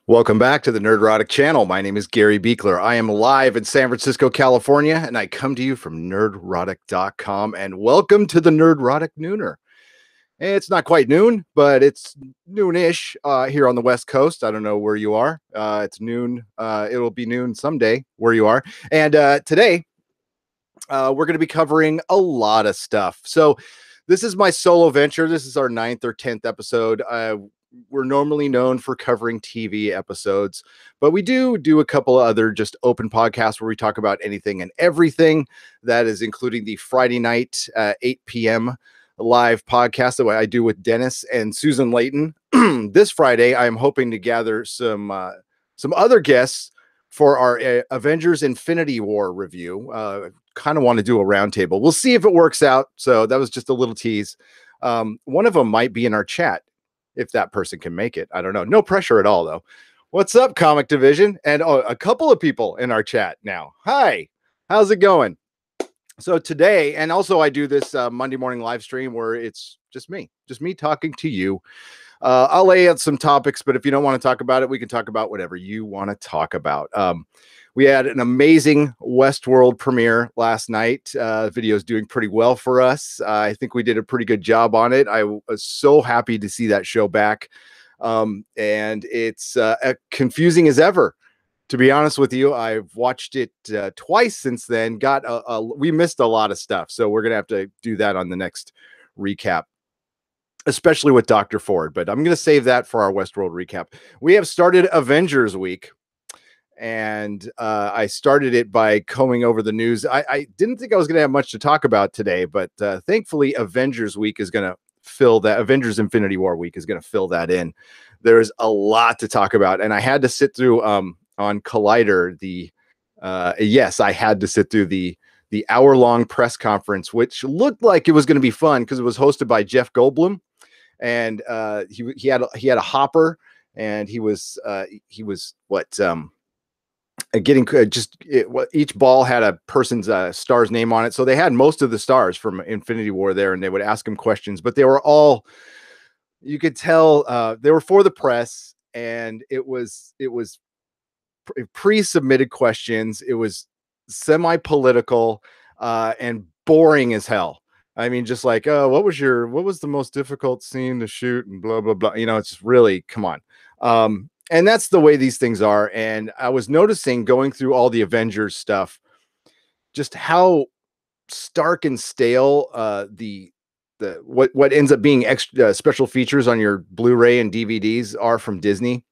Welcome back to the Nerdrotic channel. My name is Gary Beekler. I am live in San Francisco, California, and I come to you from nerdrotic.com. And welcome to the Nerdrotic Nooner. It's not quite noon, but it's noonish here on the West Coast. I don't know where you are. It's noon. It'll be noon someday where you are. And today, we're going to be covering a lot of stuff. So this is my solo venture. This is our 9th or 10th episode. We're normally known for covering TV episodes, but we do a couple of other just open podcasts where we talk about anything and everything. That is including the Friday night 8 p.m. live podcast that I do with Dennis and Susan Layton. This Friday, I'm hoping to gather some other guests for our Avengers Infinity War review. Kind of want to do a roundtable. We'll see if it works out. So that was just a little tease. One of them might be in our chat if that person can make it. I don't know. No pressure at all, though. What's up, Comic Division? And a couple of people in our chat now. Hi, how's it going? So today, and also I do this Monday morning live stream where it's just me talking to you. I'll lay out some topics, but if you don't want to talk about it, we can talk about whatever you want to talk about. We had an amazing Westworld premiere last night. Video is doing pretty well for us. I think we did a pretty good job on it. I was so happy to see that show back. And it's confusing as ever. To be honest with you, I've watched it twice since then. We missed a lot of stuff. So we're going to have to do that on the next recap, especially with Dr. Ford. But I'm going to save that for our Westworld recap. We have started Avengers Week. And I started it by combing over the news. I didn't think I was going to have much to talk about today, but thankfully Avengers Week is going to fill that. Avengers Infinity War Week is going to fill that in. There's a lot to talk about, and I had to sit through on Collider I had to sit through the hour-long press conference, which looked like it was going to be fun because it was hosted by Jeff Goldblum, and he had a hopper, and he was getting each ball had a person's star's name on it. So they had most of the stars from Infinity War there, and they would ask him questions, but they were all, you could tell they were for the press, and it was pre-submitted questions. It was semi-political and boring as hell. I mean, just like, oh, what was the most difficult scene to shoot and blah, blah, blah. It's really, come on. And that's the way these things are. And I was noticing going through all the Avengers stuff, just how stark and stale what ends up being extra special features on your Blu-ray and DVDs are from Disney.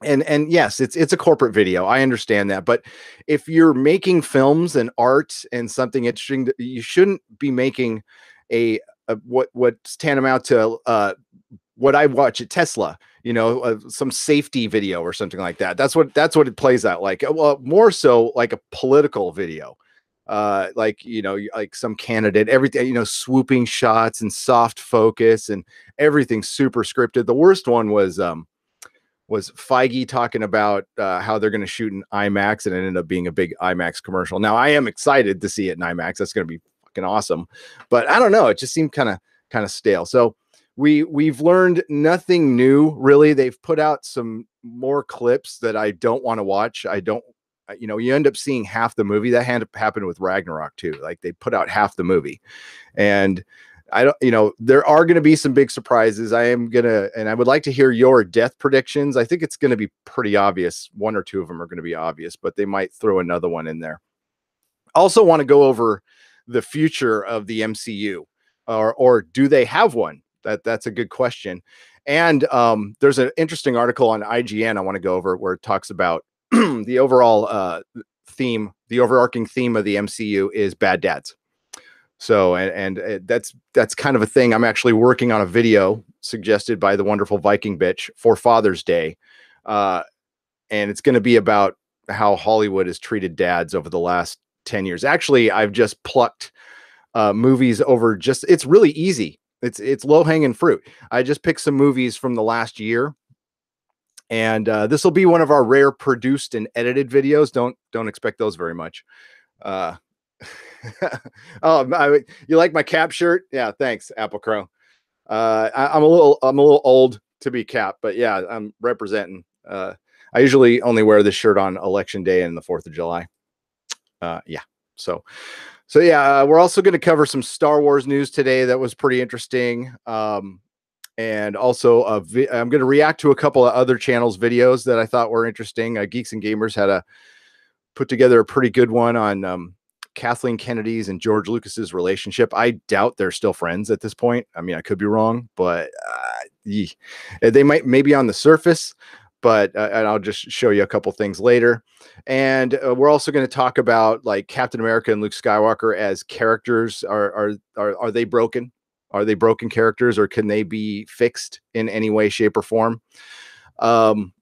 And yes, it's a corporate video. I understand that. But if you're making films and art and something interesting, you shouldn't be making what's tantamount to what I watch at Tesla, some safety video or something like that. That's what it plays out like. Well, more so like a political video, like some candidate, everything, swooping shots and soft focus and everything super scripted. The worst one was Feige talking about how they're going to shoot in IMAX, and it ended up being a big IMAX commercial. Now I am excited to see it in IMAX. That's going to be fucking awesome, but I don't know. It just seemed kind of stale. So we've learned nothing new, really. They've put out some more clips that I don't want to watch. You end up seeing half the movie. That happened with Ragnarok too. Like, they put out half the movie, and there are going to be some big surprises. And I would like to hear your death predictions. I think it's going to be pretty obvious. One or two of them are going to be obvious, but they might throw another one in there. Also want to go over the future of the MCU, or do they have one? That's a good question. And there's an interesting article on IGN I want to go over where it talks about the overall theme, the overarching theme of the MCU is bad dads. So, and that's kind of a thing. I'm actually working on a video suggested by the wonderful Viking bitch for Father's Day. And it's going to be about how Hollywood has treated dads over the last 10 years. Actually, I've just plucked movies over it's really easy. It's low hanging fruit. I just picked some movies from the last year, and this will be one of our rare produced and edited videos. Don't expect those very much. You like my Cap shirt? Yeah, thanks, Apple Crow. I'm a little old to be Cap, but yeah, I'm representing. I usually only wear this shirt on Election Day and the 4th of July. Yeah. So yeah, we're also going to cover some Star Wars news today that was pretty interesting. And also I'm going to react to a couple of other channels videos that I thought were interesting. Geeks and Gamers had put together a pretty good one on Kathleen Kennedy's and George Lucas's relationship. I doubt they're still friends at this point. I mean, I could be wrong, but they might maybe on the surface. But and I'll just show you a couple things later. And we're also going to talk about like Captain America and Luke Skywalker as characters. Are they broken? Are they broken characters, or can they be fixed in any way, shape, or form? And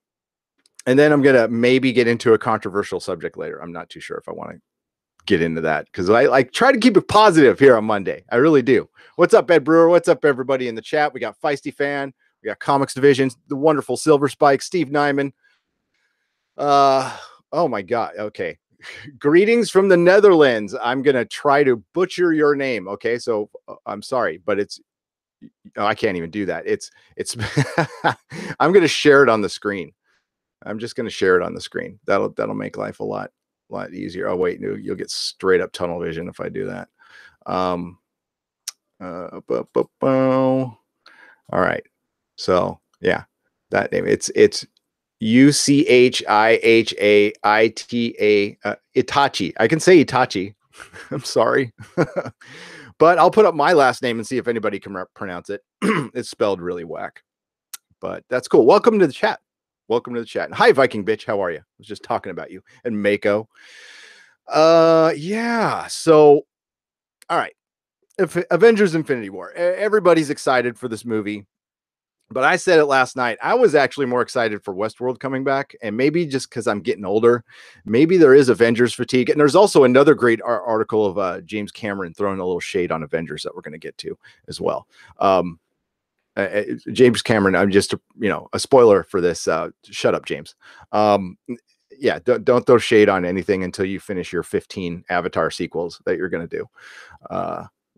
then I'm going to maybe get into a controversial subject later. I'm not too sure if I want to get into that because I like try to keep it positive here on Monday. I really do. What's up, Ed Brewer? What's up, everybody in the chat? We got Feisty Fan. We got Comics Division, the wonderful Silver Spike, Steve Nyman. Oh my God. Okay. Greetings from the Netherlands. I'm going to try to butcher your name. Okay. So I'm sorry, but I can't even do that. It's I'm going to share it on the screen. I'm just going to share it on the screen. That'll make life a lot easier. Oh wait, no, you'll get straight up tunnel vision if I do that. All right. So yeah, that name. It's UCHIHAITA Itachi. I can say Itachi. I'm sorry. But I'll put up my last name and see if anybody can pronounce it. It's spelled really whack. But that's cool. Welcome to the chat. Welcome to the chat. Hi, Viking bitch. How are you? I was just talking about you. And Mako. Yeah. So, all right. Avengers Infinity War. Everybody's excited for this movie. But I said it last night. I was actually more excited for Westworld coming back. And maybe just because I'm getting older, maybe there is Avengers fatigue. And there's also another great article of James Cameron throwing a little shade on Avengers that we're going to get to as well. James Cameron, I'm just, a spoiler for this. Shut up, James. Yeah, don't throw shade on anything until you finish your 15 Avatar sequels that you're going to do.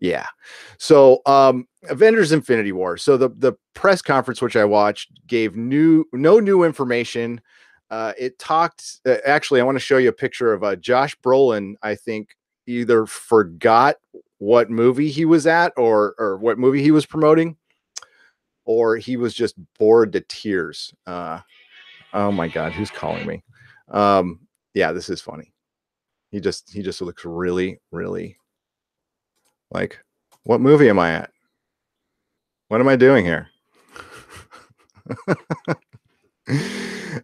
Yeah. So Avengers Infinity War. So the press conference, which I watched, gave no new information. It talked, actually, I want to show you a picture of Josh Brolin, I think, either forgot what movie he was at or what movie he was promoting, or he was just bored to tears. Oh my God, who's calling me? Yeah, this is funny. He just looks really, really like, what movie am I at? What am I doing here?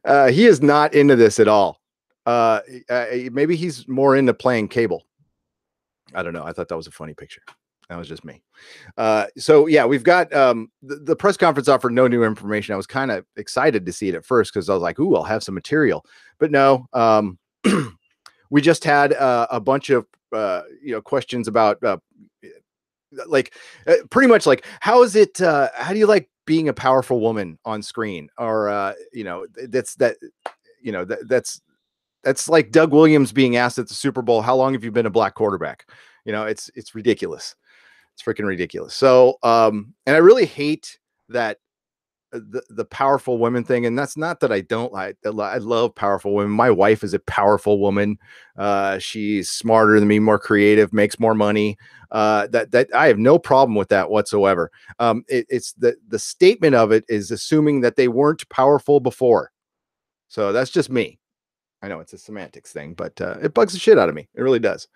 He is not into this at all. Maybe he's more into playing cable. I don't know. I thought that was a funny picture. That was just me. So yeah, we've got the press conference offered no new information. I was kind of excited to see it at first because I was like, ooh, I'll have some material. But no, we just had a bunch of questions about pretty much like, how is it? How do you like being a powerful woman on screen? Or that's like Doug Williams being asked at the Super Bowl, how long have you been a black quarterback? It's ridiculous. It's freaking ridiculous. So, and I really hate that the powerful women thing. And that's not that I don't like. I love powerful women. My wife is a powerful woman. She's smarter than me, more creative, makes more money. That I have no problem with that whatsoever. It's the statement of it is assuming that they weren't powerful before. So that's just me. I know it's a semantics thing, but it bugs the shit out of me. It really does.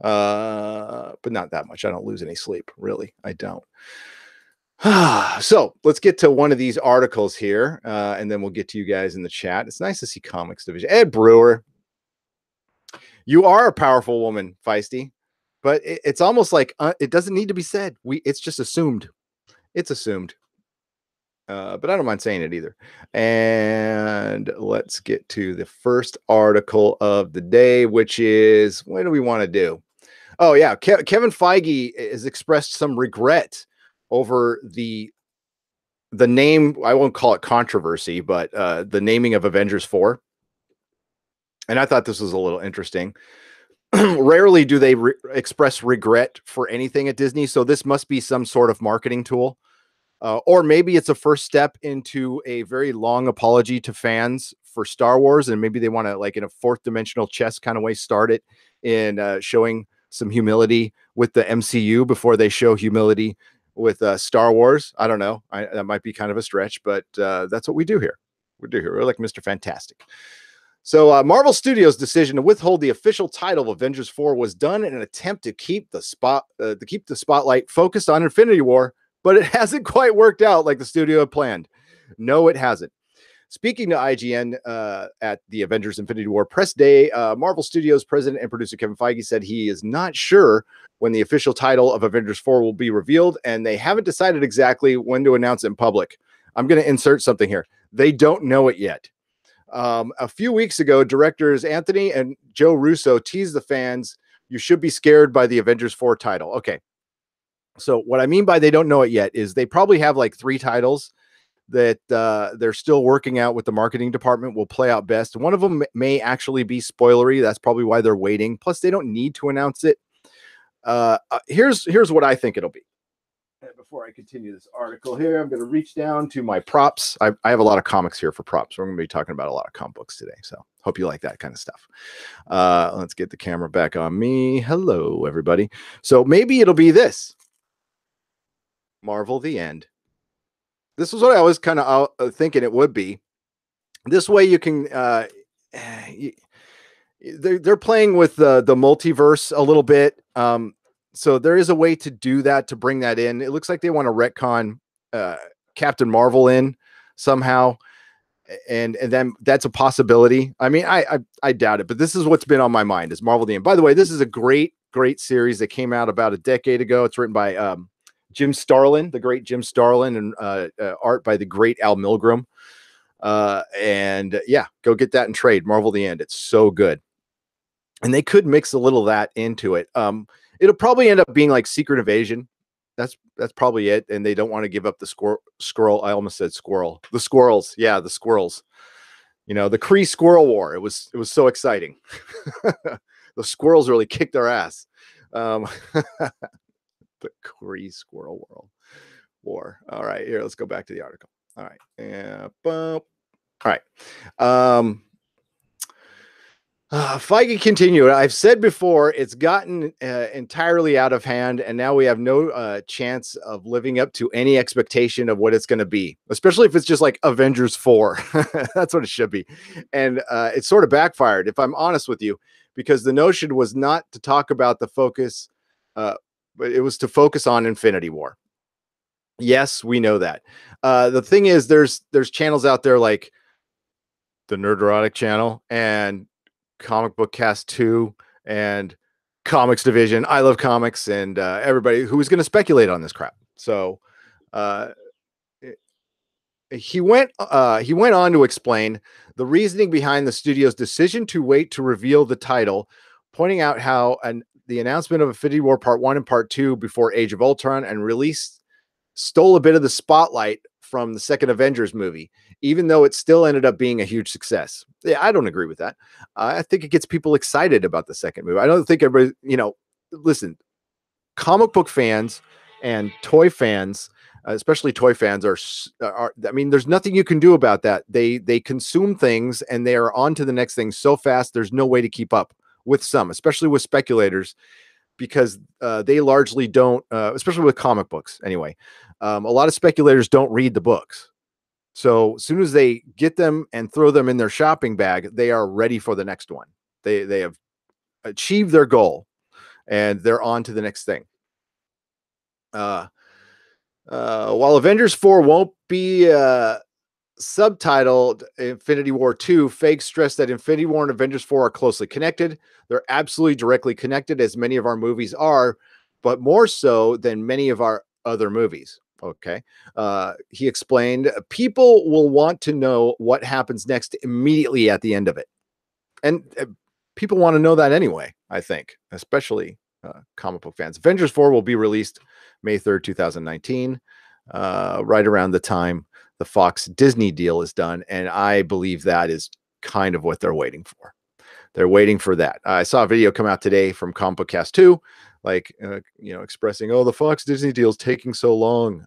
But not that much. I don't lose any sleep. Really, I don't. So let's get to one of these articles here, and then we'll get to you guys in the chat. It's nice to see Comics Division. Ed Brewer, you are a powerful woman, Feisty, but it's almost like it doesn't need to be said. It's just assumed. It's assumed. But I don't mind saying it either. And let's get to the first article of the day, which is, what do we want to do? Oh, yeah. Kevin Feige has expressed some regret over the name. I won't call it controversy, but the naming of Avengers 4. And I thought this was a little interesting. Rarely do they express regret for anything at Disney. So this must be some sort of marketing tool. Or maybe it's a first step into a very long apology to fans for Star Wars, and maybe they want to, like in a fourth dimensional chess kind of way, start it in showing some humility with the MCU before they show humility with Star Wars. I don't know. That might be kind of a stretch, but that's what we do here. We're like Mr. Fantastic. So Marvel Studios' decision to withhold the official title of Avengers 4 was done in an attempt to keep the spotlight focused on Infinity War, but it hasn't quite worked out like the studio had planned. No, it hasn't. Speaking to IGN at the Avengers Infinity War press day, Marvel Studios president and producer Kevin Feige said he is not sure when the official title of Avengers 4 will be revealed, and they haven't decided exactly when to announce it in public. I'm going to insert something here. They don't know it yet. A few weeks ago, directors Anthony and Joe Russo teased the fans, "You should be scared by the Avengers 4 title." Okay. So what I mean by they don't know it yet is they probably have like 3 titles that they're still working out with the marketing department will play out best. One of them may actually be spoilery. That's probably why they're waiting. Plus, they don't need to announce it. Here's what I think it'll be. And before I continue this article here, I'm going to reach down to my props. I have a lot of comics here for props. We're going to be talking about a lot of comic books today. So hope you like that kind of stuff. Let's get the camera back on me. Hello, everybody. So maybe it'll be this. Marvel, the end. This is what I was kind of thinking it would be. This way you can, they're playing with the multiverse a little bit. So there is a way to do that, to bring that in. It looks like they want to retcon Captain Marvel in somehow. And then that's a possibility. I mean, I doubt it, but this is what's been on my mind is Marvel the end. By the way, this is a great series that came out about a decade ago. It's written by Jim Starlin, the great Jim Starlin, and art by the great Al Milgrom. And yeah, go get that in trade. Marvel the End. It's so good. And they could mix a little of that into it. It'll probably end up being like Secret Invasion. That's probably it. And they don't want to give up the squirrel. I almost said squirrel. The squirrels. Yeah, the squirrels. You know, the Kree Squirrel War. It was so exciting. The squirrels really kicked their ass. The Kree Squirrel War. All right, here, let's go back to the article. All right. Yeah. All right. Feige continued. I've said before, it's gotten entirely out of hand, and now we have no chance of living up to any expectation of what it's going to be, especially if it's just like Avengers 4. That's what it should be. And it sort of backfired, if I'm honest with you, because the notion was not to talk about the focus, but it was to focus on Infinity War. Yes, we know that. The thing is, there's channels out there like the Nerdrotic channel and Comic Book Cast 2 and Comics Division. I love comics, and everybody who is going to speculate on this crap. So he went on to explain the reasoning behind the studio's decision to wait to reveal the title, pointing out how the announcement of Infinity War Part 1 and Part 2 before Age of Ultron and release stole a bit of the spotlight from the second Avengers movie, even though it still ended up being a huge success. Yeah, I don't agree with that. I think it gets people excited about the second movie. I don't think everybody, listen, comic book fans and toy fans, especially toy fans, are. I mean, there's nothing you can do about that. They consume things and they are on to the next thing so fast. There's no way to keep up with some, especially with speculators, because they largely don't, especially with comic books anyway. A lot of speculators don't read the books. So as soon as they get them and throw them in their shopping bag, they are ready for the next one. They have achieved their goal and they're on to the next thing. While Avengers 4 won't be subtitled Infinity War 2, Feige stressed that Infinity War and Avengers 4 are closely connected. They're absolutely directly connected, as many of our movies are, but more so than many of our other movies. Okay. He explained, people will want to know what happens next immediately at the end of it. And people want to know that anyway, I think, especially comic book fans. Avengers 4 will be released May 3rd, 2019, right around the time the Fox Disney deal is done. And I believe that is kind of what they're waiting for. They're waiting for that. I saw a video come out today from Comic Book Cast 2, like, expressing, oh, the Fox Disney deal is taking so long.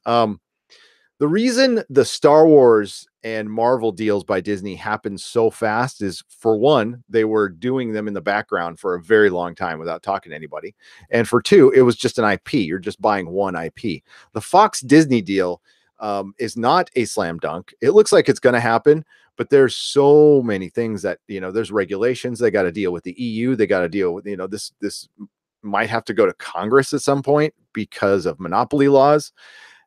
The reason the Star Wars and Marvel deals by Disney happened so fast is, for one, they were doing them in the background for a very long time without talking to anybody. And for two, it was just an IP. You're just buying one IP. The Fox Disney deal is not a slam dunk. It looks like it's going to happen, but there's so many things that, there's regulations. They got to deal with the EU. They got to deal with, this might have to go to Congress at some point because of monopoly laws.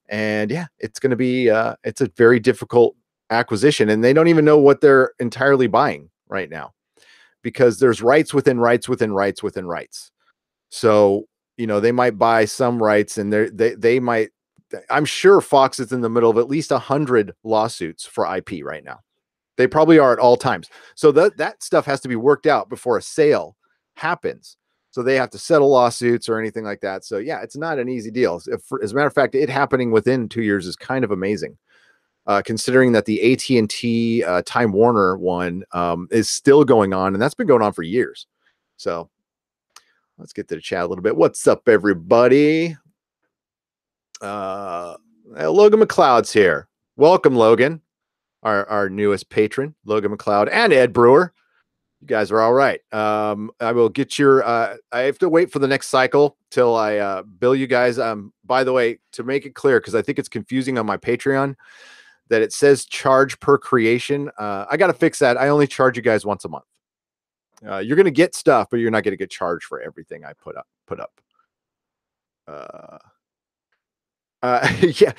And yeah, it's going to be it's a very difficult acquisition, and they don't even know what they're entirely buying right now, because there's rights within rights within rights within rights. So, they might buy some rights, and they might, I'm sure Fox is in the middle of at least 100 lawsuits for IP right now. They probably are at all times. So that stuff has to be worked out before a sale happens. So they have to settle lawsuits or anything like that. So yeah, it's not an easy deal. As a matter of fact, it happening within 2 years is kind of amazing, considering that the AT&T Time Warner one is still going on, and that's been going on for years. So let's get to the chat a little bit. What's up, everybody? Logan McLeod's here. Welcome, Logan, our newest patron, Logan McLeod, and Ed Brewer. You guys are all right. I will get your, I have to wait for the next cycle till I bill you guys. By the way, to make it clear, because I think it's confusing on my Patreon that it says charge per creation. I got to fix that. I only charge you guys once a month. You're going to get stuff, but you're not going to get charged for everything I put up. Yeah.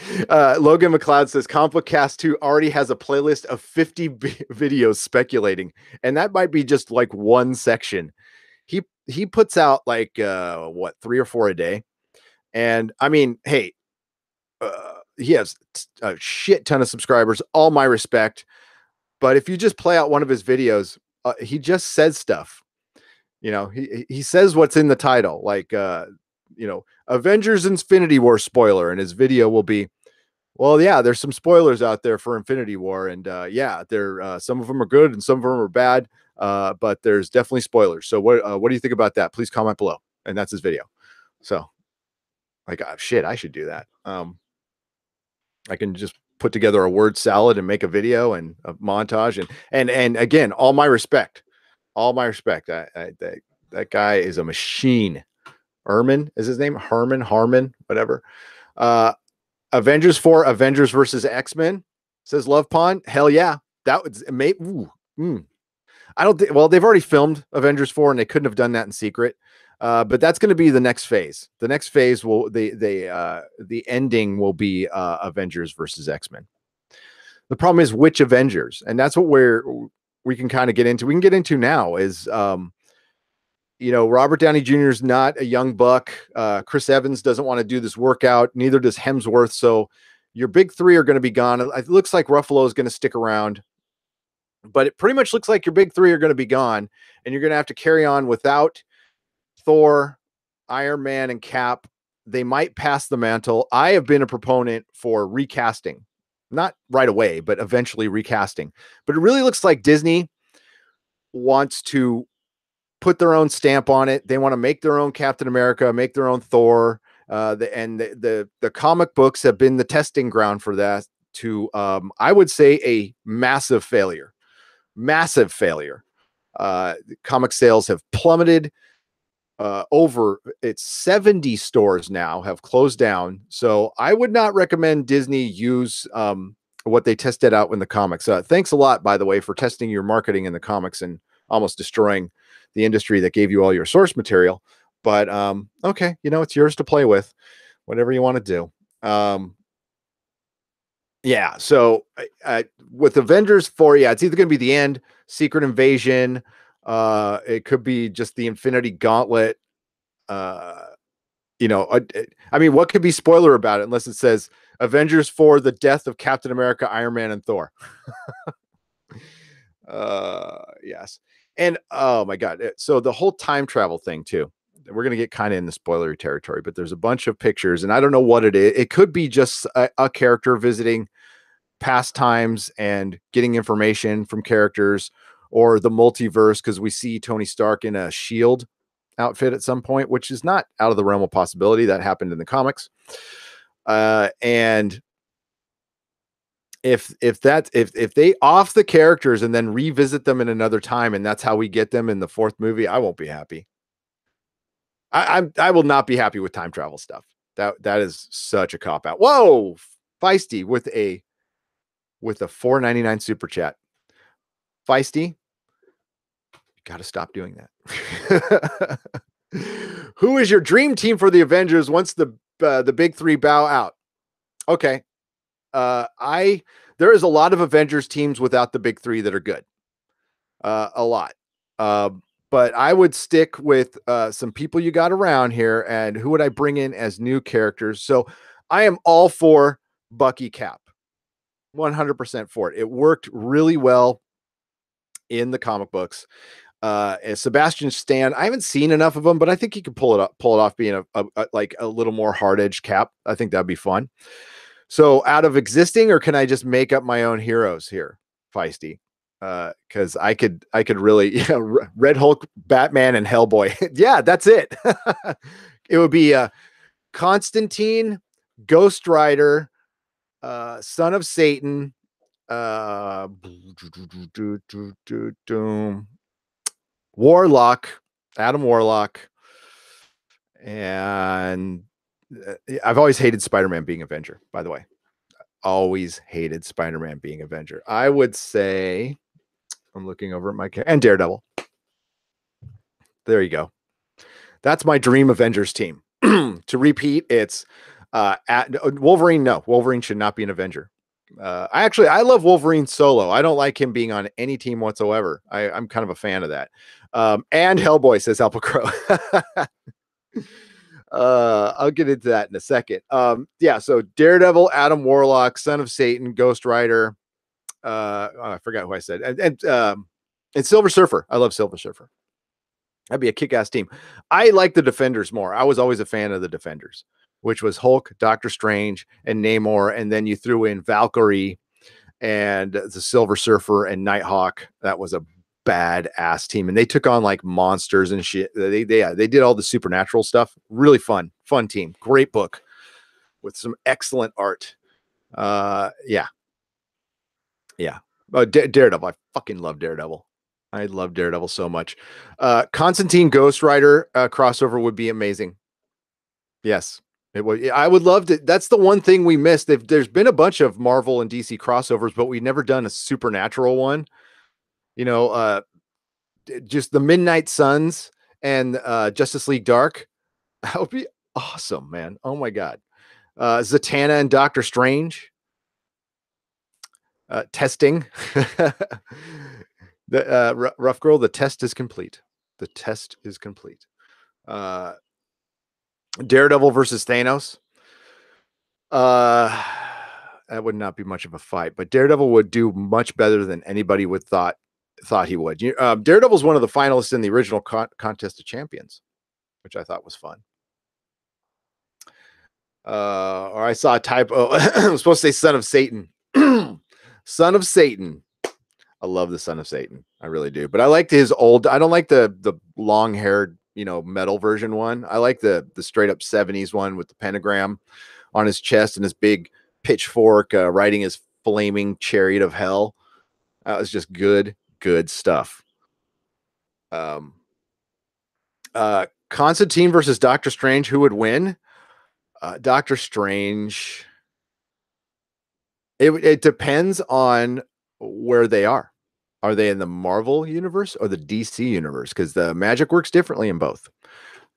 Logan McLeod says CompliCast 2 already has a playlist of 50 videos speculating, and that might be just like one section. He puts out like 3 or 4 a day, and I mean, hey, he has a shit ton of subscribers. All my respect, but if you just play out one of his videos, he just says stuff. He says what's in the title, like Avengers Infinity War spoiler, and his video will be, well, yeah, there's some spoilers out there for Infinity War, and yeah, there some of them are good and some of them are bad, but there's definitely spoilers. So what do you think about that? Please comment below. And that's his video. So like, shit, I should do that. I can just put together a word salad and make a video and a montage, and again, all my respect. That guy is a machine. Harmon is his name. Harmon, whatever. Avengers 4, Avengers versus X-Men, says Love Pond. Hell yeah. That was I don't think, well, they've already filmed Avengers 4 and they couldn't have done that in secret. But that's going to be the next phase. The next phase will, the ending will be Avengers versus X-Men. The problem is which Avengers, and that's what we can kind of get into. We can get into now is, Robert Downey Jr. is not a young buck. Chris Evans doesn't want to do this workout. Neither does Hemsworth. So your big three are going to be gone. It looks like Ruffalo is going to stick around, but it pretty much looks like your big three are going to be gone, and you're going to have to carry on without Thor, Iron Man, and Cap. They might pass the mantle. I have been a proponent for recasting, not right away, but eventually recasting. But it really looks like Disney wants to put their own stamp on it. They want to make their own Captain America, make their own Thor. The comic books have been the testing ground for that, to I would say a massive failure. Comic sales have plummeted. Over it's 70 stores now have closed down. So I would not recommend Disney use what they tested out in the comics. Thanks a lot, by the way, for testing your marketing in the comics and almost destroying the industry that gave you all your source material. But okay, it's yours to play with, whatever you want to do. Yeah, so with Avengers 4, yeah, it's either going to be the end, Secret Invasion, it could be just the Infinity Gauntlet. I mean, what could be spoiler about it unless it says Avengers 4, the death of Captain America, Iron Man, and Thor. Yes. And oh my God. So the whole time travel thing too, we're going to get kind of in the spoilery territory, but there's a bunch of pictures and I don't know what it is. It could be just a character visiting past times and getting information from characters, or the multiverse, because we see Tony Stark in a shield outfit at some point, which is not out of the realm of possibility. That happened in the comics. And if they off the characters and then revisit them in another time, and that's how we get them in the fourth movie, I won't be happy. I will not be happy with time travel stuff. That is such a cop out. Whoa, Feisty with a 4.99 super chat. Feisty, you got to stop doing that. Who is your dream team for the Avengers once the big three bow out? Okay, there is a lot of Avengers teams without the big three that are good. A lot. But I would stick with some people you got around here. And who would I bring in as new characters? So I am all for Bucky Cap. 100% for it. It worked really well in the comic books. Sebastian Stan, I haven't seen enough of him, but I think he could pull it off being like a little more hard-edged Cap. I think that'd be fun. So out of existing, or can I just make up my own heroes here, Feisty? Because I could really, Red Hulk, Batman, and Hellboy. Yeah, that's it. It would be Constantine, Ghost Rider, Son of Satan, Warlock, Adam Warlock, and I've always hated Spider-Man being Avenger, by the way. Always hated Spider-Man being Avenger. I would say, I'm looking over at my and Daredevil. There you go. That's my dream Avengers team. To repeat, it's Wolverine. No, Wolverine should not be an Avenger. I love Wolverine solo. I don't like him being on any team whatsoever. I'm kind of a fan of that. And Hellboy, says Alpha Crow. I'll get into that in a second. Yeah, so Daredevil, Adam Warlock, Son of Satan, Ghost Rider. I forgot who I said, and Silver Surfer. I love Silver Surfer. That'd be a kick-ass team. I like the Defenders more. I was always a fan of the Defenders, which was Hulk, Doctor Strange, and Namor, and then you threw in Valkyrie and the Silver Surfer and Nighthawk. That was a badass team, and they took on like monsters and shit. They did all the supernatural stuff. Really fun team. Great book with some excellent art. Yeah. Daredevil. I fucking love Daredevil. I love Daredevil so much. Constantine Ghost Rider crossover would be amazing. Yes, it would. I would love to. That's the one thing we missed. There's been a bunch of Marvel and DC crossovers, but we've never done a supernatural one. Just the Midnight Suns and Justice League Dark. That would be awesome, man. Oh my god. Zatanna and Doctor Strange. Testing. The Rough Girl, the test is complete. The test is complete. Daredevil versus Thanos. That would not be much of a fight, but Daredevil would do much better than anybody would thought he would. Daredevil's one of the finalists in the original Contest of Champions, which I thought was fun. Or I saw a typo. I was supposed to say Son of Satan. Son of Satan. I love the Son of Satan. I really do. But I liked his old. I don't like the long-haired, metal version one. I like the straight up 70s one with the pentagram on his chest and his big pitchfork riding his flaming chariot of hell. That was just good stuff. Constantine versus Doctor Strange. Who would win? Doctor Strange. It depends on where they are. Are they in the Marvel universe or the DC universe? Because the magic works differently in both.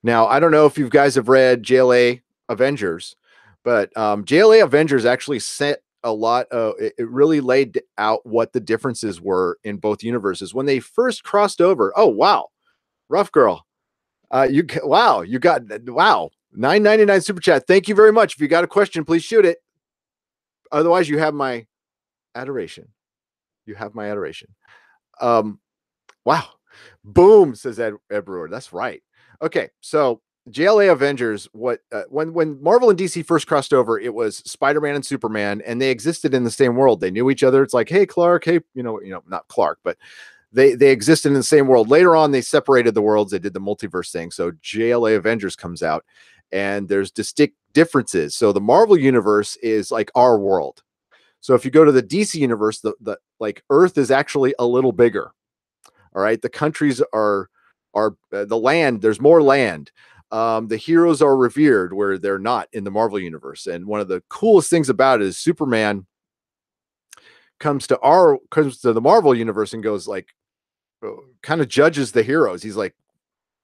Now, I don't know if you guys have read JLA Avengers, but JLA Avengers actually set a lot of, it really laid out what the differences were in both universes when they first crossed over. Oh, wow. Rough Girl. You got $9.99 super chat. Thank you very much. If you got a question, please shoot it. Otherwise, you have my adoration. You have my adoration. Wow. Boom, says Ed Brewer. That's right. Okay, so JLA Avengers, when Marvel and DC first crossed over, it was Spider-Man and Superman, and they existed in the same world. They knew each other. It's like, hey, Clark, hey, not Clark, but they existed in the same world. Later on, they separated the worlds. They did the multiverse thing. So JLA Avengers comes out, and there's distinct differences. So the Marvel universe is like our world. So if you go to the DC universe, the like Earth is actually a little bigger. All right, the countries are the land. There's more land. The heroes are revered where they're not in the Marvel universe. And one of the coolest things about it is Superman comes to the Marvel universe and goes like, kind of judges the heroes. He's like,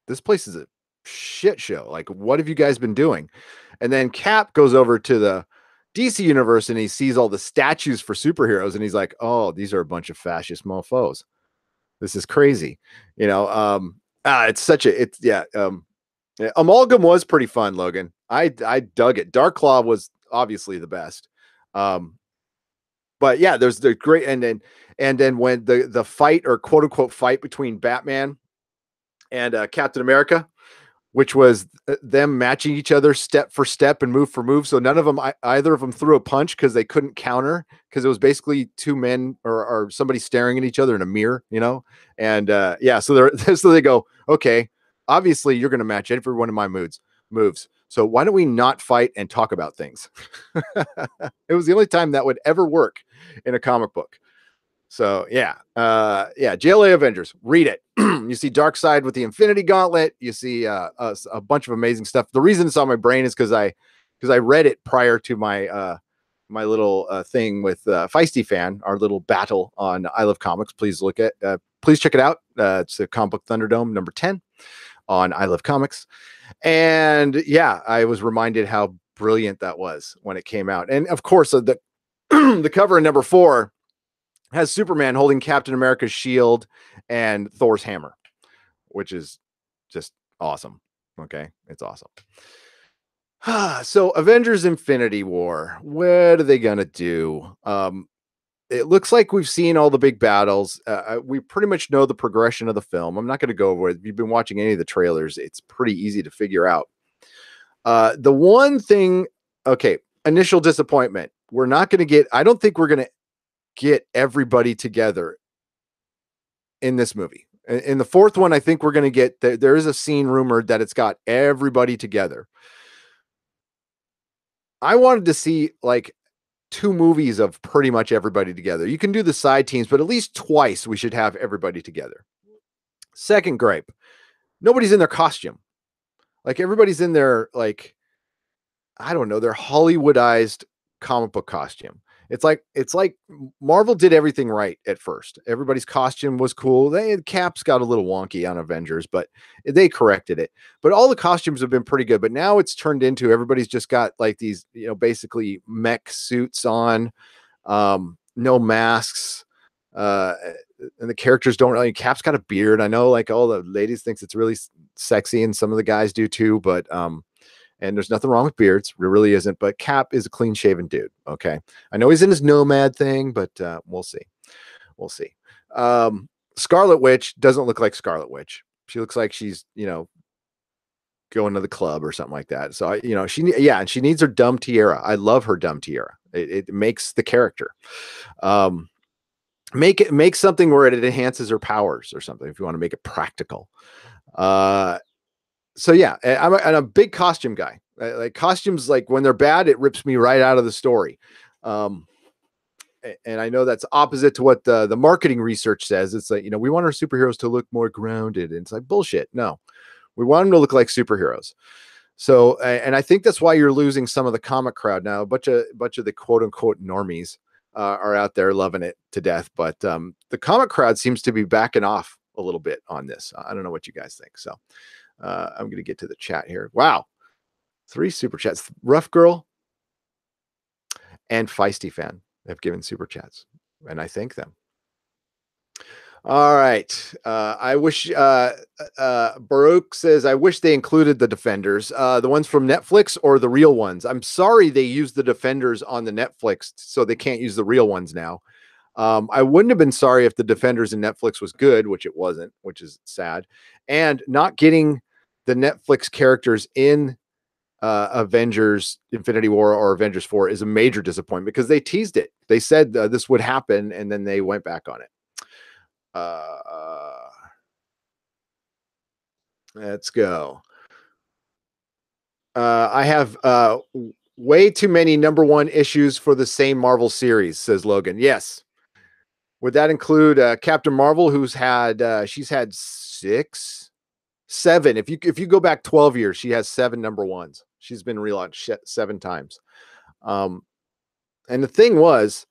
this place is a shit show. Like, what have you guys been doing? And then Cap goes over to the DC universe and he sees all the statues for superheroes and he's like, oh, these are a bunch of fascist mofos. This is crazy. You know, it's such a, it's, yeah. Yeah, Amalgam was pretty fun, Logan. I dug it. Dark Claw was obviously the best. Um, but yeah, there's the great, and then when the fight or quote unquote fight between Batman and Captain America, which was them matching each other step for step and move for move. So none of them, either of them threw a punch because they couldn't counter because it was basically two men or somebody staring at each other in a mirror, you know? And yeah, so they're, so they go, okay, obviously you're going to match every one of my moves. So why don't we not fight and talk about things? It was the only time that would ever work in a comic book. So yeah, yeah, JLA Avengers, read it. You see Darkseid with the Infinity Gauntlet. You see a bunch of amazing stuff. The reason it's on my brain is because I read it prior to my little thing with Feisty Fan, our little battle on I Love Comics. Please check it out. It's the Comic Book Thunderdome number 10 on I Love Comics. And yeah, I was reminded how brilliant that was when it came out. And of course, the the cover in number 4 has Superman holding Captain America's shield and Thor's hammer, which is just awesome. Okay, it's awesome. So Avengers Infinity War, what are they gonna do? It looks like we've seen all the big battles. We pretty much know the progression of the film. I'm not going to go over it. If you've been watching any of the trailers, it's pretty easy to figure out. The one thing, okay, initial disappointment. We're not going to get, I don't think we're going to get everybody together in this movie. In the fourth one, I think we're going to get, there is a scene rumored that it's got everybody together. I wanted to see like 2 movies of pretty much everybody together. You can do the side teams, but at least twice we should have everybody together. Second gripe, nobody's in their costume. Like everybody's in their, like, I don't know, their Hollywoodized comic book costume. It's like Marvel did everything right at first. Everybody's costume was cool. Cap's got a little wonky on Avengers, but they corrected it. But all the costumes have been pretty good. But now it's turned into everybody's just got like these, you know, basically mech suits on, no masks. And the characters don't really, Cap's got a beard. I know like all the ladies thinks it's really sexy and some of the guys do too, but and there's nothing wrong with beards. There really isn't. But Cap is a clean shaven dude. Okay. I know he's in his nomad thing, but we'll see. We'll see. Scarlet Witch doesn't look like Scarlet Witch. She looks like she's, you know, going to the club or something like that. So, you know, and she needs her dumb tiara. I love her dumb tiara. It makes the character. Make something where it enhances her powers or something if you want to make it practical. So yeah, I'm a big costume guy. Like costumes, like when they're bad, it rips me right out of the story. And I know that's opposite to what the marketing research says. It's like, you know, we want our superheroes to look more grounded. And it's like bullshit. No, we want them to look like superheroes. So, and I think that's why you're losing some of the comic crowd now. A bunch of the quote unquote normies are out there loving it to death. But the comic crowd seems to be backing off a little bit on this. I don't know what you guys think. So I'm going to get to the chat here. Wow. 3 super chats. Rough Girl and Feisty Fan have given super chats, and I thank them. All right. I wish Baruch says, I wish they included the Defenders, the ones from Netflix or the real ones. I'm sorry they used the Defenders on the Netflix, so they can't use the real ones now. I wouldn't have been sorry if the Defenders in Netflix was good, which it wasn't, which is sad. And not getting the Netflix characters in Avengers Infinity War or Avengers 4 is a major disappointment because they teased it. They said this would happen, and then they went back on it. Let's go. I have Way too many number one issues for the same Marvel series, says Logan. Yes. Would that include Captain Marvel, who's had she's had 7. If you go back 12 years, she has 7 number ones. She's been relaunched 7 times. And the thing was,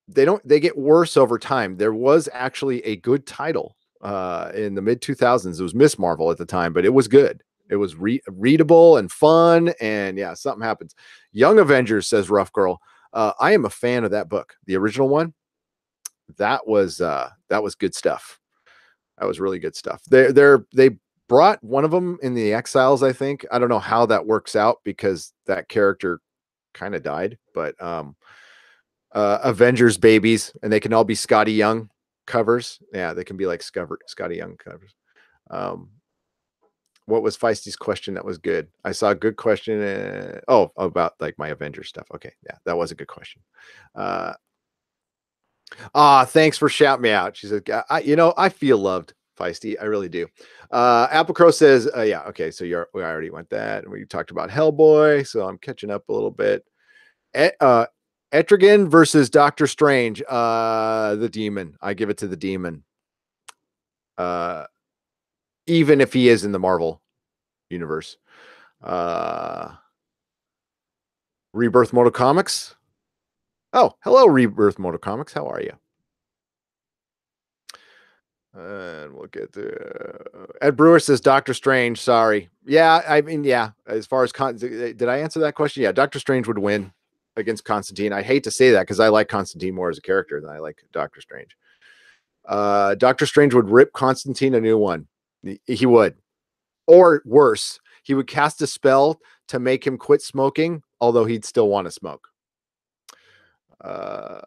they get worse over time. There was actually a good title in the mid 2000s. It was Miss Marvel at the time, but it was good. It was readable and fun. And yeah, something happens. Young Avengers, says Rough Girl. I am a fan of that book, the original one. That was good stuff. That was really good stuff. They brought one of them in the Exiles, I think. I don't know how that works out because that character kind of died, but Avengers babies, and they can all be Scotty Young covers. Yeah, they can be like Scotty Young covers. What was Feisty's question? That was good. I saw a good question. About like my Avengers stuff. Okay, yeah, that was a good question. Thanks for shouting me out. She said, I feel loved, Feisty. I really do. Apple Crow says, yeah, okay, so we already went that. And we talked about Hellboy, so I'm catching up a little bit. Etrigan versus Doctor Strange. The demon. I give it to the demon. Even if he is in the Marvel universe. Rebirth Moto Comics. Oh, hello, Rebirth Moto Comics. How are you? And we'll get to Ed Brewer says Doctor Strange. Sorry. Yeah, I mean, yeah. As far as did I answer that question? Yeah, Doctor Strange would win against Constantine. I hate to say that because I like Constantine more as a character than I like Doctor Strange. Doctor Strange would rip Constantine a new one. He would. Or worse, he would cast a spell to make him quit smoking, although he'd still want to smoke. Apple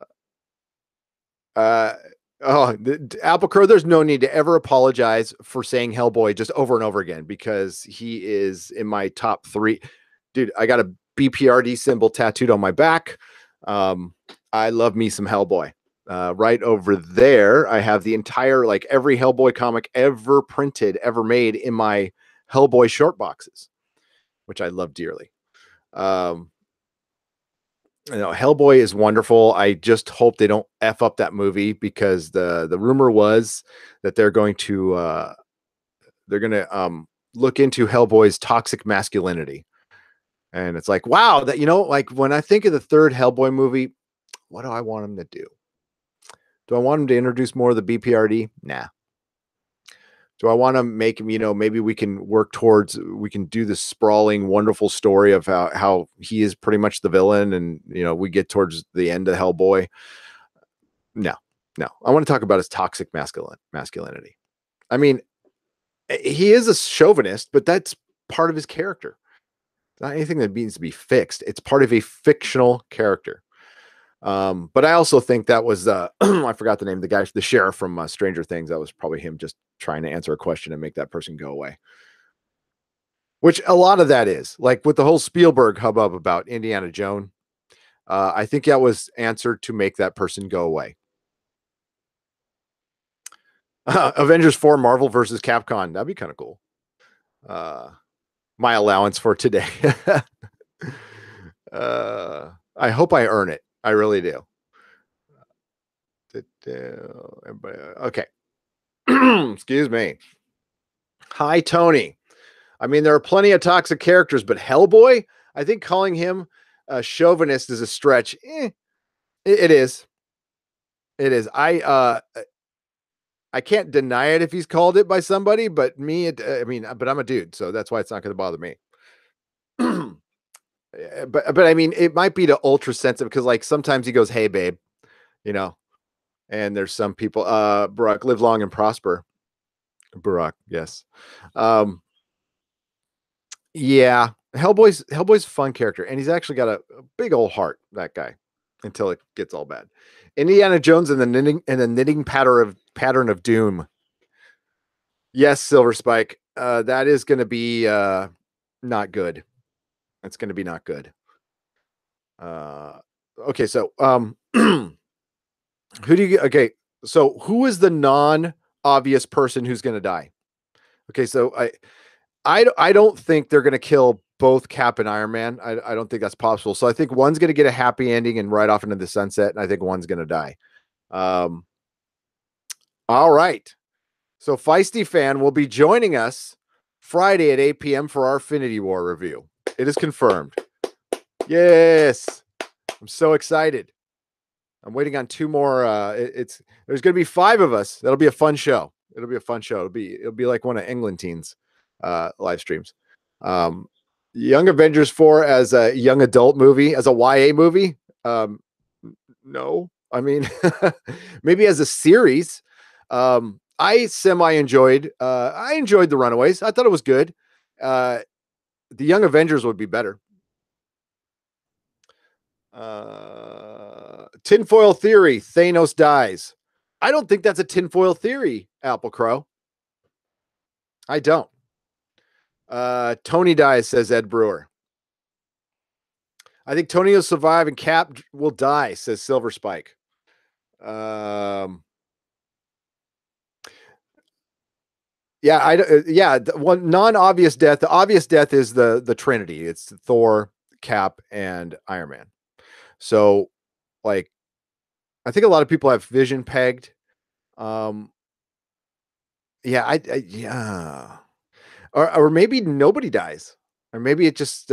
Crow, there's no need to ever apologize for saying Hellboy just over and over again because he is in my top 3. Dude, I got a BPRD symbol tattooed on my back. I love me some Hellboy. Right over there, I have the entire, like every Hellboy comic ever printed, ever made in my Hellboy short boxes, which I love dearly. Hellboy is wonderful. I just hope they don't F up that movie because the rumor was that they're going to look into Hellboy's toxic masculinity. And it's like, wow, that, like when I think of the third Hellboy movie, what do I want him to do? Do I want him to introduce more of the BPRD? Nah. Do I want to make him, maybe we can do this sprawling, wonderful story of how he is pretty much the villain and, we get towards the end of Hellboy. No. I want to talk about his toxic masculinity. I mean, he is a chauvinist, but that's part of his character. Not anything that needs to be fixed. It's part of a fictional character. But I also think that was I forgot the name of the guy, the sheriff from Stranger Things. That was probably him just trying to answer a question and make that person go away. Which a lot of that is like with the whole Spielberg hubbub about Indiana Jones. I think that was answered to make that person go away. Avengers 4 Marvel versus Capcom. That'd be kind of cool. My allowance for today. I hope I earn it. I really do. Okay. Excuse me. Hi, Tony. I mean, there are plenty of toxic characters, but Hellboy, I think calling him a chauvinist is a stretch. It is. It is. I can't deny it if he's called it by somebody, but but I'm a dude, so that's why it's not going to bother me. but I mean, it might be to ultra sensitive because like sometimes he goes, "Hey, babe," and there's some people, Barack, live long and prosper. Barack, yes. Yeah, Hellboy's a fun character, and he's actually got a big old heart, that guy, until it gets all bad. Indiana Jones and the knitting pattern of doom. Yes, Silver Spike. That is going to be not good. It's going to be not good. Okay, so who is the non-obvious person who's going to die? Okay, so I don't think they're going to kill both Cap and Iron Man. I don't think that's possible. So I think one's going to get a happy ending and ride off into the sunset, and I think one's going to die. All right. So Feisty Fan will be joining us Friday at 8 p.m. for our Infinity War review. It is confirmed. Yes. I'm so excited. I'm waiting on 2 more. There's going to be 5 of us. That'll be a fun show. It'll be a fun show. It'll be like one of England teens live streams. Young Avengers 4 as a young adult movie, as a YA movie. No, I mean, maybe as a series. I enjoyed The Runaways. I thought it was good. The Young Avengers would be better. Tinfoil theory. Thanos dies. I don't think that's a tinfoil theory, Apple Crow. I don't. Tony dies, says Ed Brewer. I think Tony will survive and Cap will die, says Silver Spike. One non-obvious death. The obvious death is the Trinity. It's Thor, Cap, and Iron Man. So, like, I think a lot of people have Vision pegged. Or maybe nobody dies, or maybe it just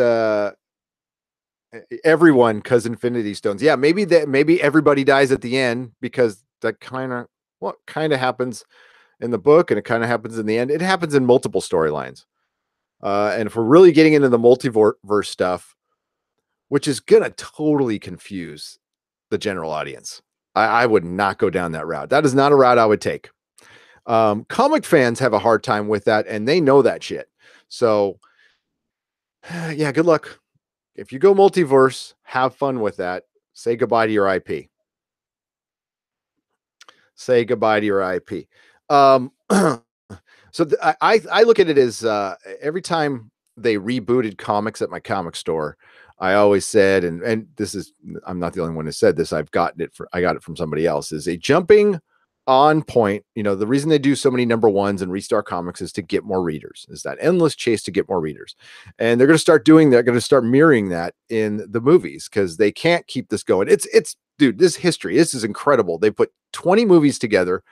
everyone because Infinity Stones. Yeah, maybe everybody dies at the end because that kind of happens in the book, and it kind of happens in the end. It happens in multiple storylines. And if we're really getting into the multiverse stuff, which is gonna totally confuse the general audience, I would not go down that route. That is not a route I would take. Comic fans have a hard time with that, and they know that shit. So, yeah, good luck. If you go multiverse, have fun with that. Say goodbye to your IP. Say goodbye to your IP. So I look at it as every time they rebooted comics at my comic store, I always said, and this is, I'm not the only one who said this. I got it from somebody else, is a jumping on point. You know, the reason they do so many number ones and restart comics is to get more readers, is that endless chase to get more readers. And they're going to start doing that. They're going to start mirroring that in the movies because they can't keep this going. It's dude, this history, this is incredible. They put 20 movies together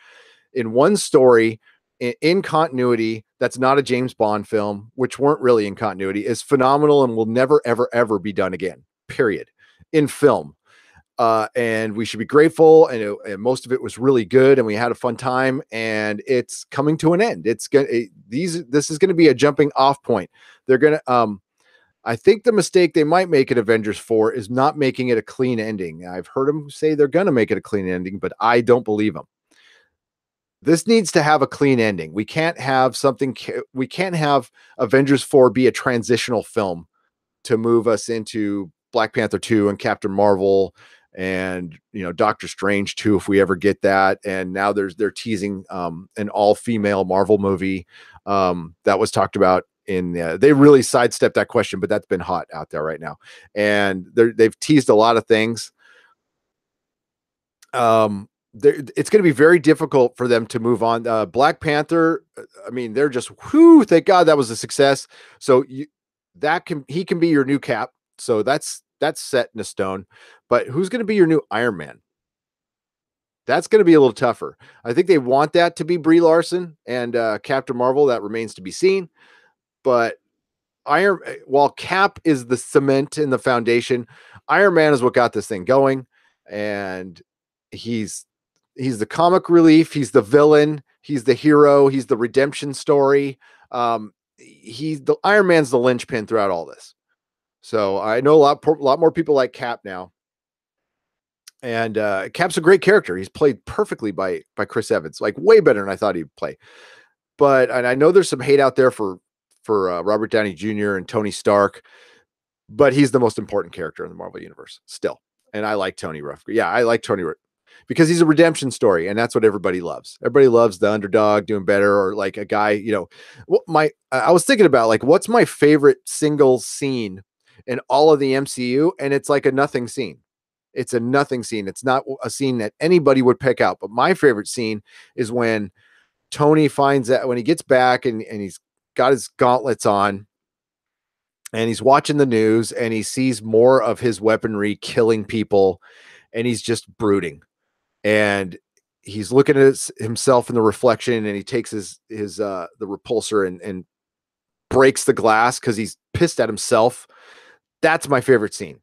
in one story in continuity. That's not a James Bond film, which weren't really in continuity, is phenomenal and will never, ever, ever be done again, period, in film. And we should be grateful. And most of it was really good, and we had a fun time. And it's coming to an end. This is going to be a jumping off point. They're going to. I think the mistake they might make at Avengers 4 is not making it a clean ending. I've heard them say they're going to make it a clean ending, but I don't believe them. This needs to have a clean ending. We can't have Avengers 4 be a transitional film to move us into Black Panther 2 and Captain Marvel and, Doctor Strange 2, if we ever get that. And now they're teasing an all-female Marvel movie that was talked about they really sidestepped that question, but that's been hot out there right now. And they've teased a lot of things. It's going to be very difficult for them to move on. Black Panther, I mean, they're just, thank God that was a success. So he can be your new Cap. So that's set in a stone. But who's going to be your new Iron Man? That's going to be a little tougher. I think they want that to be Brie Larson and Captain Marvel. That remains to be seen. But while Cap is the cement and the foundation, Iron Man is what got this thing going. And he's the comic relief. He's the villain. He's the hero. He's the redemption story. Iron Man's the linchpin throughout all this. So I know a lot more people like Cap now. And Cap's a great character. He's played perfectly by Chris Evans, like way better than I thought he'd play. But I know there's some hate out there for Robert Downey Jr. and Tony Stark, but he's the most important character in the Marvel universe still. And I like Tony Ruff. Yeah, I like Tony Ruff because he's a redemption story, and that's what everybody loves. Everybody loves the underdog doing better, or like a guy, I was thinking about, like, what's my favorite single scene in all of the MCU, and it's like a nothing scene. It's a nothing scene. It's not a scene that anybody would pick out, but my favorite scene is when Tony finds that when he gets back and he's got his gauntlets on, and he's watching the news and he sees more of his weaponry killing people, and he's just brooding. And he's looking at himself in the reflection, and he takes his the repulsor and breaks the glass because he's pissed at himself. That's my favorite scene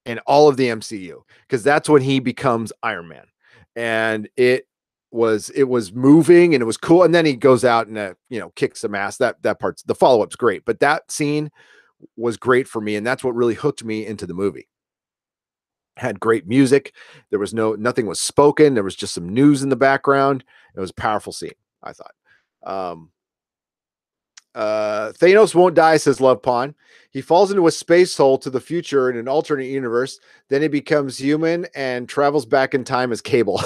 in all of the MCU, because that's when he becomes Iron Man. And it was moving and it was cool. And then he goes out and kicks some ass. That part's the follow-up's great, but that scene was great for me, and that's what really hooked me into the movie. Had great music. There was nothing was spoken. There was just some news in the background. It was a powerful scene, I thought. Thanos won't die, says Love Pond. He falls into a space hole to the future in an alternate universe. Then he becomes human and travels back in time as Cable.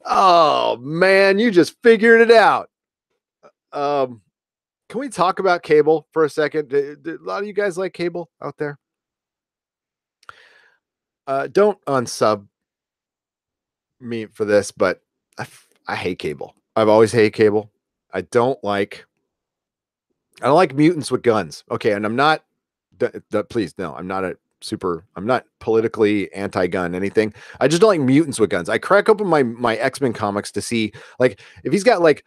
Oh man, you just figured it out. Can we talk about Cable for a second? Do a lot of you guys like Cable out there? Don't unsub me for this, but I hate Cable. I've always hated Cable. I don't like mutants with guns. Okay, and I'm not. Please, no, I'm not politically anti-gun anything. I just don't like mutants with guns. I crack open my X-Men comics to see, like, if he's got like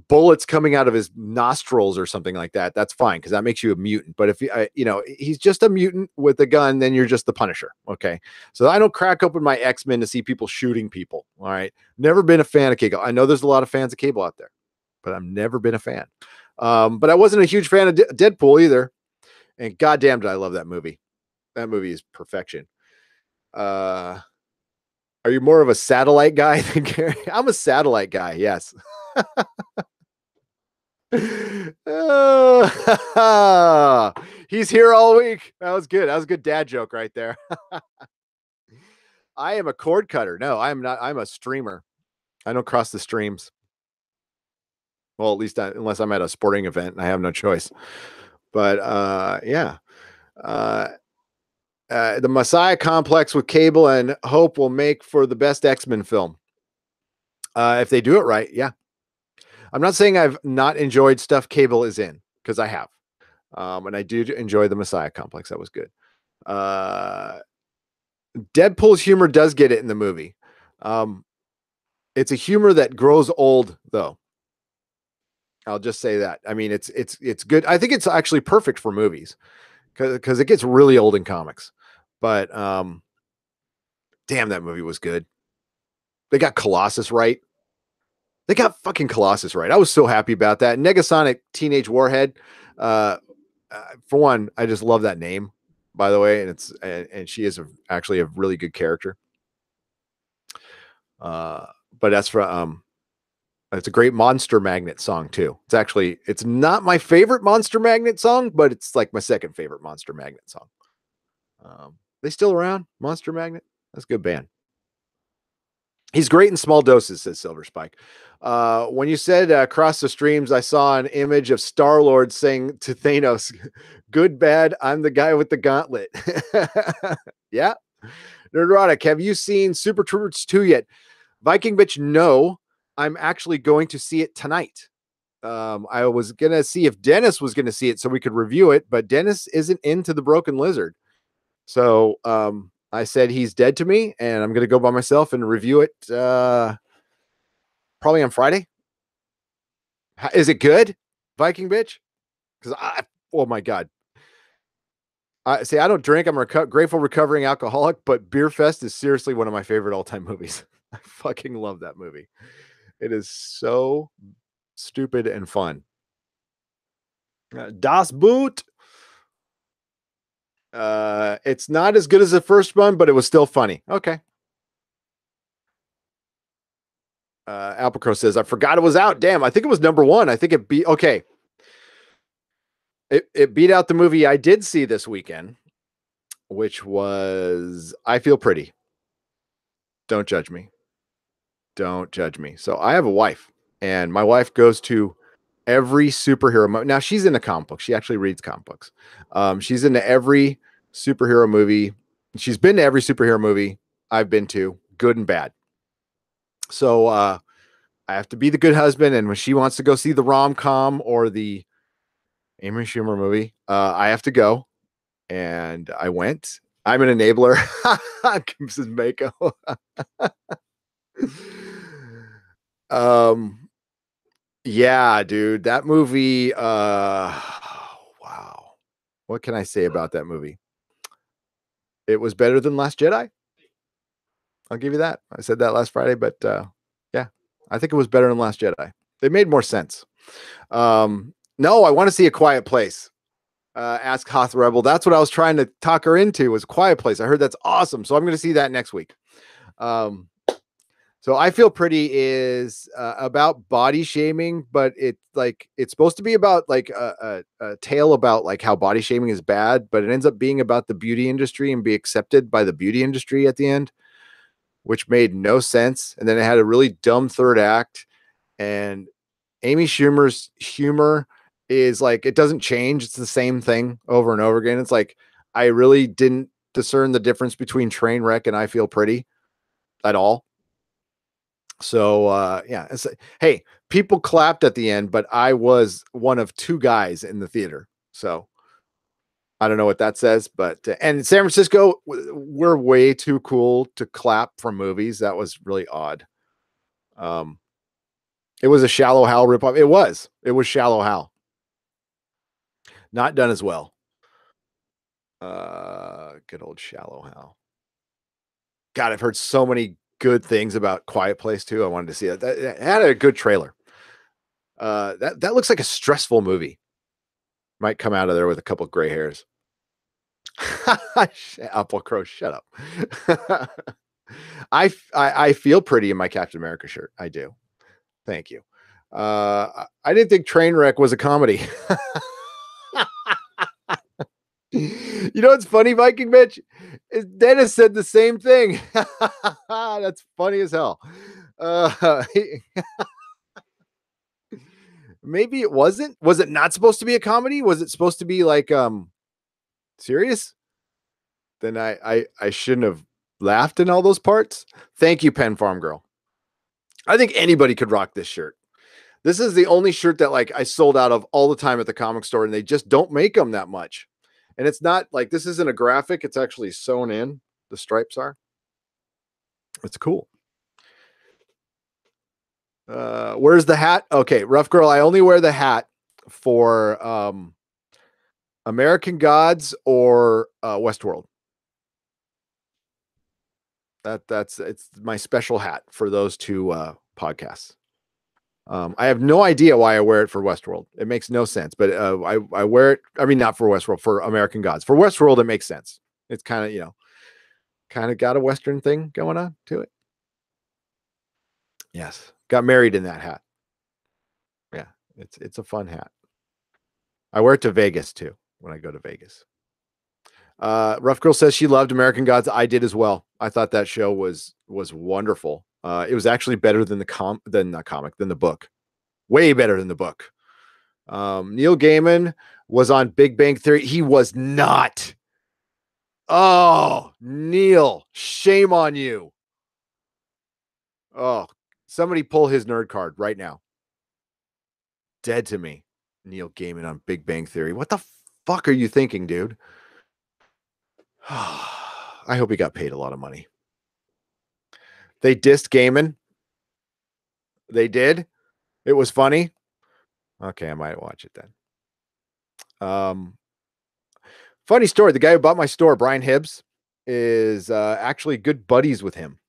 bullets coming out of his nostrils or something like that, that's fine, because that makes you a mutant. But if he's just a mutant with a gun, then you're just the Punisher. Okay, so I don't crack open my X-Men to see people shooting people. All right, never been a fan of Cable. I know there's a lot of fans of Cable out there, but I've never been a fan. But I wasn't a huge fan of Deadpool either, and goddamn did I love that movie. That movie is perfection. Are you more of a satellite guy than Gary? I'm a satellite guy, yes. He's here all week. That was good. That was a good dad joke right there. I am a cord cutter. No, I'm not. I'm a streamer. I don't cross the streams. Well, at least unless I'm at a sporting event and I have no choice. But yeah. The Messiah complex with Cable and Hope will make for the best X-Men film. If they do it right, yeah. I'm not saying I've not enjoyed stuff Cable is in, because I have. And I do enjoy the Messiah complex. That was good. Deadpool's humor does get it in the movie. It's a humor that grows old, though. I'll just say that. I mean, it's good. I think it's actually perfect for movies, because it gets really old in comics. But damn, that movie was good. They got Colossus right. They got fucking Colossus right. I was so happy about that. Negasonic Teenage Warhead. For one, I just love that name, by the way, and she is actually a really good character. But that's for it's a great Monster Magnet song too. It's not my favorite Monster Magnet song, but it's like my second favorite Monster Magnet song. They still around? Monster Magnet? That's a good band. He's great in small doses, says Silver Spike. When you said across the streams, I saw an image of Star-Lord saying to Thanos, good, bad, I'm the guy with the gauntlet. Yeah. Nerdrotic, have you seen Super Troopers 2 yet? Viking Bitch, no. I'm actually going to see it tonight. I was going to see if Dennis was going to see it so we could review it, but Dennis isn't into the Broken Lizard. So I said he's dead to me, and I'm going to go by myself and review it probably on Friday. Is it good, Viking Bitch? Because oh my God. I don't drink. I'm a grateful recovering alcoholic, but Beer Fest is seriously one of my favorite all-time movies. I fucking love that movie. It is so stupid and fun. Das Boot. It's not as good as the first one, but it was still funny. Okay. Alpacro says, I forgot it was out. Damn, I think it was number one. I think it beat, okay. It beat out the movie I did see this weekend, which was I Feel Pretty. Don't judge me. Don't judge me. So I have a wife, and my wife goes to every superhero. Now she's into comic books. She actually reads comic books. She's into every superhero movie. She's been to every superhero movie I've been to, good and bad. So I have to be the good husband, and when she wants to go see the rom-com or the Amy Schumer movie. I have to go, and I went. I'm an enabler. Mrs. Mako. Yeah, dude, that movie. Wow. What can I say about that movie? It was better than Last Jedi. I'll give you that. I said that last Friday, but yeah, I think it was better than Last Jedi. They made more sense. No, I want to see A Quiet Place. Ask Hoth Rebel. That's what I was trying to talk her into, was Quiet Place. I heard that's awesome, so I'm going to see that next week. So I Feel Pretty is about body shaming, but it's like it's supposed to be about like a tale about like how body shaming is bad, but it ends up being about the beauty industry and be accepted by the beauty industry at the end, which made no sense. And then it had a really dumb third act. And Amy Schumer's humor is like, it doesn't change. It's the same thing over and over again. It's like, I really didn't discern the difference between Trainwreck and I Feel Pretty at all. So, yeah, it's like, hey, people clapped at the end, but I was one of two guys in the theater. So I don't know what that says, but, and in San Francisco, we're way too cool to clap from movies. That was really odd. It was a Shallow Hal ripoff. It was Shallow Hal. Not done as well. Good old Shallow Hal. God, I've heard so many good things about Quiet Place too. I wanted to see it. That had a good trailer. That looks like a stressful movie. Might come out of there with a couple of gray hairs. Apple Crow, shut up. I feel pretty in my Captain America shirt. I do. Thank you. I didn't think Trainwreck was a comedy. You know what's funny, Viking Mitch? Dennis said the same thing. That's funny as hell. Maybe it wasn't. Was it not supposed to be a comedy? Was it supposed to be like serious? Then I shouldn't have laughed in all those parts. Thank you, Penn Farm Girl. I think anybody could rock this shirt. This is the only shirt that like I sold out of all the time at the comic store, and they just don't make them that much. And it's not like, this isn't a graphic. It's actually sewn in. The stripes are. It's cool. Where's the hat? Okay, Rough Girl. I only wear the hat for American Gods or Westworld. It's my special hat for those two podcasts. I have no idea why I wear it for Westworld. It makes no sense, but I wear it. I mean, not for Westworld, for American Gods. For Westworld, it makes sense. It's kind of, kind of got a Western thing going on to it. Yes. Got married in that hat. Yeah. It's a fun hat. I wear it to Vegas too, when I go to Vegas. Rough Girl says she loved American Gods. I did as well. I thought that show was wonderful. It was actually better than the book. Way better than the book. Neil Gaiman was on Big Bang Theory. He was not. Oh, Neil, shame on you. Oh, somebody pull his nerd card right now. Dead to me. Neil Gaiman on Big Bang Theory. What the fuck are you thinking, dude? I hope he got paid a lot of money. They dissed Gaiman. They did. It was funny. Okay, I might watch it then. Funny story. The guy who bought my store, Brian Hibbs, is actually good buddies with him.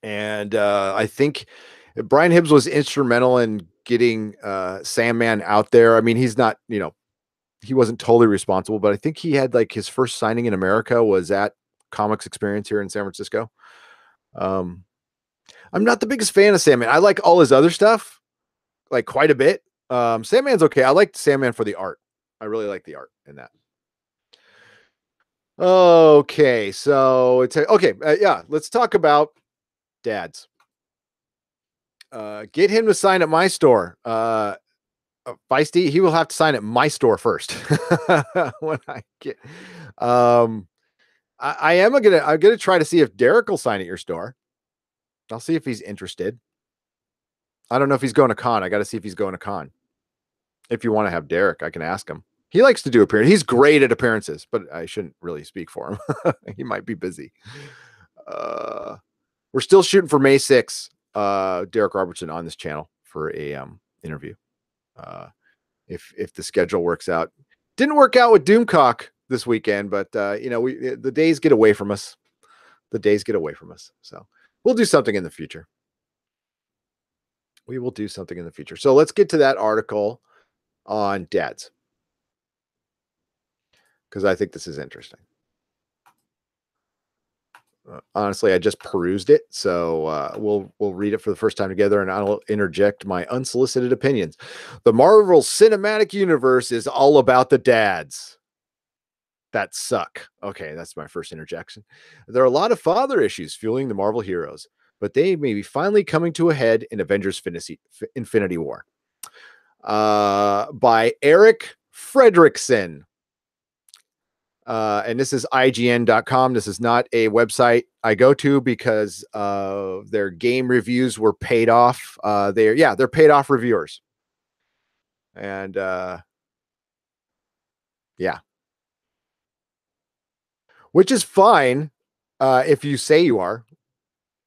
And I think Brian Hibbs was instrumental in getting Sandman out there. I mean, he's not, he wasn't totally responsible, but I think he had like his first signing in America was at Comics Experience here in San Francisco. I'm not the biggest fan of Sandman. I like all his other stuff, like quite a bit. Sandman's okay. I like Sandman for the art. I really like the art in that. Okay, so it's okay. Yeah, let's talk about dads. Get him to sign at my store. Feisty, he will have to sign at my store first. When I get, I'm gonna try to see if Derek will sign at your store. I'll see if he's interested. I don't know if he's going to con. I got to see if he's going to con. If you want to have Derek, I can ask him. He likes to do appearances. He's great at appearances, but I shouldn't really speak for him. He might be busy. We're still shooting for May 6th. Derek Robertson on this channel for a interview. If the schedule works out. Didn't work out with Doomcock this weekend, but the days get away from us. The days get away from us. So we'll do something in the future. We will do something in the future. So let's get to that article on dads, because I think this is interesting. Honestly, I just perused it, so we'll read it for the first time together, and I'll interject my unsolicited opinions. The Marvel Cinematic Universe is all about the dads that suck. Okay, that's my first interjection. There are a lot of father issues fueling the Marvel heroes, but they may be finally coming to a head in Avengers Infinity War. By Eric Fredrickson. And this is IGN.com. This is not a website I go to because their game reviews were paid off. They're paid off reviewers. And which is fine if you say you are,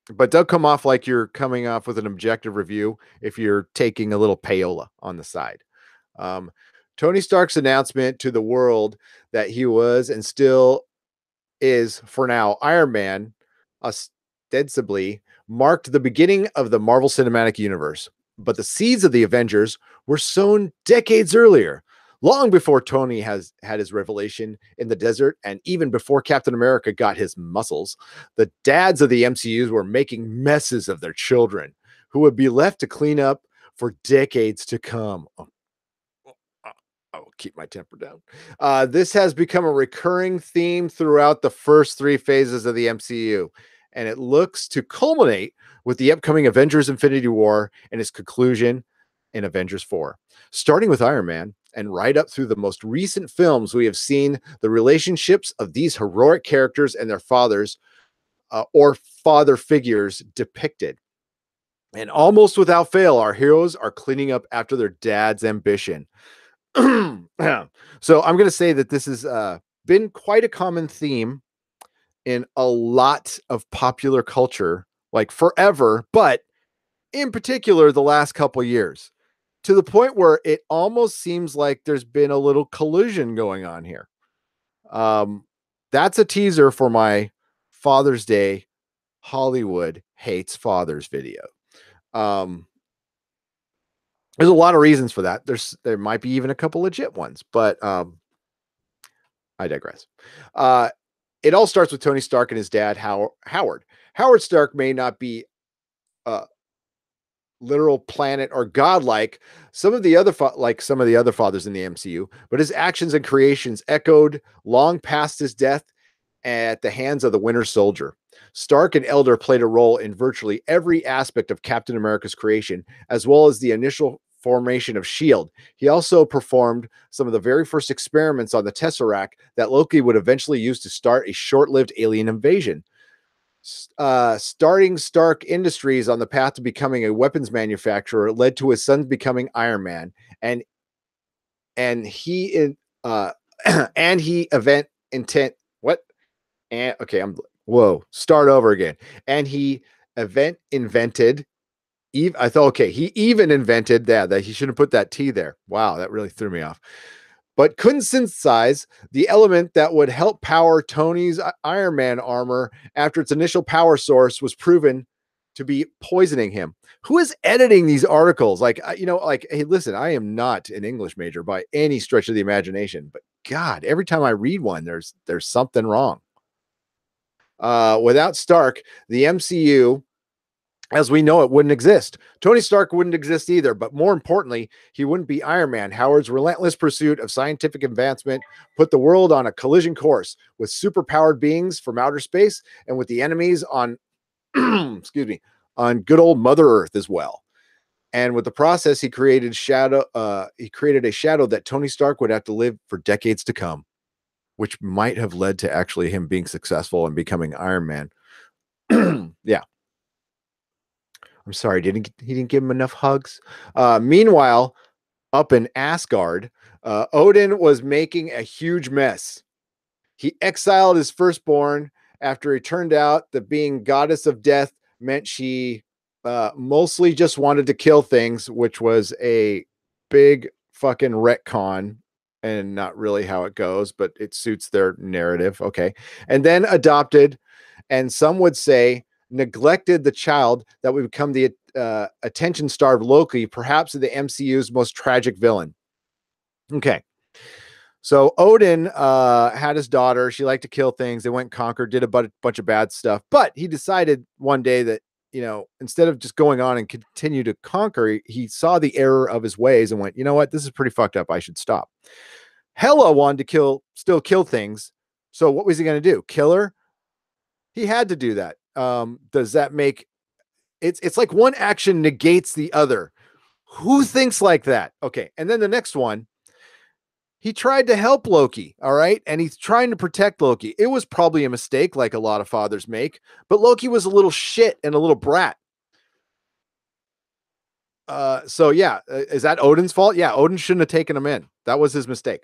but don't come off like you're coming off with an objective review if you're taking a little payola on the side. Tony Stark's announcement to the world that he was and still is, for now, Iron Man, ostensibly marked the beginning of the Marvel Cinematic Universe. But the seeds of the Avengers were sown decades earlier, long before Tony has had his revelation in the desert, and even before Captain America got his muscles. The dads of the MCUs were making messes of their children, who would be left to clean up for decades to come. I'll keep my temper down. This has become a recurring theme throughout the first three phases of the MCU, and it looks to culminate with the upcoming Avengers Infinity War and its conclusion in Avengers 4. Starting with Iron Man and right up through the most recent films, we have seen the relationships of these heroic characters and their fathers or father figures depicted. And almost without fail, our heroes are cleaning up after their dad's ambition. So I'm going to say that this has been quite a common theme in a lot of popular culture, like forever, but in particular the last couple years, to the point where it almost seems like there's been a little collision going on here. That's a teaser for my Father's Day Hollywood Hates Fathers video. There's a lot of reasons for that. There might be even a couple legit ones, but I digress. It all starts with Tony Stark and his dad, Howard. Howard Stark may not be literal planet or godlike some of the other fathers in the MCU, but his actions and creations echoed long past his death at the hands of the Winter Soldier. Stark and Elder played a role in virtually every aspect of Captain America's creation, as well as the initial formation of S.H.I.E.L.D. He also performed some of the very first experiments on the Tesseract that Loki would eventually use to start a short-lived alien invasion. Starting Stark Industries on the path to becoming a weapons manufacturer led to his son becoming Iron Man, and he start over again. And he invented. I thought, okay, he even invented that he shouldn't put that T there. Wow, that really threw me off. But couldn't synthesize the element that would help power Tony's Iron Man armor after its initial power source was proven to be poisoning him. Who is editing these articles? Hey, listen, I am not an English major by any stretch of the imagination, but God, every time I read one, there's something wrong. Without Stark, the MCU, as we know it, wouldn't exist. Tony Stark wouldn't exist either, but more importantly, he wouldn't be Iron Man. Howard's relentless pursuit of scientific advancement put the world on a collision course with superpowered beings from outer space and with the enemies on, on good old Mother Earth as well. And with the process, he created a shadow that Tony Stark would have to live for decades to come, which might have led to actually him being successful and becoming Iron Man. Yeah. I'm sorry, he didn't give him enough hugs. Meanwhile, up in Asgard, Odin was making a huge mess. He exiled his firstborn after it turned out that being goddess of death meant she mostly just wanted to kill things, which was a big fucking retcon and not really how it goes, but it suits their narrative. Okay. And then adopted, and some would say neglected the child that would become the attention starved Loki, perhaps the MCU's most tragic villain. Okay. So Odin had his daughter. She liked to kill things. They went and conquered, did a bunch of bad stuff. But he decided one day that, instead of just going on and continue to conquer, he saw the error of his ways and went, you know what? This is pretty fucked up. I should stop. Hela wanted to still kill things. So what was he going to do? Kill her? He had to do that. Does that make it's like one action negates the other? Who thinks like that? Okay. And then the next one, he tried to help Loki, all right? And he's trying to protect Loki. It was probably a mistake, like a lot of fathers make, but Loki was a little shit and a little brat. Is that Odin's fault? Yeah, Odin shouldn't have taken him in. That was his mistake.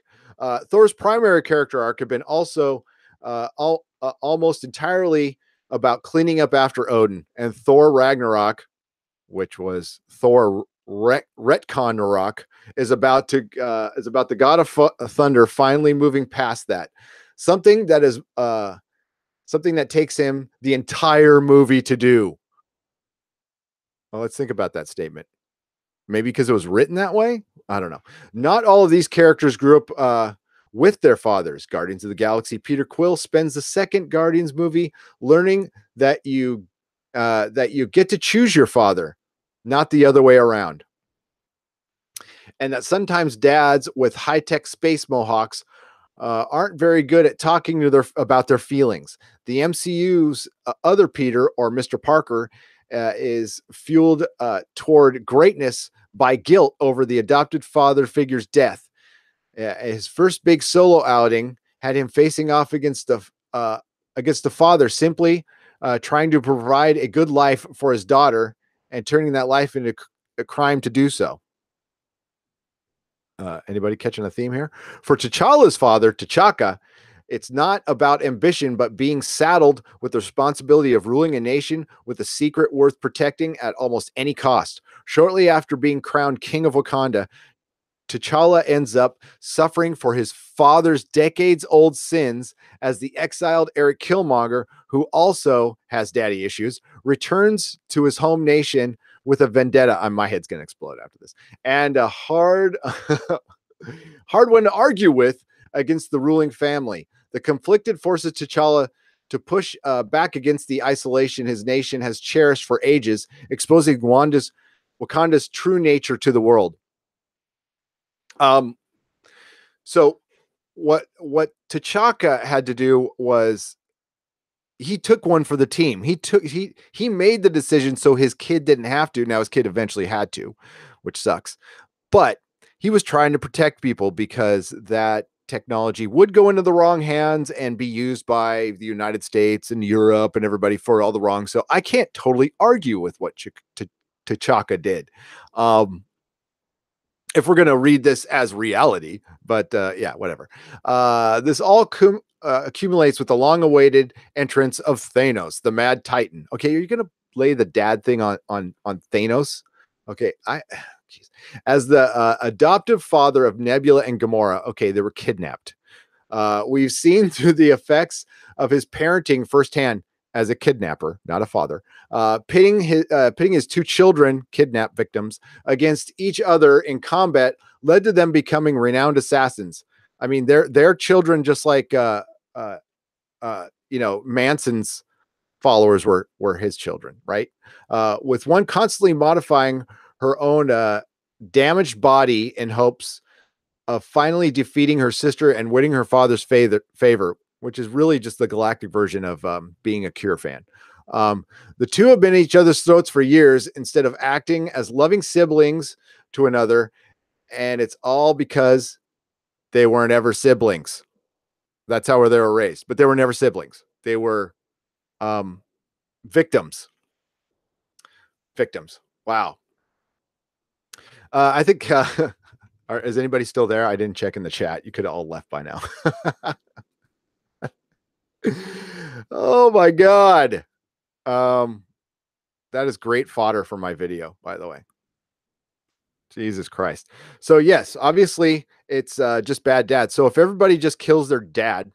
Thor's primary character arc had been also almost entirely about cleaning up after Odin, and Thor Ragnarok, which was Thor Retconarok, is about the god of thunder finally moving past that. Something that takes him the entire movie to do. Well, let's think about that statement. Maybe because it was written that way. I don't know. Not all of these characters grew up with their fathers. Guardians of the Galaxy Peter Quill spends the second Guardians movie learning that you get to choose your father, not the other way around. And that sometimes dads with high-tech space mohawks aren't very good at talking to about their feelings. The MCU's other Peter, or Mr. Parker, is fueled toward greatness by guilt over the adopted father figure's death. His first big solo outing had him facing off against the father, simply trying to provide a good life for his daughter and turning that life into a crime to do so. Anybody catching a theme here? For T'Challa's father, T'Chaka, it's not about ambition, but being saddled with the responsibility of ruling a nation with a secret worth protecting at almost any cost. Shortly after being crowned king of Wakanda, T'Challa ends up suffering for his father's decades-old sins as the exiled Eric Killmonger, who also has daddy issues, returns to his home nation with a vendetta. My head's going to explode after this. And a hard one to argue with against the ruling family. The conflicted forces T'Challa to push back against the isolation his nation has cherished for ages, exposing Wakanda's true nature to the world. So what T'Chaka had to do was he took one for the team. He made the decision so his kid didn't have to. Now his kid eventually had to, which sucks. But he was trying to protect people because that technology would go into the wrong hands and be used by the United States and Europe and everybody for all the wrong. So I can't totally argue with what T'Chaka did. If we're going to read this as reality, but yeah, whatever. This all accumulates with the long-awaited entrance of Thanos, the Mad Titan. Okay, are you going to lay the dad thing on Thanos? Okay, as the adoptive father of Nebula and Gamora. Okay, they were kidnapped. We've seen through the effects of his parenting firsthand as a kidnapper, not a father, pitting his two children, kidnap victims, against each other in combat led to them becoming renowned assassins. I mean, they're children, just like Manson's followers were his children, right? With one constantly modifying her own damaged body in hopes of finally defeating her sister and winning her father's favor, which is really just the galactic version of being a Cure fan. The two have been at each other's throats for years instead of acting as loving siblings to another, and it's all because they weren't ever siblings. That's how they were raised, but they were never siblings. They were victims. Victims. Wow. I think Is anybody still there? I didn't check in the chat. You could have all left by now. Oh my God. Um, that is great fodder for my video, by the way. Jesus Christ. So yes, obviously it's just bad dad. So if everybody just kills their dad,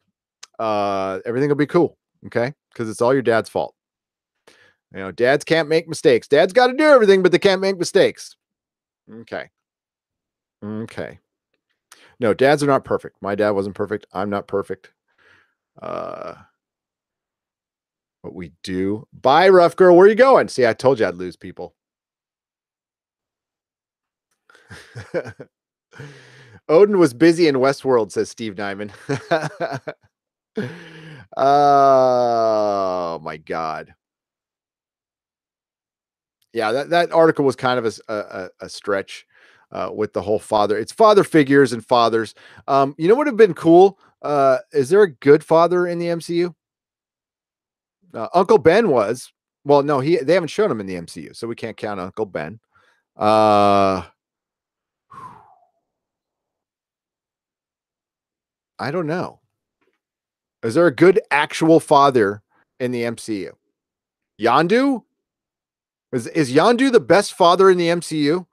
everything will be cool. Okay. Because it's all your dad's fault. You know, dads can't make mistakes. Dads got to do everything, but they can't make mistakes. Okay. Okay. No, dads are not perfect. My dad wasn't perfect. I'm not perfect. Uh, but we do. Bye, rough girl. Where are you going? See, I told you I'd lose people. Odin was busy in Westworld, says Steve Nyman. Oh my God. Yeah, that article was kind of a stretch with the whole father. It's father figures and fathers. You know what would have been cool? Is there a good father in the MCU? Uncle Ben was. Well, no, they haven't shown him in the MCU, so we can't count Uncle Ben. I don't know. Is there a good actual father in the MCU? Yondu? Is Yondu the best father in the MCU?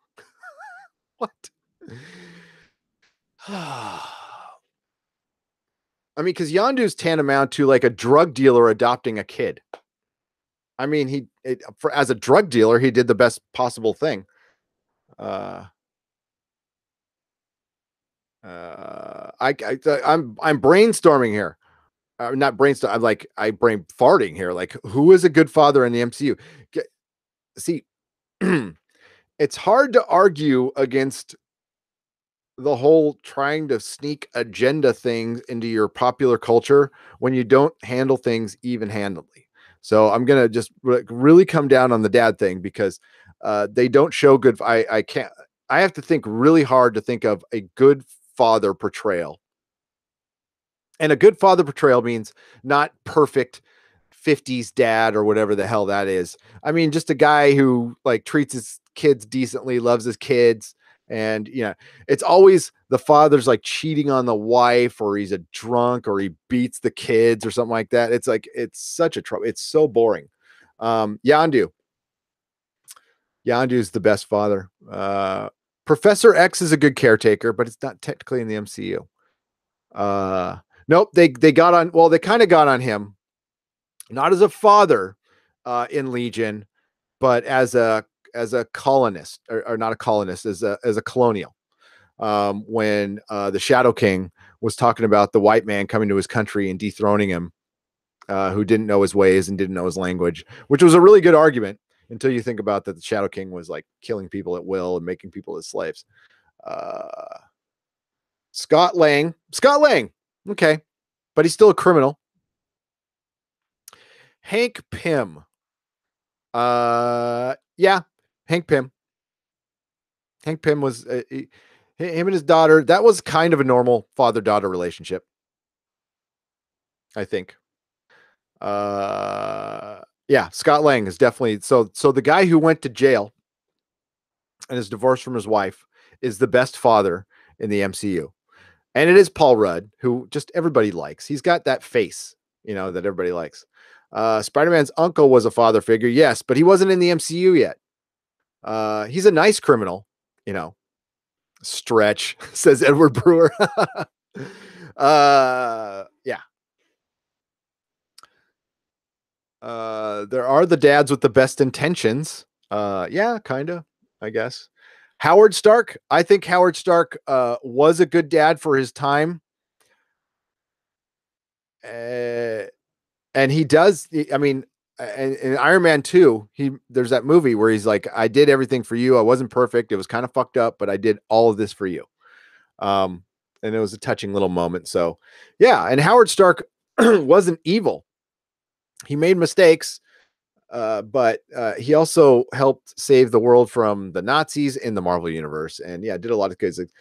What? I mean, because Yondu's tantamount to like a drug dealer adopting a kid. I mean, as a drug dealer, he did the best possible thing. I'm brainstorming here. Not brainstorm. I'm brain farting here. Like, who is a good father in the MCU? See, it's hard to argue against the whole trying to sneak agenda things into your popular culture when you don't handle things even handedly. So I'm gonna just really come down on the dad thing because they don't show good. I can't. I have to think really hard to think of a good father portrayal. And a good father portrayal means not perfect 50s dad or whatever the hell that is. I mean, just a guy who like treats his kids decently, loves his kids. And, you know, it's always the father's like cheating on the wife or he's a drunk or he beats the kids or something like that. It's like, it's such a trouble. It's so boring. Yondu is the best father. Professor X is a good caretaker, but it's not technically in the MCU. Nope. They got on, well, they kind of got on him, not as a father in Legion, but as a colonist, or not a colonist, as a colonial. When the Shadow King was talking about the white man coming to his country and dethroning him, who didn't know his ways and didn't know his language, which was a really good argument until you think about that the Shadow King was like killing people at will and making people as slaves. Scott Lang. Okay. But he's still a criminal. Hank Pym. Yeah, Hank Pym. Hank Pym was him and his daughter. That was kind of a normal father-daughter relationship, I think. Yeah, Scott Lang is definitely so the guy who went to jail and is divorced from his wife is the best father in the MCU. And it is Paul Rudd, who just everybody likes. He's got that face, you know, that everybody likes. Spider-Man's uncle was a father figure, yes, but he wasn't in the MCU yet. He's a nice criminal, you know. Stretch, says Edward Brewer. Yeah. There are the dads with the best intentions. Yeah, kind of, I guess. Howard Stark. I think Howard Stark was a good dad for his time. And he does, I mean, in Iron Man 2, there's that movie where he's like, I did everything for you. I wasn't perfect. It was kind of fucked up, but I did all of this for you. And it was a touching little moment. So yeah. And Howard Stark wasn't evil. He made mistakes, but he also helped save the world from the Nazis in the Marvel universe. And yeah, did a lot of good things.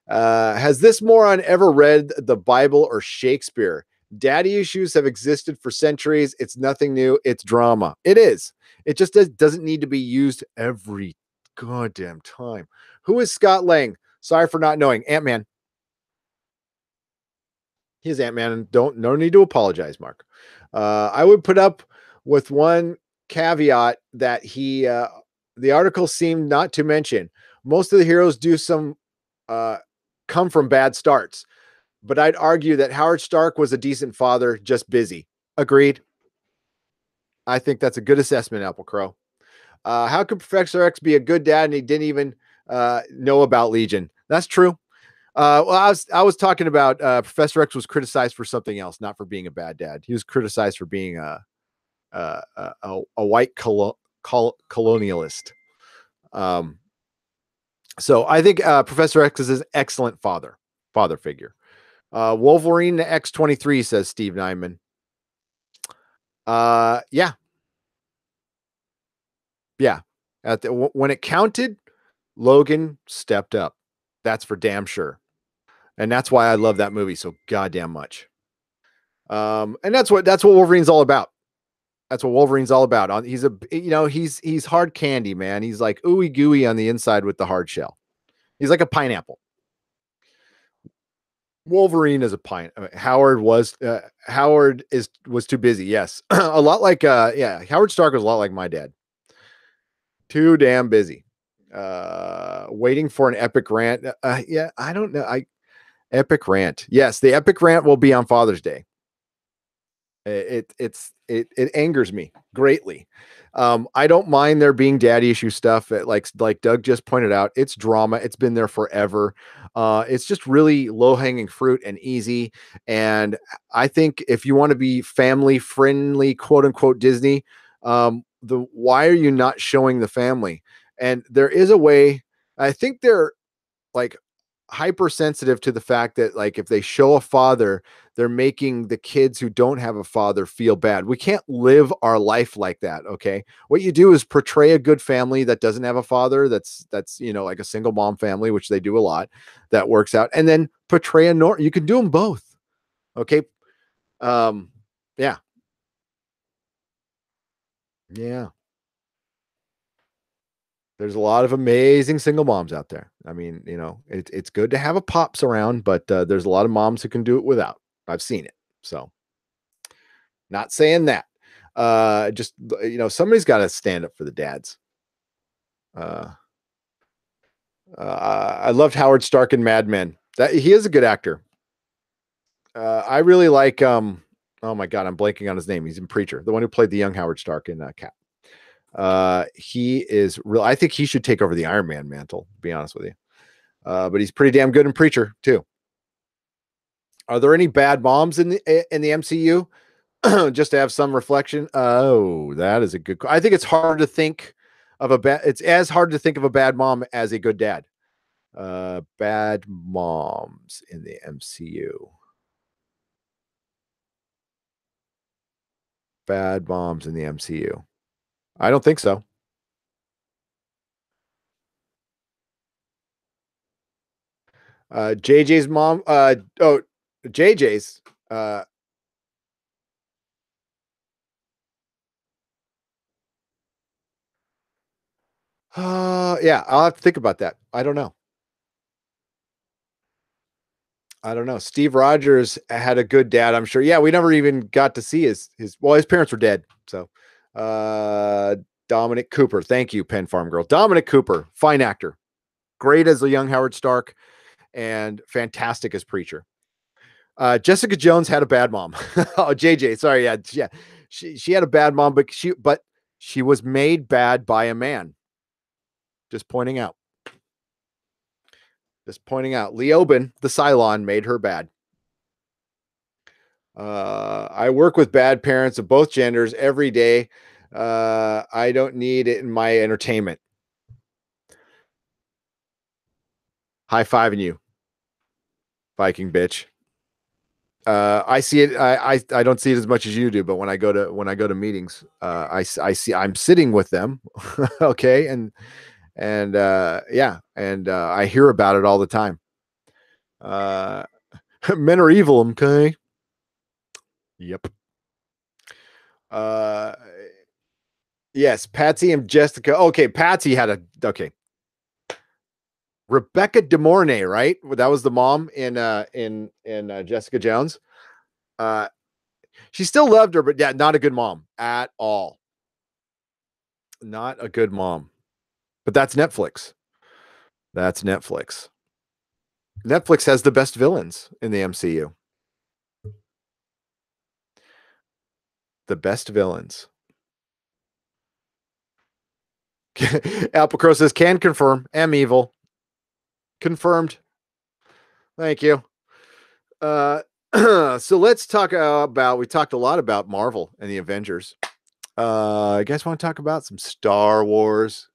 Has this moron ever read the Bible or Shakespeare? Daddy issues have existed for centuries. It's nothing new. It's drama. It is. It just doesn't need to be used every goddamn time. Who is Scott Lang? Sorry for not knowing. Ant-Man. He's Ant-Man, and no need to apologize, Mark. I would put up with one caveat that the article seemed not to mention. Most of the heroes do uh, come from bad starts, but I'd argue that Howard Stark was a decent father, just busy. Agreed. I think that's a good assessment, Apple Crow. How could Professor X be a good dad and he didn't even know about Legion? That's true. Well, I was talking about Professor X was criticized for something else, not for being a bad dad. He was criticized for being a white colonialist. So I think Professor X is an excellent father figure. Wolverine X-23 says Steve Nyman. Yeah. When it counted, Logan stepped up. That's for damn sure. And that's why I love that movie so goddamn much. And that's what Wolverine's all about. That's what Wolverine's all about. He's hard candy, man. He's like ooey gooey on the inside with the hard shell. He's like a pineapple. Wolverine is a pine. Howard was too busy. Yes, a lot like Howard Stark was a lot like my dad. Too damn busy. Waiting for an epic rant. Yeah, I don't know. Epic rant. Yes, the epic rant will be on Father's Day. It angers me greatly. I don't mind there being daddy issue stuff that like Doug just pointed out. It's drama. It's been there forever. It's just really low hanging fruit and easy. And I think if you want to be family friendly, quote unquote Disney, why are you not showing the family? And there is a way. I think they're like hypersensitive to the fact that like if they show a father, they're making the kids who don't have a father feel bad. We can't live our life like that. Okay, what you do is portray a good family that doesn't have a father, that's like a single mom family, which they do a lot, that works out, and then portray you can do them both. Okay. Yeah. Yeah, there's a lot of amazing single moms out there. I mean, it's good to have a pops around, but there's a lot of moms who can do it without. I've seen it. So, not saying that. Just somebody's got to stand up for the dads. I loved Howard Stark in Mad Men. That he is a good actor. I really like. Oh my god, I'm blanking on his name. He's in Preacher, the one who played the young Howard Stark in Cap. He is real. I think he should take over the Iron Man mantle, to be honest with you. But he's pretty damn good in Preacher too. Are there any bad moms in the MCU? Just to have some reflection. Oh, that is a good. I think it's hard to think of a bad. It's as hard to think of a bad mom as a good dad. Bad moms in the MCU. Bad moms in the MCU. I don't think so. JJ's mom. JJ's. Yeah, I'll have to think about that. I don't know. Steve Rogers had a good dad, I'm sure. Yeah, we never even got to see his parents were dead. So, Dominic Cooper. Thank you, Penn Farm Girl. Dominic Cooper, fine actor. Great as a young Howard Stark and fantastic as Preacher. Jessica Jones had a bad mom. Oh, JJ, sorry. Yeah. She had a bad mom, but she was made bad by a man. Just pointing out. Leoben, the Cylon, made her bad. I work with bad parents of both genders every day. I don't need it in my entertainment. High fiving you, Viking bitch. I see it. I don't see it as much as you do, but when I go to meetings, I see I'm sitting with them. Okay. And yeah. And I hear about it all the time. Men are evil. Okay. Yep. Uh, yes. Patsy and Jessica. Okay. Patsy had okay. Rebecca De Mornay, right? That was the mom in Jessica Jones. She still loved her, but yeah, not a good mom at all. Not a good mom. But that's Netflix. That's Netflix. Netflix has the best villains in the MCU. The best villains. Apple says, can confirm. Am evil. Confirmed. Thank you. So let's talk about, we talked a lot about Marvel and the Avengers. You guys want to talk about some Star Wars?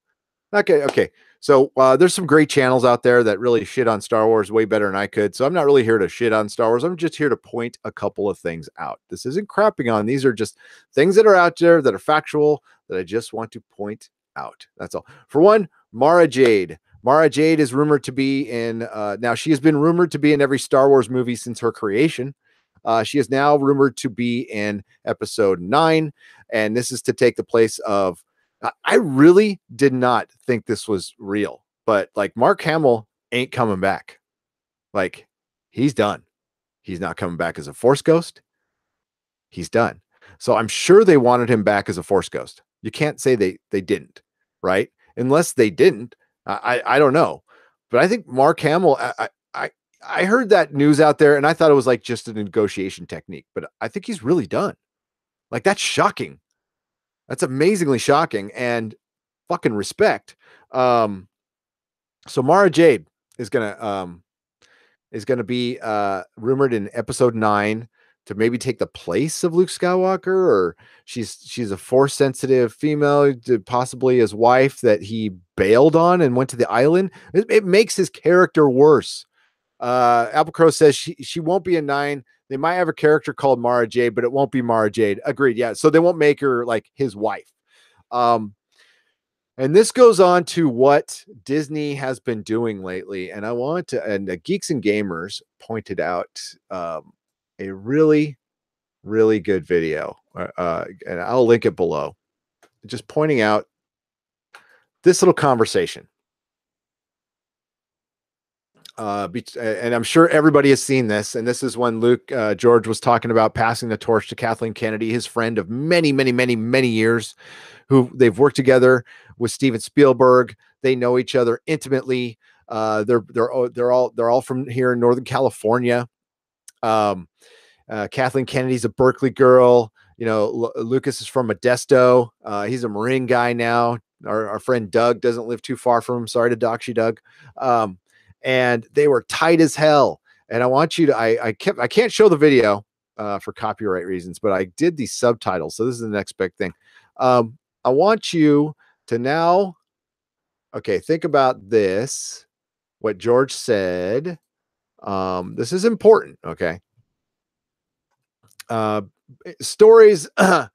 Okay. So there's some great channels out there that really shit on Star Wars way better than I could. So I'm not really here to shit on Star Wars. I'm just here to point a couple of things out. This isn't crapping on. These are just things that are out there that are factual that I just want to point out. That's all. For one, Mara Jade. Mara Jade is rumored to be in, now she has been rumored to be in every Star Wars movie since her creation. She is now rumored to be in episode 9, and this is to take the place of, I really did not think this was real, but like Mark Hamill ain't coming back. Like he's done. He's not coming back as a Force ghost. He's done. So I'm sure they wanted him back as a Force ghost. You can't say they didn't, right? Unless they didn't. I don't know. But I think Mark Hamill, I heard that news out there and I thought it was like just a negotiation technique, but I think he's really done. Like that's shocking. That's amazingly shocking and fucking respect. So Mara Jade is gonna be rumored in episode 9 to maybe take the place of Luke Skywalker, or she's a force sensitive female, possibly his wife that he bailed on and went to the island. It makes his character worse. Apple Crow says she won't be in 9. They might have a character called Mara Jade, but it won't be Mara Jade. Agreed. Yeah. So they won't make her like his wife. And this goes on to what Disney has been doing lately. And I want to, and Geeks and Gamers pointed out a really, really good video. And I'll link it below. Just pointing out this little conversation. And I'm sure everybody has seen this. And this is when Luke George was talking about passing the torch to Kathleen Kennedy, his friend of many, many, many, many years, who they've worked together with Steven Spielberg. They know each other intimately. They're all from here in Northern California. Kathleen Kennedy's a Berkeley girl. You know, Lucas is from Modesto. He's a Marine guy now. Our friend Doug doesn't live too far from him. Sorry to dox you, Doug. And they were tight as hell. And I want you to, I can't show the video for copyright reasons, but I did the subtitles. So this is the next big thing. I want you to now, okay, think about this, what George said. This is important. Okay. Stories. The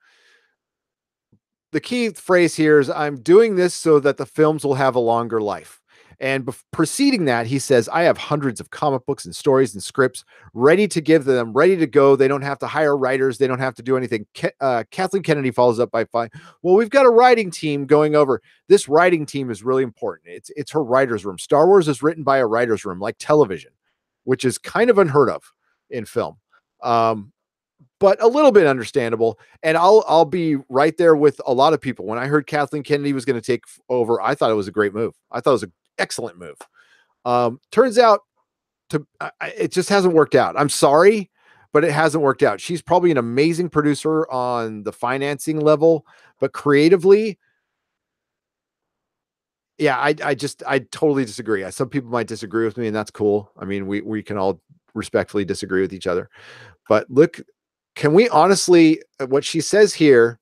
key phrase here is, I'm doing this so that the films will have a longer life. And preceding that, he says, I have hundreds of comic books and stories and scripts ready to give them, ready to go. They don't have to hire writers. They don't have to do anything. Kathleen Kennedy follows up by fine. Well, we've got a writing team going over. This writing team is really important. It's her writer's room. Star Wars is written by a writer's room, like television, which is kind of unheard of in film. But a little bit understandable. And I'll be right there with a lot of people. When I heard Kathleen Kennedy was going to take over, I thought it was a great move. I thought it was an excellent move. Turns out it just hasn't worked out. I'm sorry, but it hasn't worked out. She's probably an amazing producer on the financing level, but creatively, yeah, I totally disagree. Some people might disagree with me, and that's cool. I mean, we can all respectfully disagree with each other. But look, can we honestly, what she says here,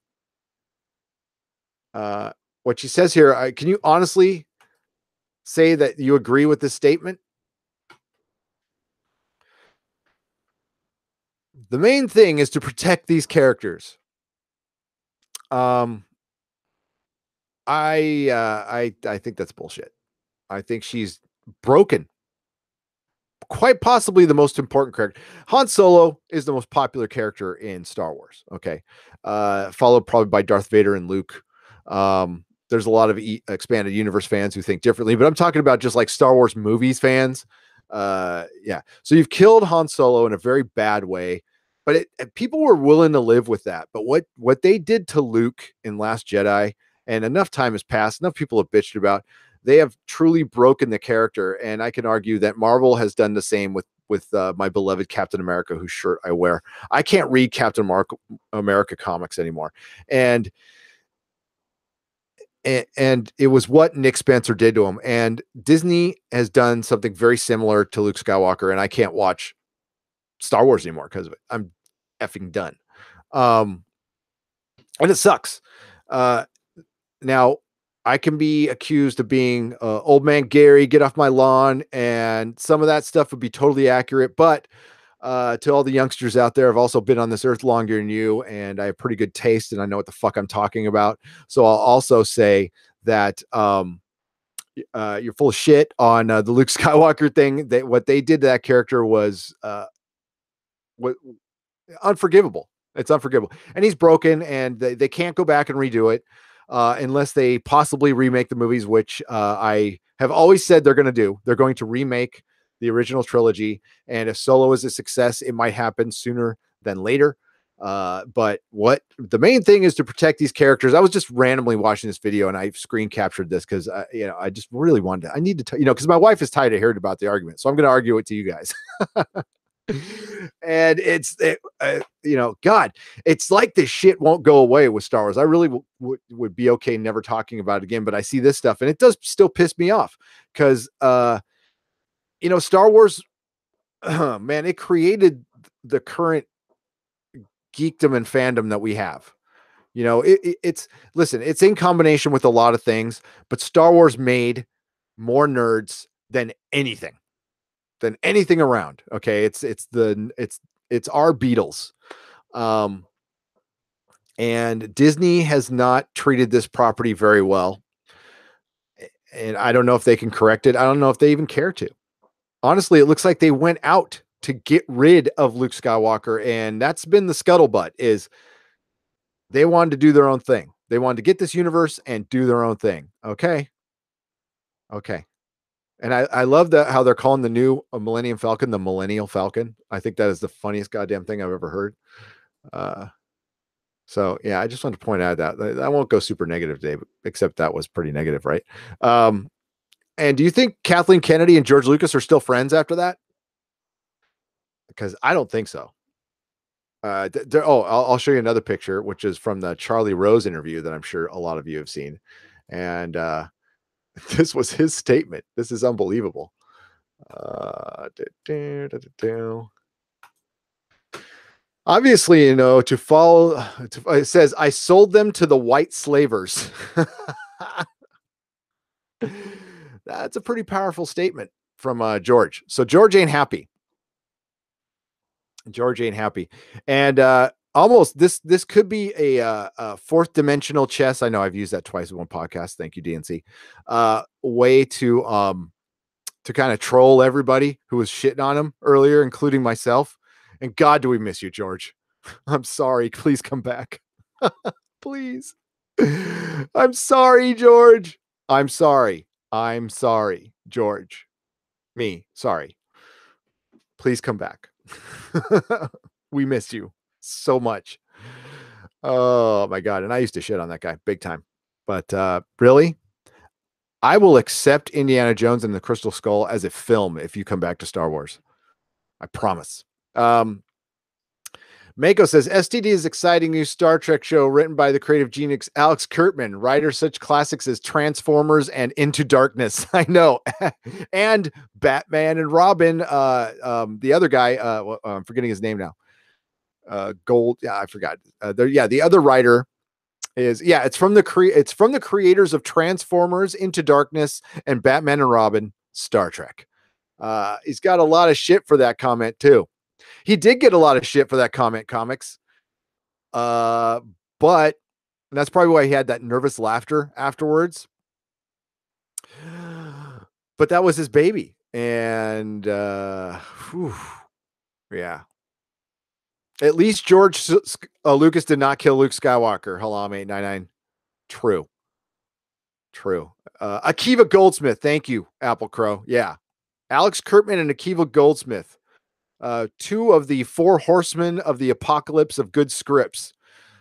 can you honestly say that you agree with this statement? The main thing is to protect these characters. I think that's bullshit. I think she's broken. Quite possibly the most important character. Han Solo is the most popular character in Star Wars. Okay. Followed probably by Darth Vader and Luke. there's a lot of expanded universe fans who think differently, but I'm talking about just like Star Wars movies fans. Yeah. So you've killed Han Solo in a very bad way, but people were willing to live with that. But what they did to Luke in Last Jedi, and enough time has passed, enough people have bitched about, they have truly broken the character. And I can argue that Marvel has done the same with my beloved Captain America, whose shirt I wear. I can't read Captain America comics anymore. And it was what Nick Spencer did to him. And Disney has done something very similar to Luke Skywalker, and I can't watch Star Wars anymore because of it. I'm effing done. And it sucks. Now, I can be accused of being old man Gary, get off my lawn, and some of that stuff would be totally accurate. But to all the youngsters out there, I've also been on this earth longer than you, and I have pretty good taste, and I know what the fuck I'm talking about. So I'll also say that you're full of shit on the Luke Skywalker thing. That what they did to that character was what unforgivable. It's unforgivable, and he's broken, and they can't go back and redo it unless they possibly remake the movies, which I have always said they're going to do. They're going to remake the original trilogy, and if Solo is a success, it might happen sooner than later. But what the main thing is to protect these characters. I was just randomly watching this video, and I screen captured this because I just really wanted to. I need to, because my wife is tired of hearing about the argument, so I'm going to argue it to you guys. And God, it's like this shit won't go away with Star Wars. I really would be okay never talking about it again, but I see this stuff and it does still piss me off because Star Wars, man, it created the current geekdom and fandom that we have. It's listen, it's in combination with a lot of things, but Star Wars made more nerds than anything around. Okay. It's our Beatles. And Disney has not treated this property very well. And I don't know if they can correct it. I don't know if they even care to. Honestly, it looks like they went out to get rid of Luke Skywalker. And that's been the scuttlebutt, is they wanted to do their own thing. They wanted to get this universe and do their own thing. Okay. And I love that how they're calling the new Millennium Falcon the Millennial Falcon. I think that is the funniest goddamn thing I've ever heard. So yeah, I just want to point out that I won't go super negative today, except that was pretty negative, right? And do you think Kathleen Kennedy and George Lucas are still friends after that? Because I don't think so. I'll show you another picture, which is from the Charlie Rose interview that I'm sure a lot of you have seen. And this was his statement. This is unbelievable. Obviously, to follow, it says, I sold them to the white slavers. That's a pretty powerful statement from George. So George ain't happy. And almost this could be a fourth dimensional chess. I know I've used that twice in one podcast. Thank you, DNC. Way to kind of troll everybody who was shitting on him earlier, including myself. And God, do we miss you, George? I'm sorry. Please come back. Please. I'm sorry, George. I'm sorry, George. Me, sorry. Please come back. We miss you so much. Oh my God. And I used to shit on that guy big time. But really, I will accept Indiana Jones and the Crystal Skull as a film if you come back to Star Wars. I promise. Mako says, STD is exciting new Star Trek show written by the creative genius Alex Kurtzman, writer such classics as Transformers and Into Darkness. I know. And Batman and Robin, the other guy, I'm forgetting his name now. Gold. Yeah, I forgot. The other writer is, it's from the creators of Transformers, Into Darkness, and Batman and Robin, Star Trek. He's got a lot of shit for that comment too. He did get a lot of shit for that comment, comics. But that's probably why he had that nervous laughter afterwards. But that was his baby. And yeah. At least George Lucas did not kill Luke Skywalker. Halam 899. True. True. Akiva Goldsmith. Thank you, Apple Crow. Yeah. Alex Kurtman and Akiva Goldsmith. Two of the four horsemen of the apocalypse of good scripts.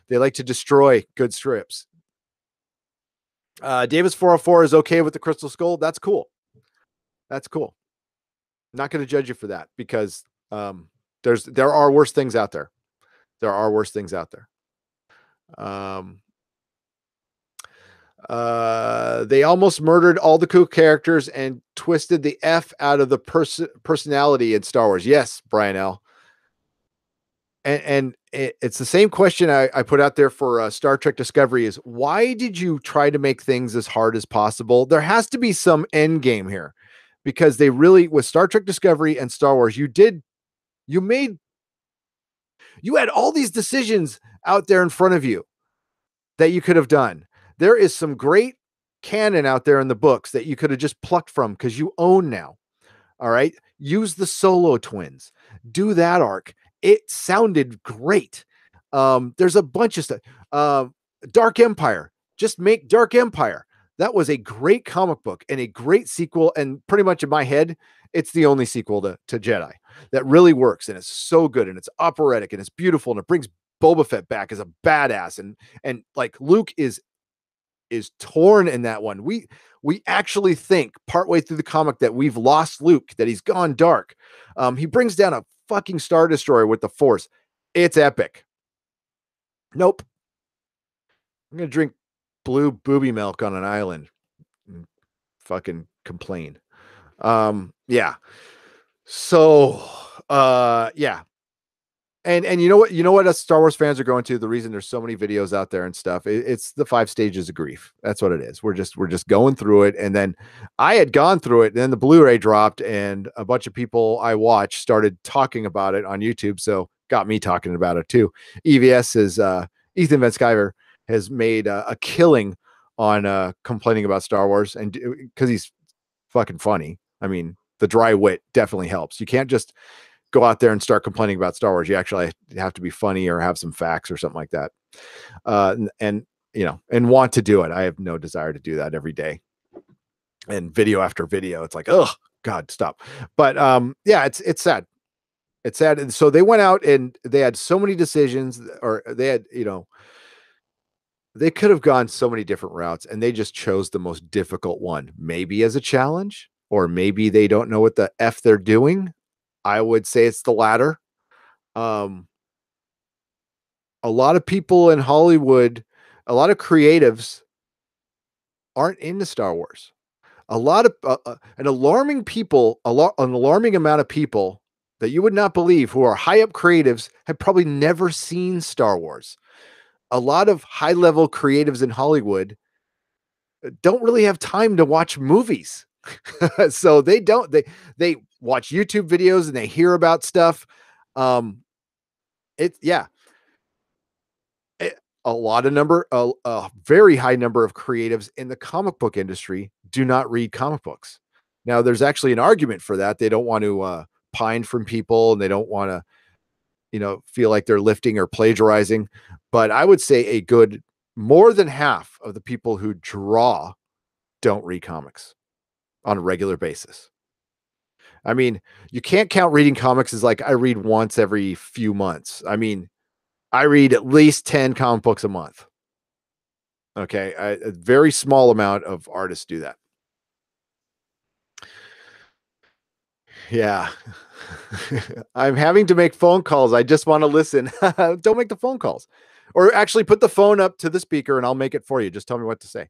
They like to destroy good scripts. Davis 404 is okay with the Crystal Skull. That's cool. That's cool. Not going to judge you for that because there are worse things out there. There are worse things out there. They almost murdered all the cool characters and twisted the F out of the personality in Star Wars. Yes, Brian L. And it's the same question I put out there for Star Trek Discovery is why did you try to make things as hard as possible? There has to be some end game here because they really, with Star Trek Discovery and Star Wars, you had all these decisions out there in front of you that you could have done. There is some great canon out there in the books that you could have just plucked from because you own now. All right. Use the Solo twins. Do that arc. It sounded great. There's a bunch of stuff. Dark Empire. Just make Dark Empire. That was a great comic book and a great sequel. And pretty much in my head, it's the only sequel to Jedi that really works. And it's so good. And it's operatic and it's beautiful. And it brings Boba Fett back as a badass. And like Luke is torn in that one. We actually think partway through the comic that we've lost Luke, that he's gone dark. He brings down a fucking Star Destroyer with the Force. It's epic. Nope. I'm going to drink blue booby milk on an island and fucking complain. Yeah. So, yeah. And you know what us Star Wars fans are going to, the reason there's so many videos out there and stuff, it's the 5 stages of grief. That's what it is. We're just going through it. And then I had gone through it, and then the Blu-ray dropped, and a bunch of people I watched started talking about it on YouTube. So got me talking about it too. EVS is Ethan Van Sciver has made a killing on complaining about Star Wars, and because he's fucking funny. I mean, the dry wit definitely helps. You can't just go out there and start complaining about Star Wars. You actually have to be funny or have some facts or something like that. And want to do it. I have no desire to do that every day. And video after video, it's like, oh God, stop. But yeah, it's sad. It's sad. And so they went out and they had so many decisions, or they had, they could have gone so many different routes, and they just chose the most difficult one, maybe as a challenge, or maybe they don't know what the F they're doing. I would say it's the latter. A lot of people in Hollywood, a lot of creatives aren't into Star Wars. A lot of an alarming amount of people that you would not believe who are high up creatives have probably never seen Star Wars. A lot of high level creatives in Hollywood don't really have time to watch movies. So they watch YouTube videos and they hear about stuff. A very high number of creatives in the comic book industry do not read comic books. Now, there's actually an argument for that. They don't want to pine from people, and they don't want to, feel like they're lifting or plagiarizing. But I would say more than half of the people who draw don't read comics on a regular basis. I mean, you can't count reading comics as like I read once every few months. I mean, I read at least 10 comic books a month. Okay. A very small amount of artists do that. Yeah. I'm having to make phone calls. I just want to listen. Don't make the phone calls, or actually put the phone up to the speaker and I'll make it for you. Just tell me what to say.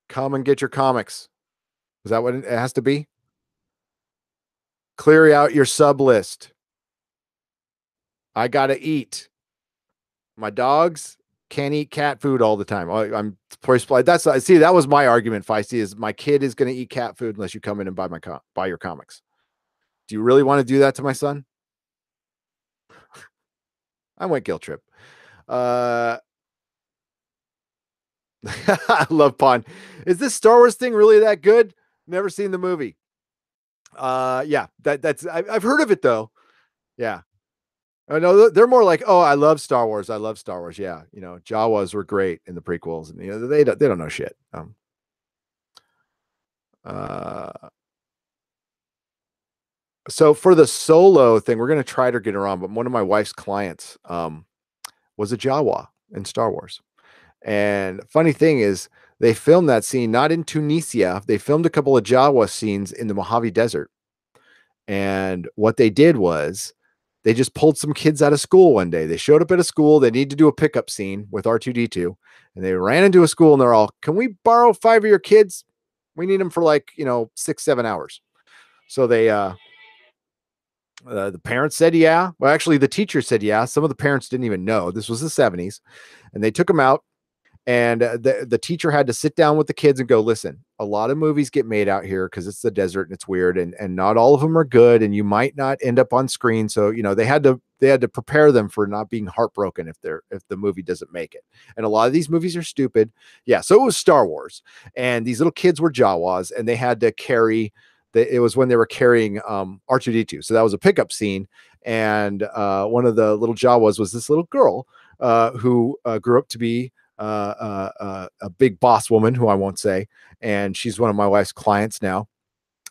Come and get your comics. Is that what it has to be? Clear out your sub list. I got to eat. My dogs can't eat cat food all the time. I'm that was my argument, Feisty, is my kid is going to eat cat food unless you come in and buy your comics. Do you really want to do that to my son? I went guilt trip. I love Pawn. Is this Star Wars thing really that good? Never seen the movie. Yeah, I've heard of it though. Yeah. No, they're more like, oh, I love Star Wars. I love Star Wars. Yeah, Jawas were great in the prequels, and they don't know shit. Uh, so for the Solo thing, we're gonna try to get her on, but one of my wife's clients was a Jawa in Star Wars. And funny thing is, they filmed that scene not in Tunisia. They filmed a couple of Jawa scenes in the Mojave Desert. And what they did was they just pulled some kids out of school one day. They showed up at a school. They need to do a pickup scene with R2D2. And they ran into a school and they're all, can we borrow 5 of your kids? We need them for like, 6, 7 hours. So the parents said, yeah. Well, actually, the teacher said, yeah. Some of the parents didn't even know. This was the 70s. And they took them out. And the teacher had to sit down with the kids and go, listen, a lot of movies get made out here because it's the desert and it's weird, and not all of them are good, and you might not end up on screen. So they had to prepare them for not being heartbroken if the movie doesn't make it. And a lot of these movies are stupid. Yeah, so it was Star Wars, and these little kids were Jawas, and they had to carry. It was when they were carrying R2D2, so that was a pickup scene, and one of the little Jawas was this little girl who grew up to be a big boss woman who I won't say, and she's one of my wife's clients now.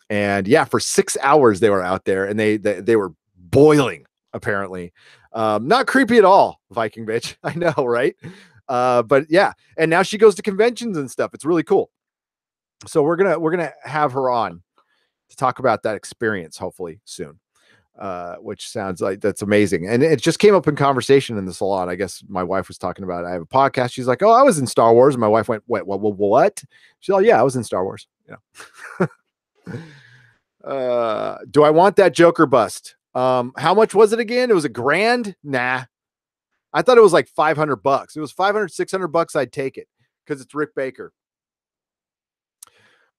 And yeah, for 6 hours they were out there, and they were boiling apparently. Not creepy at all, Viking bitch. I know, right? But yeah, and now she goes to conventions and stuff. It's really cool. So we're gonna have her on to talk about that experience hopefully soon. Which sounds like that's amazing. And it just came up in conversation in the salon. I guess my wife was talking about it. I have a podcast. She's like, oh, I was in Star Wars. And my wife went, wait, what? She's like, yeah, I was in Star Wars. Do I want that Joker bust? How much was it again? It was $1,000. Nah, I thought it was like $500. It was 500, $600. I'd take it because it's Rick Baker.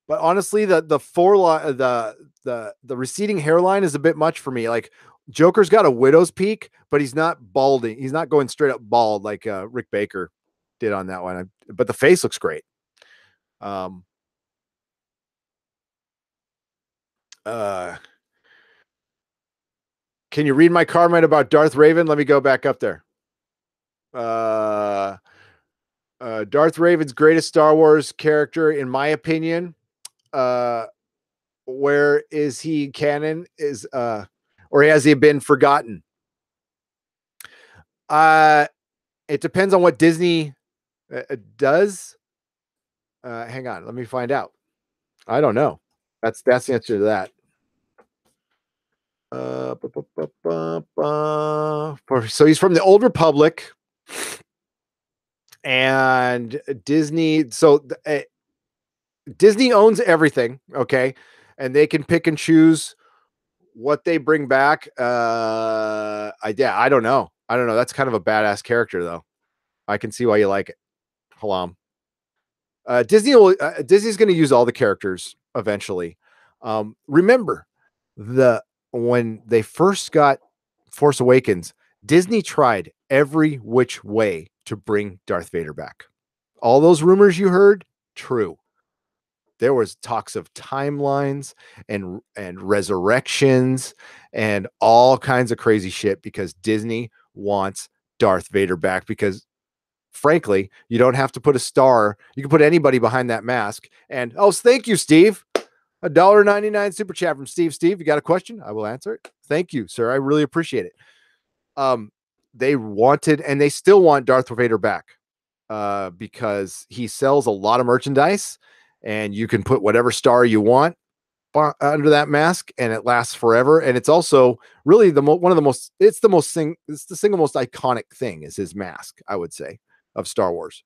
But honestly, the receding hairline is a bit much for me. Like Joker's got a widow's peak, but he's not balding. He's not going straight up bald like Rick Baker did on that one. But the face looks great. Can you read my comment about Darth Raven? Let me go back up there. Darth Raven's greatest Star Wars character, in my opinion. Where is he canon? Or has he been forgotten? It depends on what Disney does. Hang on, let me find out. I don't know. That's the answer to that. So he's from the Old Republic, and Disney. So Disney owns everything, okay, and they can pick and choose what they bring back. I don't know. That's kind of a badass character, though. I can see why you like it. Halam. Disney's going to use all the characters eventually. Remember when they first got Force Awakens, Disney tried every which way to bring Darth Vader back. All those rumors you heard, true. There was talks of timelines and resurrections and all kinds of crazy shit because Disney wants Darth Vader back because frankly, you don't have to put a star. You can put anybody behind that mask. And thank you, Steve. $1.99 super chat from Steve. Steve, you got a question? I will answer it. Thank you, sir. I really appreciate it. They wanted and they still want Darth Vader back because he sells a lot of merchandise and you can put whatever star you want under that mask and it lasts forever. And it's also really it's the single most iconic thing is his mask, I would say, of Star Wars.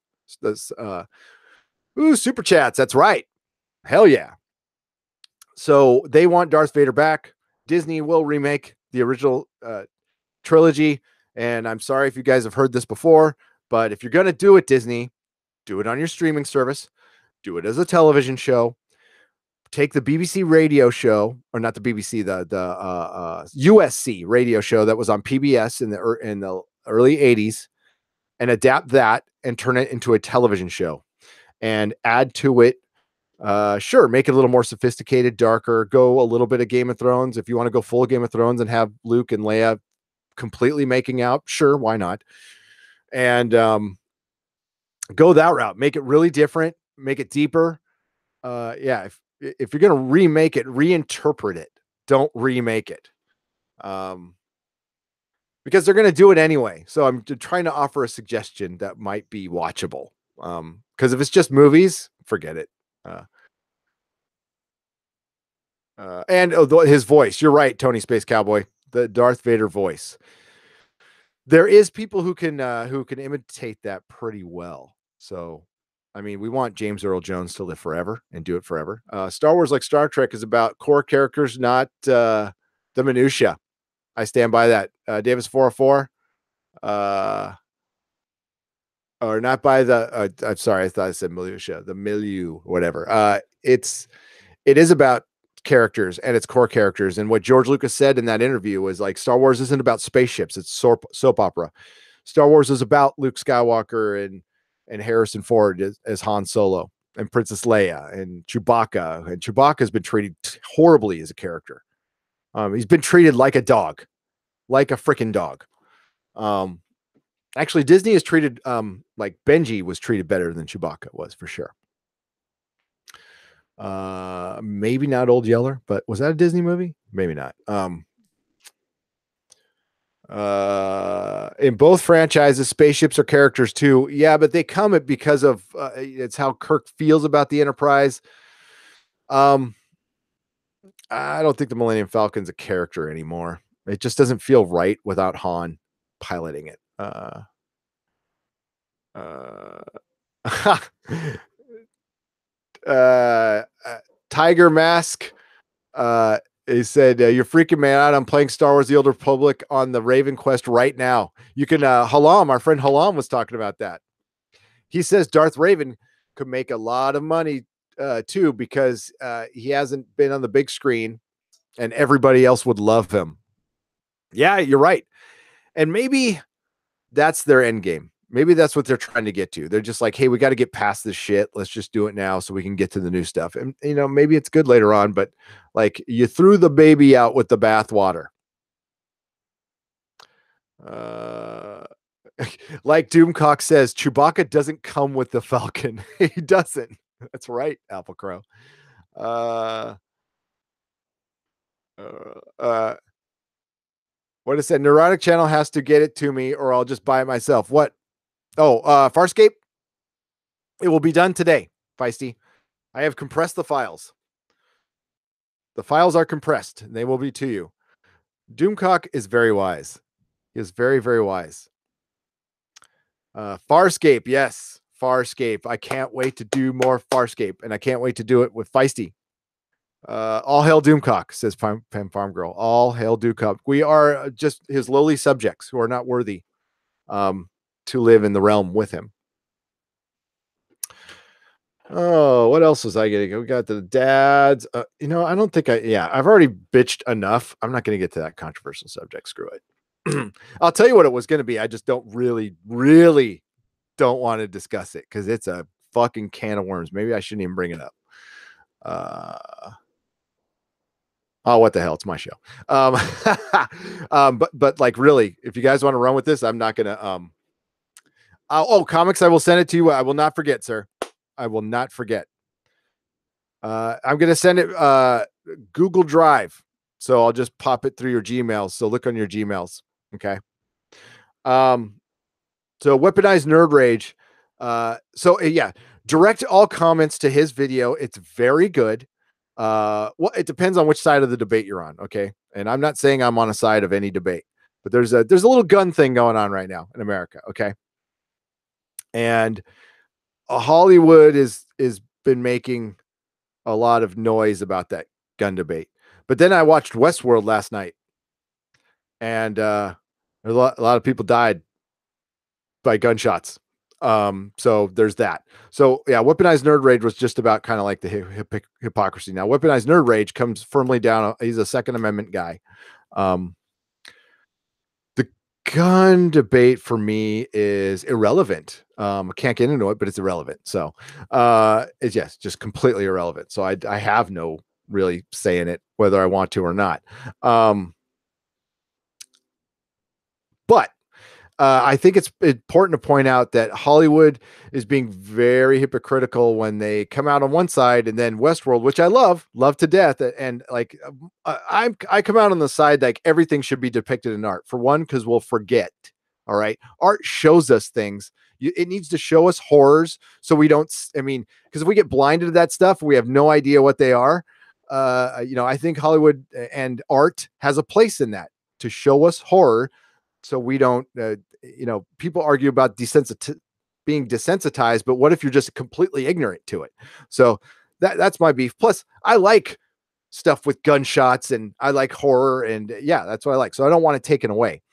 Super chats. That's right. Hell yeah. So they want Darth Vader back. Disney will remake the original trilogy. And I'm sorry if you guys have heard this before, but if you're going to do it, Disney, do it on your streaming service. Do it as a television show. Take the BBC radio show, or not the BBC, the USC radio show that was on PBS in the early 80s, and adapt that and turn it into a television show and add to it. Sure, make it a little more sophisticated, darker, go a little bit of Game of Thrones. If you want to go full Game of Thrones and have Luke and Leia completely making out, sure, why not? And go that route, make it really different, make it deeper. Yeah, if you're gonna remake it, reinterpret it. Don't remake it. Um, because they're gonna do it anyway. So I'm trying to offer a suggestion that might be watchable. Because if it's just movies, forget it. Uh, and his voice, you're right, Tony Space Cowboy, the Darth Vader voice. There is people who can imitate that pretty well. So, I mean, we want James Earl Jones to live forever and do it forever. Star Wars, like Star Trek, is about core characters, not the minutia. I stand by that. Davis 404, or not by the. I'm sorry, I thought I said minutia, the milieu, whatever. It is about characters and its core characters. And what George Lucas said in that interview was like, Star Wars isn't about spaceships; it's soap opera. Star Wars is about Luke Skywalker and Harrison Ford as Han Solo and Princess Leia and Chewbacca. And Chewbacca has been treated horribly as a character. He's been treated like a dog, like a freaking dog. Actually, Disney has treated like Benji was treated better than Chewbacca was, for sure. Maybe not Old Yeller, but was that a Disney movie? Maybe not. In both franchises, spaceships are characters too. Yeah, but they come because of it's how Kirk feels about the Enterprise. I don't think the Millennium Falcon's a character anymore. It just doesn't feel right without Han piloting it. Tiger Mask. He said, "You're freaking me out. I'm playing Star Wars: The Old Republic on the Raven Quest right now. You can." Halam, our friend Halam, was talking about that. He says Darth Raven could make a lot of money too, because he hasn't been on the big screen, and everybody else would love him. Yeah, you're right. And maybe that's their end game. Maybe that's what they're trying to get to. They're just like, hey, we got to get past this shit. Let's just do it now so we can get to the new stuff. And, maybe it's good later on, but like, you threw the baby out with the bathwater. Like Doomcock says, Chewbacca doesn't come with the Falcon. He doesn't. That's right, Apple Crow. What is that? Neurotic Channel has to get it to me, or I'll just buy it myself. What? Oh, Farscape. It will be done today, Feisty. I have compressed the files. The files are compressed, and they will be to you. Doomcock is very wise. He is very, very wise. Farscape, yes. Farscape. I can't wait to do more Farscape, and I can't wait to do it with Feisty. All hail Doomcock, says Pam Farm Girl. All hail Doomcock. We are just his lowly subjects who are not worthy to live in the realm with him. Oh, what else was I getting? We got the dads. I don't think I've already bitched enough. I'm not going to get to that controversial subject. Screw it. I'll tell you what it was going to be. I just don't really don't want to discuss it because it's a fucking can of worms. Maybe I shouldn't even bring it up. Oh, what the hell? It's my show. But like, really, if you guys want to run with this, I'm not going to, comics. I will send it to you. I will not forget, sir. I will not forget. I'm going to send it Google Drive. So I'll just pop it through your Gmails. So look on your Gmails. Okay. So Weaponized Nerd Rage. Direct all comments to his video. It's very good. Well, it depends on which side of the debate you're on. Okay. And I'm not saying I'm on a side of any debate, but there's a little gun thing going on right now in America. Okay. And Hollywood is been making a lot of noise about that gun debate. But then I watched Westworld last night, and a lot of people died by gunshots. So there's that. So yeah, Weaponized Nerd Rage was just about kind of like the hypocrisy. Now, Weaponized Nerd Rage comes firmly down. He's a Second Amendment guy. The gun debate for me is irrelevant. I can't get into it, but it's irrelevant. So it's just completely irrelevant. So I have no really say in it, whether I want to or not. I think it's important to point out that Hollywood is being very hypocritical when they come out on one side, and then Westworld, which I love to death, and like I come out on the side like everything should be depicted in art. For one, because we'll forget. All right, art shows us things. It needs to show us horrors, so we don't. I mean, because if we get blinded to that stuff, we have no idea what they are. I think Hollywood and art has a place in that to show us horror, so we don't people argue about being desensitized, but what if you're just completely ignorant to it? So that's my beef. Plus I like stuff with gunshots, and I like horror, and yeah, that's what I like, so I don't want it taken away.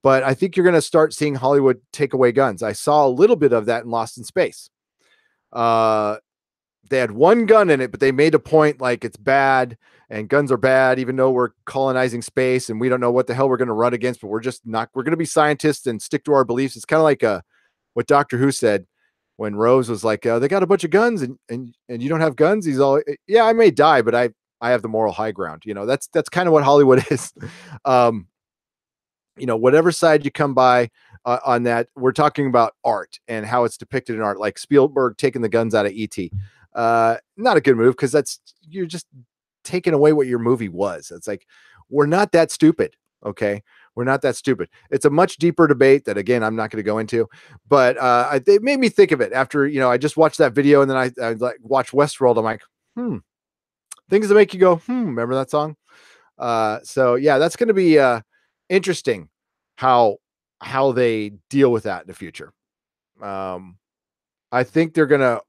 But I think you're going to start seeing Hollywood take away guns. I saw a little bit of that in Lost in Space. They had one gun in it, but they made a point like it's bad and guns are bad, even though we're colonizing space and we don't know what the hell we're going to run against, but we're going to be scientists and stick to our beliefs. It's kind of like what Doctor Who said when Rose was like, they got a bunch of guns and you don't have guns. He's all, yeah, I may die, but I have the moral high ground. That's kind of what Hollywood is. Whatever side you come by on that, we're talking about art and how it's depicted in art, like Spielberg taking the guns out of E.T. Not a good move, because you're just taking away what your movie was. It's like, we're not that stupid. Okay. We're not that stupid. It's a much deeper debate that, again, I'm not going to go into, but they made me think of it after, I just watched that video, and then I like watched Westworld. I'm like, things that make you go, remember that song? So yeah, that's going to be interesting how they deal with that in the future. I think they're going to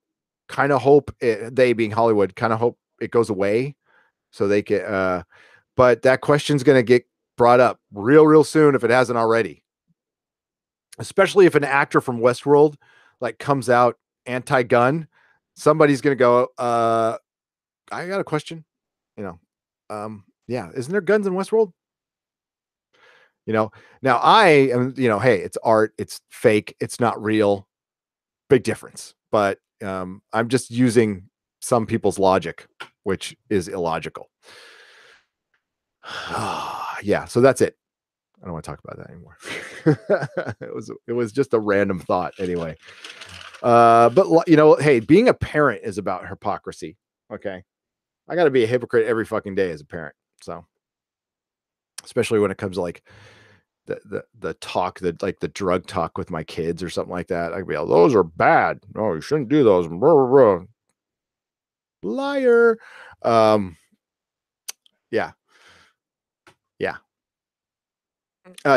kind of hope they being Hollywood kind of hope it goes away, so they can but that question's going to get brought up real soon if it hasn't already, especially if an actor from Westworld like comes out anti-gun. Somebody's going to go, I got a question, yeah, isn't there guns in Westworld? Now I am, hey, it's art, it's fake, it's not real, big difference. But I'm just using some people's logic, which is illogical. Yeah, so that's it. I don't want to talk about that anymore. It was just a random thought anyway. But hey, being a parent is about hypocrisy. Okay, I got to be a hypocrite every fucking day as a parent. So, especially when it comes to like the talk, that like the drug talk with my kids or something like that. I'd be like, those are bad. No, you shouldn't do those. Liar. Yeah.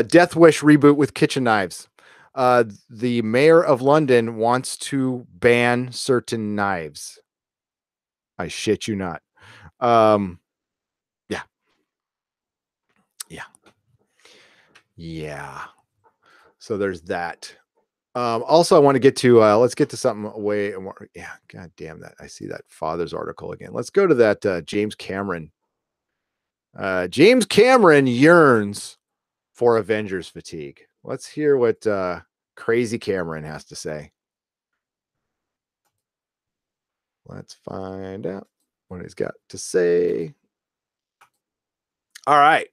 Death Wish reboot with kitchen knives. The mayor of London wants to ban certain knives. I shit you not. Yeah. So there's that. Also, I want to get to let's get to something way more. Yeah, god damn that. I see that father's article again. Let's go to that James Cameron. James Cameron yearns for Avengers fatigue. Let's hear what crazy Cameron has to say. Let's find out what he's got to say. All right.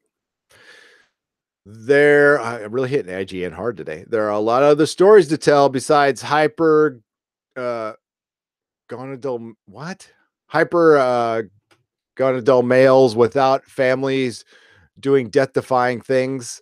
I'm really hitting IGN hard today. There are a lot of other stories to tell besides hyper gonadal males without families doing death-defying things.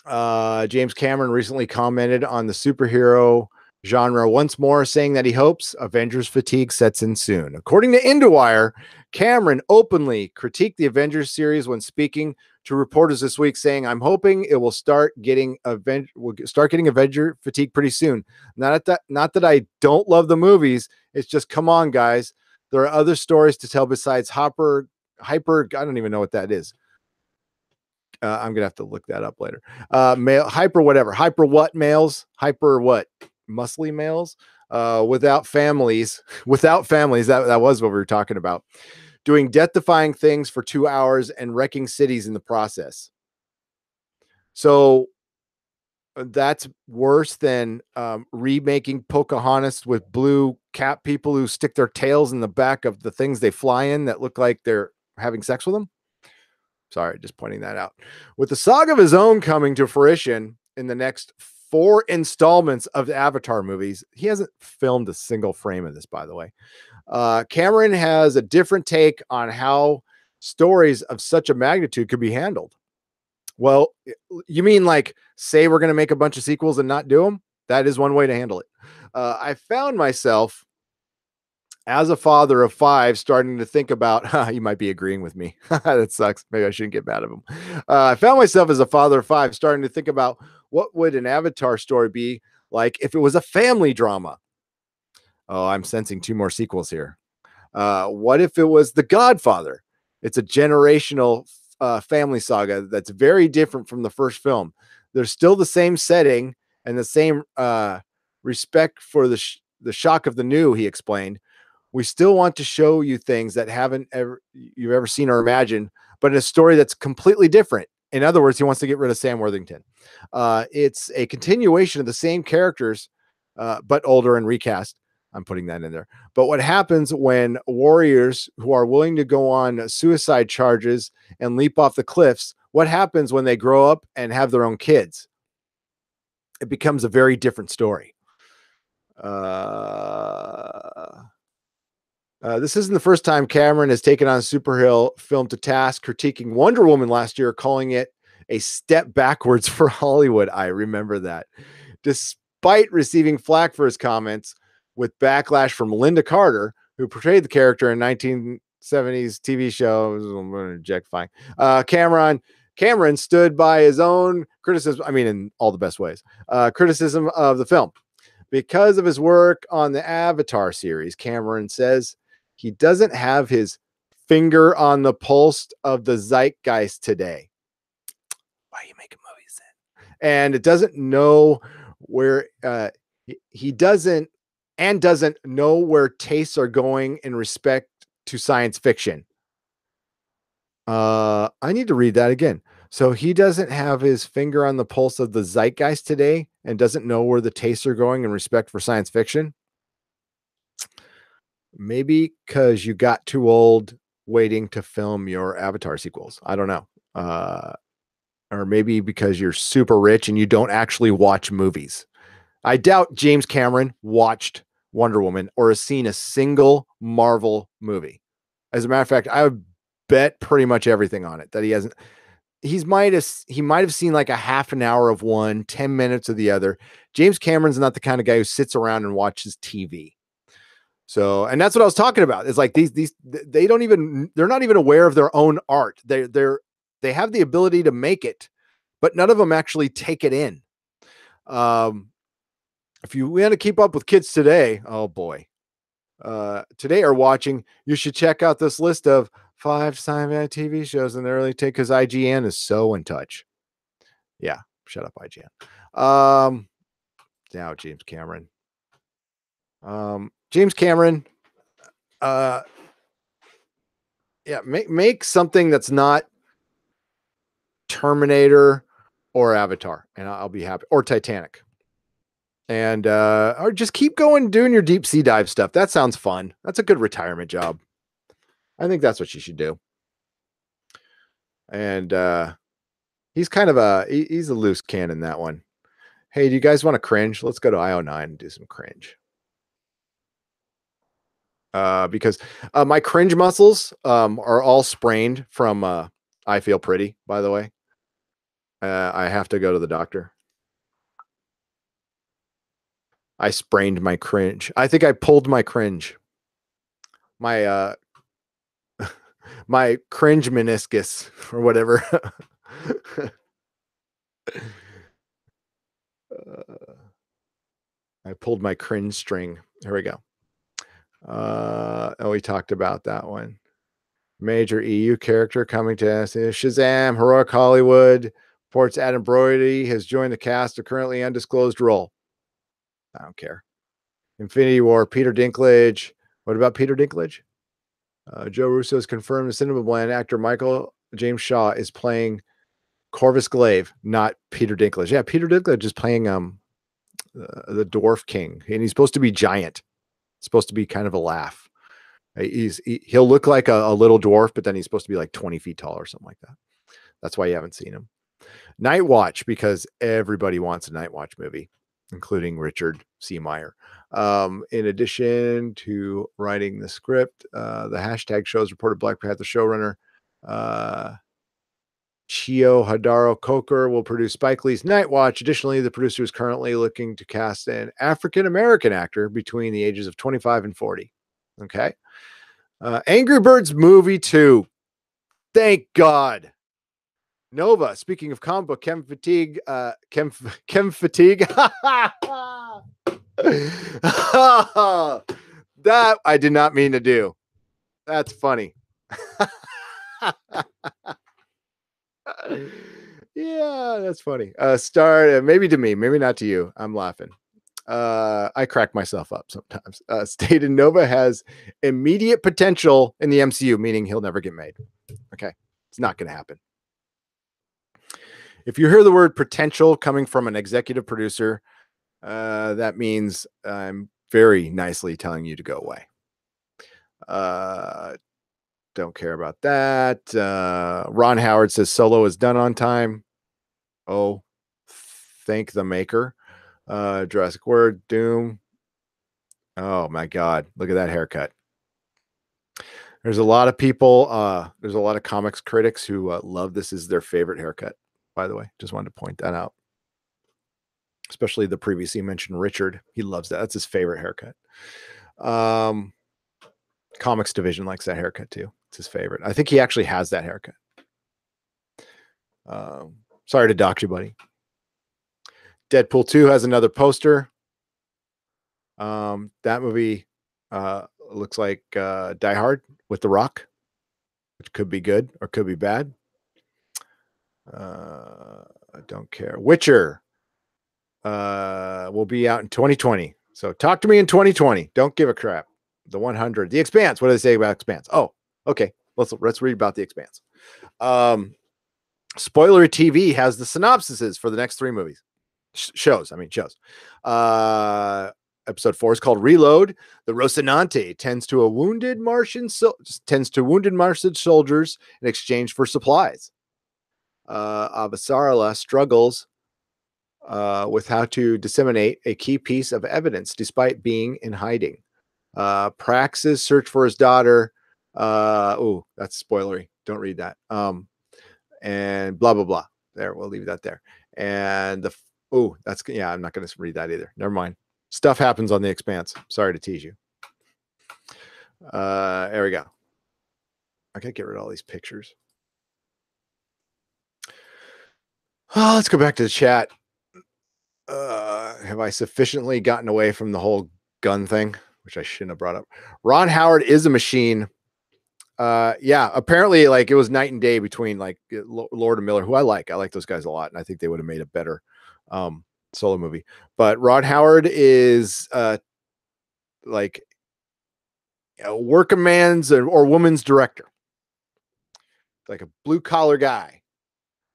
James Cameron recently commented on the superhero genre once more, saying that he hopes Avengers fatigue sets in soon. According to IndieWire, Cameron openly critiqued the Avengers series when speaking to reporters this week, saying, "I'm hoping it will start getting Avenger fatigue pretty soon. Not that I don't love the movies. It's just, come on, guys. There are other stories to tell besides hyper. I don't even know what that is. I'm gonna have to look that up later. Male hyper whatever. Hyper what males? Hyper what? Muscly males without families. That was what we were talking about. Doing death-defying things for 2 hours and wrecking cities in the process. So that's worse than remaking Pocahontas with blue cat people who stick their tails in the back of the things they fly in that look like they're having sex with them. Sorry, just pointing that out. With the saga of his own coming to fruition, in the next 4 installments of the Avatar movies. He hasn't filmed a single frame of this, by the way. Cameron has a different take on how stories of such a magnitude could be handled. Well, you mean like say we're going to make a bunch of sequels and not do them? That is one way to handle it. I found myself as a father of 5 starting to think about, you might be agreeing with me. That sucks. Maybe I shouldn't get mad at him. I found myself as a father of 5 starting to think about what would an Avatar story be like if it was a family drama. Oh, I'm sensing 2 more sequels here. What if it was The Godfather? It's a generational family saga that's very different from the first film. There's still the same setting and the same respect for the shock of the new, he explained. We still want to show you things that you've ever seen or imagined, but in a story that's completely different. In other words, he wants to get rid of Sam Worthington. It's a continuation of the same characters, but older and recast. I'm putting that in there. But what happens when warriors who are willing to go on suicide charges and leap off the cliffs, what happens when they grow up and have their own kids? It becomes a very different story. This isn't the first time Cameron has taken on a superhero film to task, critiquing Wonder Woman last year, calling it a step backwards for Hollywood. I remember that. Despite receiving flack for his comments, with backlash from Linda Carter, who portrayed the character in 1970s TV show, objectifying. Cameron stood by his own criticism, I mean, in all the best ways, criticism of the film. Because of his work on the Avatar series, Cameron says he doesn't have his finger on the pulse of the zeitgeist today. Why are you making movies then? And it doesn't know where he doesn't know where tastes are going in respect to science fiction. I need to read that again. So he doesn't have his finger on the pulse of the zeitgeist today and doesn't know where the tastes are going in respect for science fiction. Maybe because you got too old waiting to film your Avatar sequels. I don't know. Or maybe because you're super rich and you don't actually watch movies. I doubt James Cameron watched Wonder Woman or has seen a single Marvel movie. As a matter of fact, I would bet pretty much everything on it that he hasn't. He might have seen like a half an hour of one, 10 minutes of the other. James Cameron's not the kind of guy who sits around and watches TV. So, and that's what I was talking about. It's like they're not even aware of their own art. They have the ability to make it, but none of them actually take it in. If you want to keep up with kids today, oh boy, today are watching, you should check out this list of 5 sci-fi TV shows in the early take because IGN is so in touch. Yeah, shut up, IGN. Now James Cameron. James Cameron, make something that's not Terminator or Avatar, and I'll be happy, or Titanic. And or just keep going doing your deep sea dive stuff. That sounds fun. That's a good retirement job. I think that's what you should do. And he's kind of he's a loose cannon, that one. Hey, do you guys want to cringe? Let's go to IO9 and do some cringe. Because my cringe muscles are all sprained from I Feel Pretty, by the way. I have to go to the doctor. I sprained my cringe. I think I pulled my cringe. My my cringe meniscus or whatever. I pulled my cringe string. Here we go. We talked about that one. Major EU character coming to us. Shazam, Heroic Hollywood. Reports Adam Brody has joined the cast, a currently undisclosed role. I don't care. Infinity War, Peter Dinklage. What about Peter Dinklage? Joe Russo has confirmed the Cinema Blend actor Michael James Shaw is playing Corvus Glaive, not Peter Dinklage. Yeah, Peter Dinklage is playing the Dwarf King, and he's supposed to be giant. It's supposed to be kind of a laugh. He'll look like a little dwarf, but then he's supposed to be like 20 feet tall or something like that. That's why you haven't seen him. Night Watch, because everybody wants a Night Watch movie, including Richard C. Meyer. In addition to writing the script, the hashtag shows reported Black Panther showrunner Chio Hadaro Coker will produce Spike Lee's Night Watch. Additionally, the producer is currently looking to cast an African-American actor between the ages of 25 and 40. Okay. Angry Birds movie 2. Thank God. Nova, speaking of comic book, Chem Fatigue. That I did not mean to do. That's funny. Yeah, that's funny. Star, maybe to me, maybe not to you. I'm laughing. I crack myself up sometimes. Stated Nova has immediate potential in the MCU, meaning he'll never get made. Okay. It's not going to happen. If you hear the word potential coming from an executive producer, that means I'm very nicely telling you to go away. Don't care about that. Ron Howard says Solo is done on time. Oh, thank the maker. Jurassic World, Doom. Oh my God. Look at that haircut. There's a lot of people, there's a lot of comics critics who love this as their favorite haircut, by the way. Just wanted to point that out. Especially the previously mentioned Richard. He loves that. That's his favorite haircut. Comics division likes that haircut too. It's his favorite. I think he actually has that haircut. Sorry to dox you, buddy. Deadpool 2 has another poster. That movie looks like Die Hard with The Rock, which could be good or could be bad. I don't care. Witcher will be out in 2020. So talk to me in 2020. Don't give a crap. The 100. The Expanse. What do they say about Expanse? Oh, okay. Let's read about The Expanse. Spoiler TV has the synopsises for the next 3 movies. Shows. Episode 4 is called Reload. The Rocinante tends to wounded Martian soldiers in exchange for supplies. Avasarala struggles with how to disseminate a key piece of evidence despite being in hiding. Praxis search for his daughter. Oh, that's spoilery. Don't read that. And blah, blah, blah. There, we'll leave that there. And I'm not going to read that either. Never mind. Stuff happens on The Expanse. Sorry to tease you. There we go. I gotta get rid of all these pictures. Oh, let's go back to the chat. Have I sufficiently gotten away from the whole gun thing, which I shouldn't have brought up? Ron Howard is a machine. Yeah, apparently, like, it was night and day between like Lord and Miller, who I like those guys a lot, and I think they would have made a better solo movie. But Ron Howard is like a working man's or woman's director, like a blue collar guy.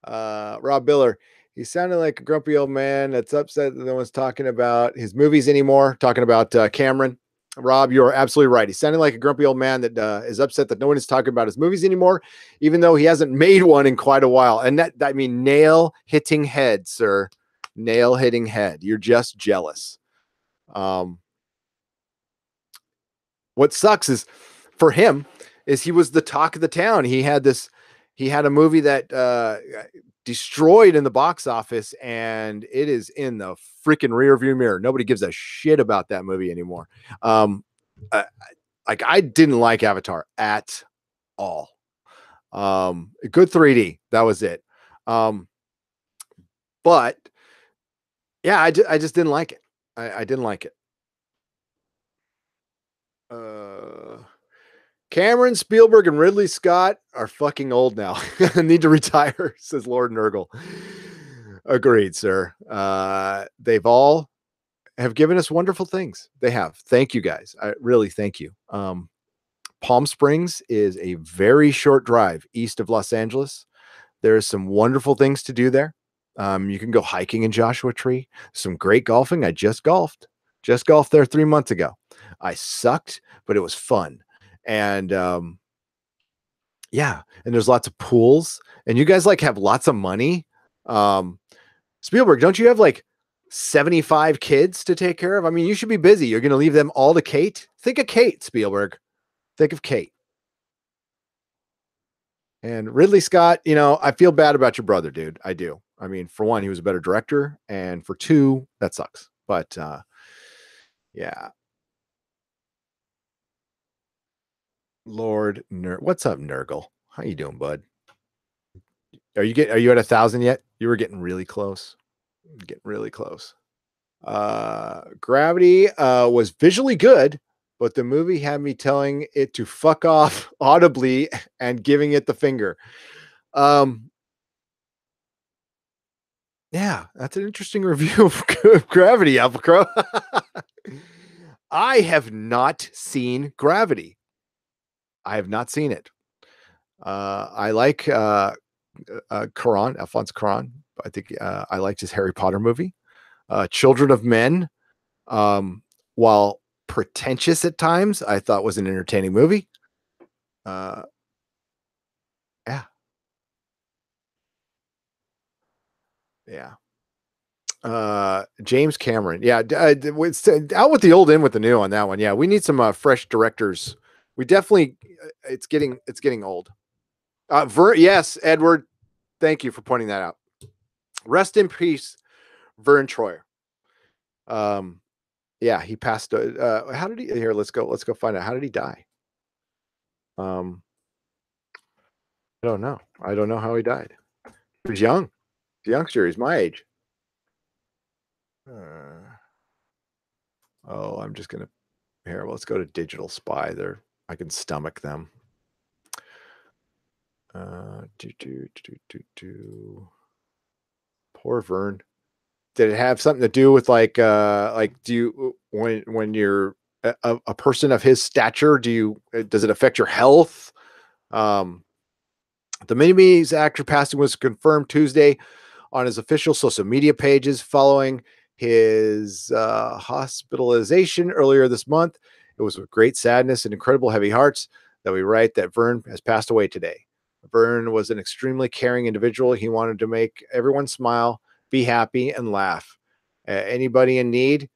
Rob Biller, he sounded like a grumpy old man that's upset that no one's talking about his movies anymore. Talking about Cameron. Rob, you're absolutely right. He sounded like a grumpy old man that is upset that no one is talking about his movies anymore, even though he hasn't made one in quite a while. And that, I mean, nail hitting head, sir. Nail hitting head. You're just jealous. What sucks is for him is he was the talk of the town. He had a movie that destroyed in the box office, and it is in the freaking rear view mirror. Nobody gives a shit about that movie anymore. Like, I didn't like Avatar at all. Good 3D. That was it. But yeah, I just didn't like it. I didn't like it. Cameron, Spielberg, and Ridley Scott are fucking old now. Need to retire, says Lord Nurgle. Agreed, sir. They've all have given us wonderful things. They have. Thank you, guys. I really thank you. Palm Springs is a very short drive east of Los Angeles. There's some wonderful things to do there. You can go hiking in Joshua Tree. Some great golfing. I just golfed there 3 months ago. I sucked, but it was fun. And yeah, and there's lots of pools, and you guys like have lots of money. Um, Spielberg, don't you have like 75 kids to take care of? I mean, you should be busy. You're going to leave them all to Kate? Think of Kate, Spielberg. Think of Kate. And Ridley Scott, I feel bad about your brother, dude. I do. I mean, for one, he was a better director, and for two, that sucks. But yeah, what's up, Nurgle? How you doing, bud? Are you at 1,000 yet? You were getting really close. Getting really close. Gravity was visually good, but the movie had me telling it to fuck off audibly and giving it the finger. Um, yeah, that's an interesting review of Gravity, Alpha. I have not seen Gravity. I have not seen it. I like Cuarón, Alphonse Cuarón. I think I liked his Harry Potter movie. Children of Men, while pretentious at times, I thought was an entertaining movie. Uh, yeah, yeah. James Cameron, yeah, out with the old, in with the new on that one. Yeah, we need some fresh directors. We definitely, it's getting old. Yes, Edward, thank you for pointing that out. Rest in peace, Vern Troyer. Yeah, he passed. How did he? Here, let's go find out. How did he die? Um, I don't know. I don't know how he died. He was young. The youngster. He's my age. Uh, oh, I'm just gonna here. Well, let's go to Digital Spy. There, I can stomach them. Poor Vern. Did it have something to do with like do you when you're a person of his stature? Does it affect your health? Um, the Minime's actor passing was confirmed Tuesday on his official social media pages following his hospitalization earlier this month. It was with great sadness and incredible heavy hearts that we write that Vern has passed away today. Vern was an extremely caring individual. He wanted to make everyone smile, be happy, and laugh. Anybody in need,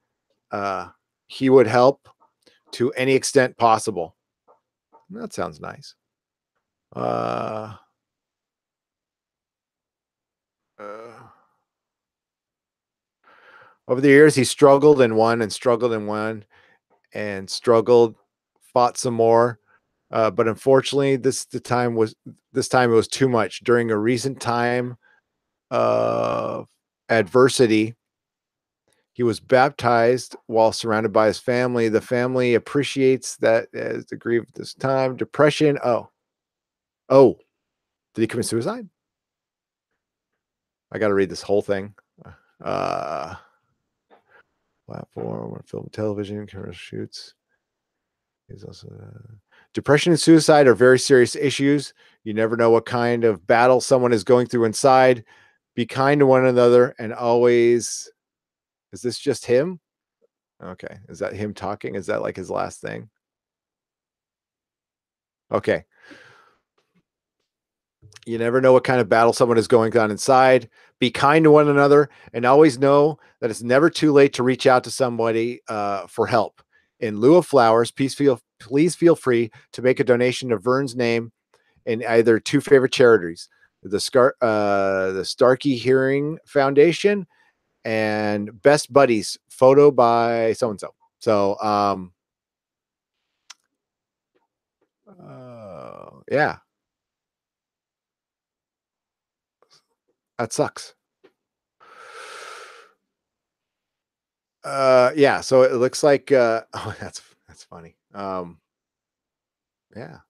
he would help to any extent possible. That sounds nice. Uh, uh, Over the years, he struggled and won and struggled and won and struggled, fought some more. But unfortunately, this time it was too much. During a recent time of adversity, he was baptized while surrounded by his family. The family appreciates that as the grief at this time. Depression. Oh, did he commit suicide? I got to read this whole thing. Uh, Platform, film, television, commercial shoots. He's also depression and suicide are very serious issues. You never know what kind of battle someone is going through inside. Be kind to one another and always. Is this just him? Okay. Is that him talking? Is that like his last thing? Okay. You never know what kind of battle someone is going on inside. Be kind to one another and always know that it's never too late to reach out to somebody for help. In lieu of flowers, please feel free to make a donation to Vern's name in either two favorite charities, the Starkey Hearing Foundation and Best Buddies photo by so and so. So, yeah, that sucks. Yeah, so it looks like oh, that's funny. Yeah,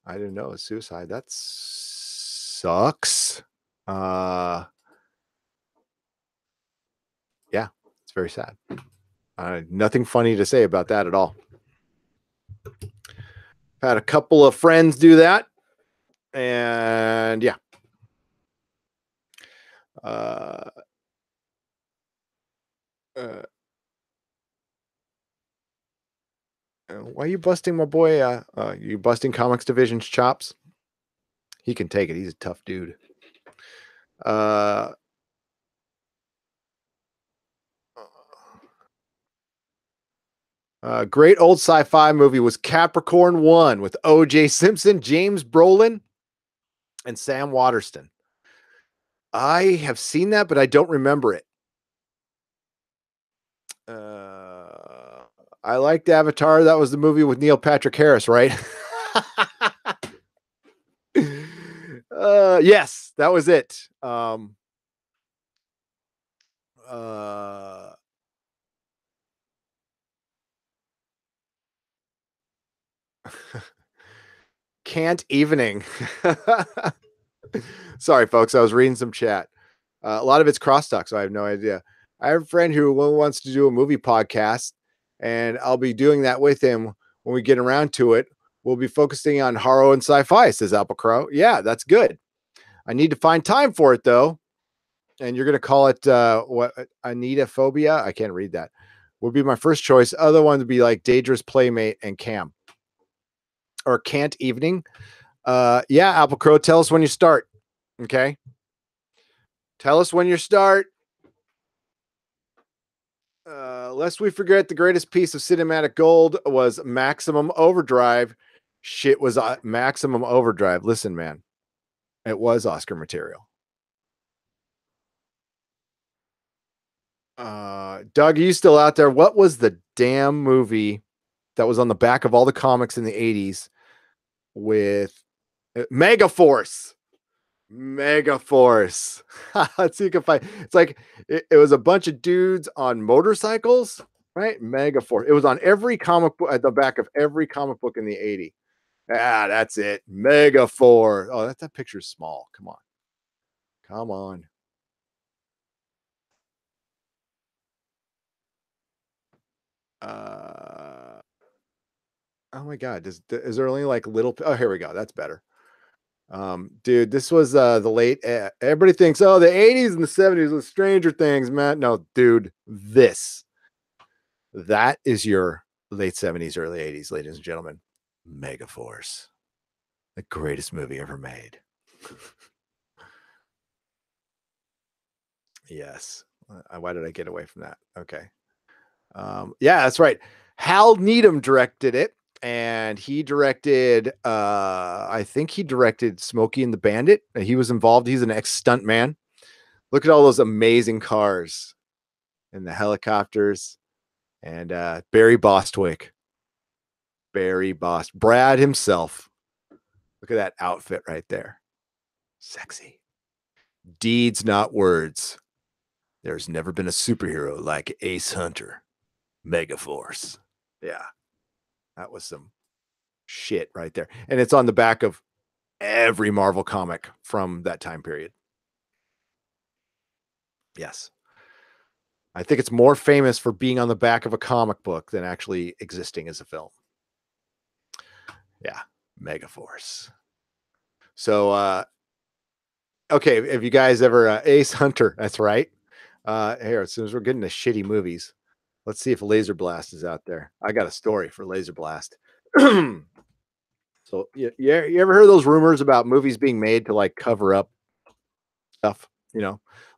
I didn't know it was suicide. That sucks. Uh, yeah, it's very sad. Nothing funny to say about that at all. Had a couple of friends do that, and yeah. Uh, uh, why are you busting my boy? You busting Comics Division's chops? He can take it. He's a tough dude. Uh, Great old sci-fi movie was Capricorn 1 with O.J. Simpson, James Brolin, and Sam Waterston. I have seen that, but I don't remember it. I liked Avatar. That was the movie with Neil Patrick Harris, right? Yes, that was it. Uh, can't evening. Sorry, folks. I was reading some chat. A lot of it's crosstalk, so I have no idea. I have a friend who wants to do a movie podcast, and I'll be doing that with him when we get around to it. We'll be focusing on horror and sci-fi, says Apple Crow. Yeah, that's good. I need to find time for it, though. And you're going to call it what? Anitophobia? I can't read that. Would be my first choice. Other one would be like Dangerous Playmate and Cam. Or Can't Evening. Yeah, Apple Crow, tell us when you start. Okay. Tell us when you start. Lest we forget, the greatest piece of cinematic gold was Maximum Overdrive. Shit was Maximum Overdrive. Listen, man, it was Oscar material. Doug, are you still out there? What was the damn movie that was on the back of all the comics in the 80s with Megaforce? Megaforce. Let's see if you can find. It's like it was a bunch of dudes on motorcycles, right? Megaforce. It was on every comic book at the back of every comic book in the 80s. Ah, that's it. Megaforce. Oh, that picture's small. Come on. Come on. Oh my god, is there only like little? Oh, here we go. That's better. Dude, this was the late. Everybody thinks, oh, the 80s and the 70s with Stranger Things, man. No, dude, that is your late 70s, early 80s, ladies and gentlemen. Megaforce, the greatest movie ever made. Yes. Why did I get away from that? Okay. Yeah, that's right. Hal Needham directed it, and he directed I think he directed Smokey and the Bandit. He was involved. He's an ex-stunt man. Look at all those amazing cars and the helicopters. And Barry Bostwick. Brad himself. Look at that outfit right there. Sexy. Deeds, not words. There's never been a superhero like Ace Hunter. Megaforce. Yeah. That was some shit right there. And it's on the back of every Marvel comic from that time period. Yes. I think it's more famous for being on the back of a comic book than actually existing as a film. Yeah. Megaforce. So, okay. If you guys ever, Ace Hunter, that's right. Here, as soon as we're getting to shitty movies, let's see if Laser Blast is out there. I got a story for Laser Blast. So you ever heard those rumors about movies being made to like cover up stuff?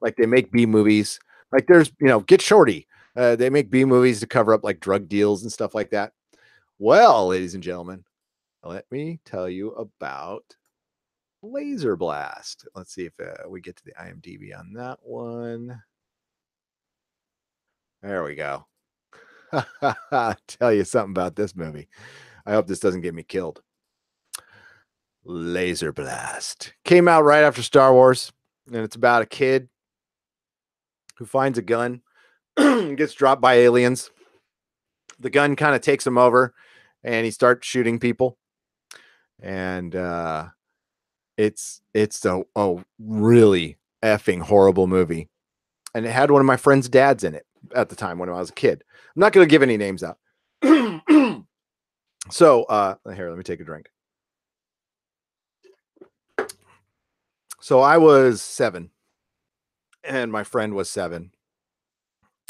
Like they make B movies. Like there's, Get Shorty. They make B movies to cover up like drug deals and stuff like that. Well, ladies and gentlemen, let me tell you about Laser Blast. Let's see if we get to the IMDb on that one. There we go. Tell you something about this movie. I hope this doesn't get me killed. Laser Blast came out right after Star Wars, and it's about a kid who finds a gun, gets dropped by aliens. The gun kind of takes him over, and he starts shooting people. And it's a really effing horrible movie. And it had one of my friend's dads in it at the time when I was a kid. I'm not going to give any names out. So here, let me take a drink. So I was 7 and my friend was 7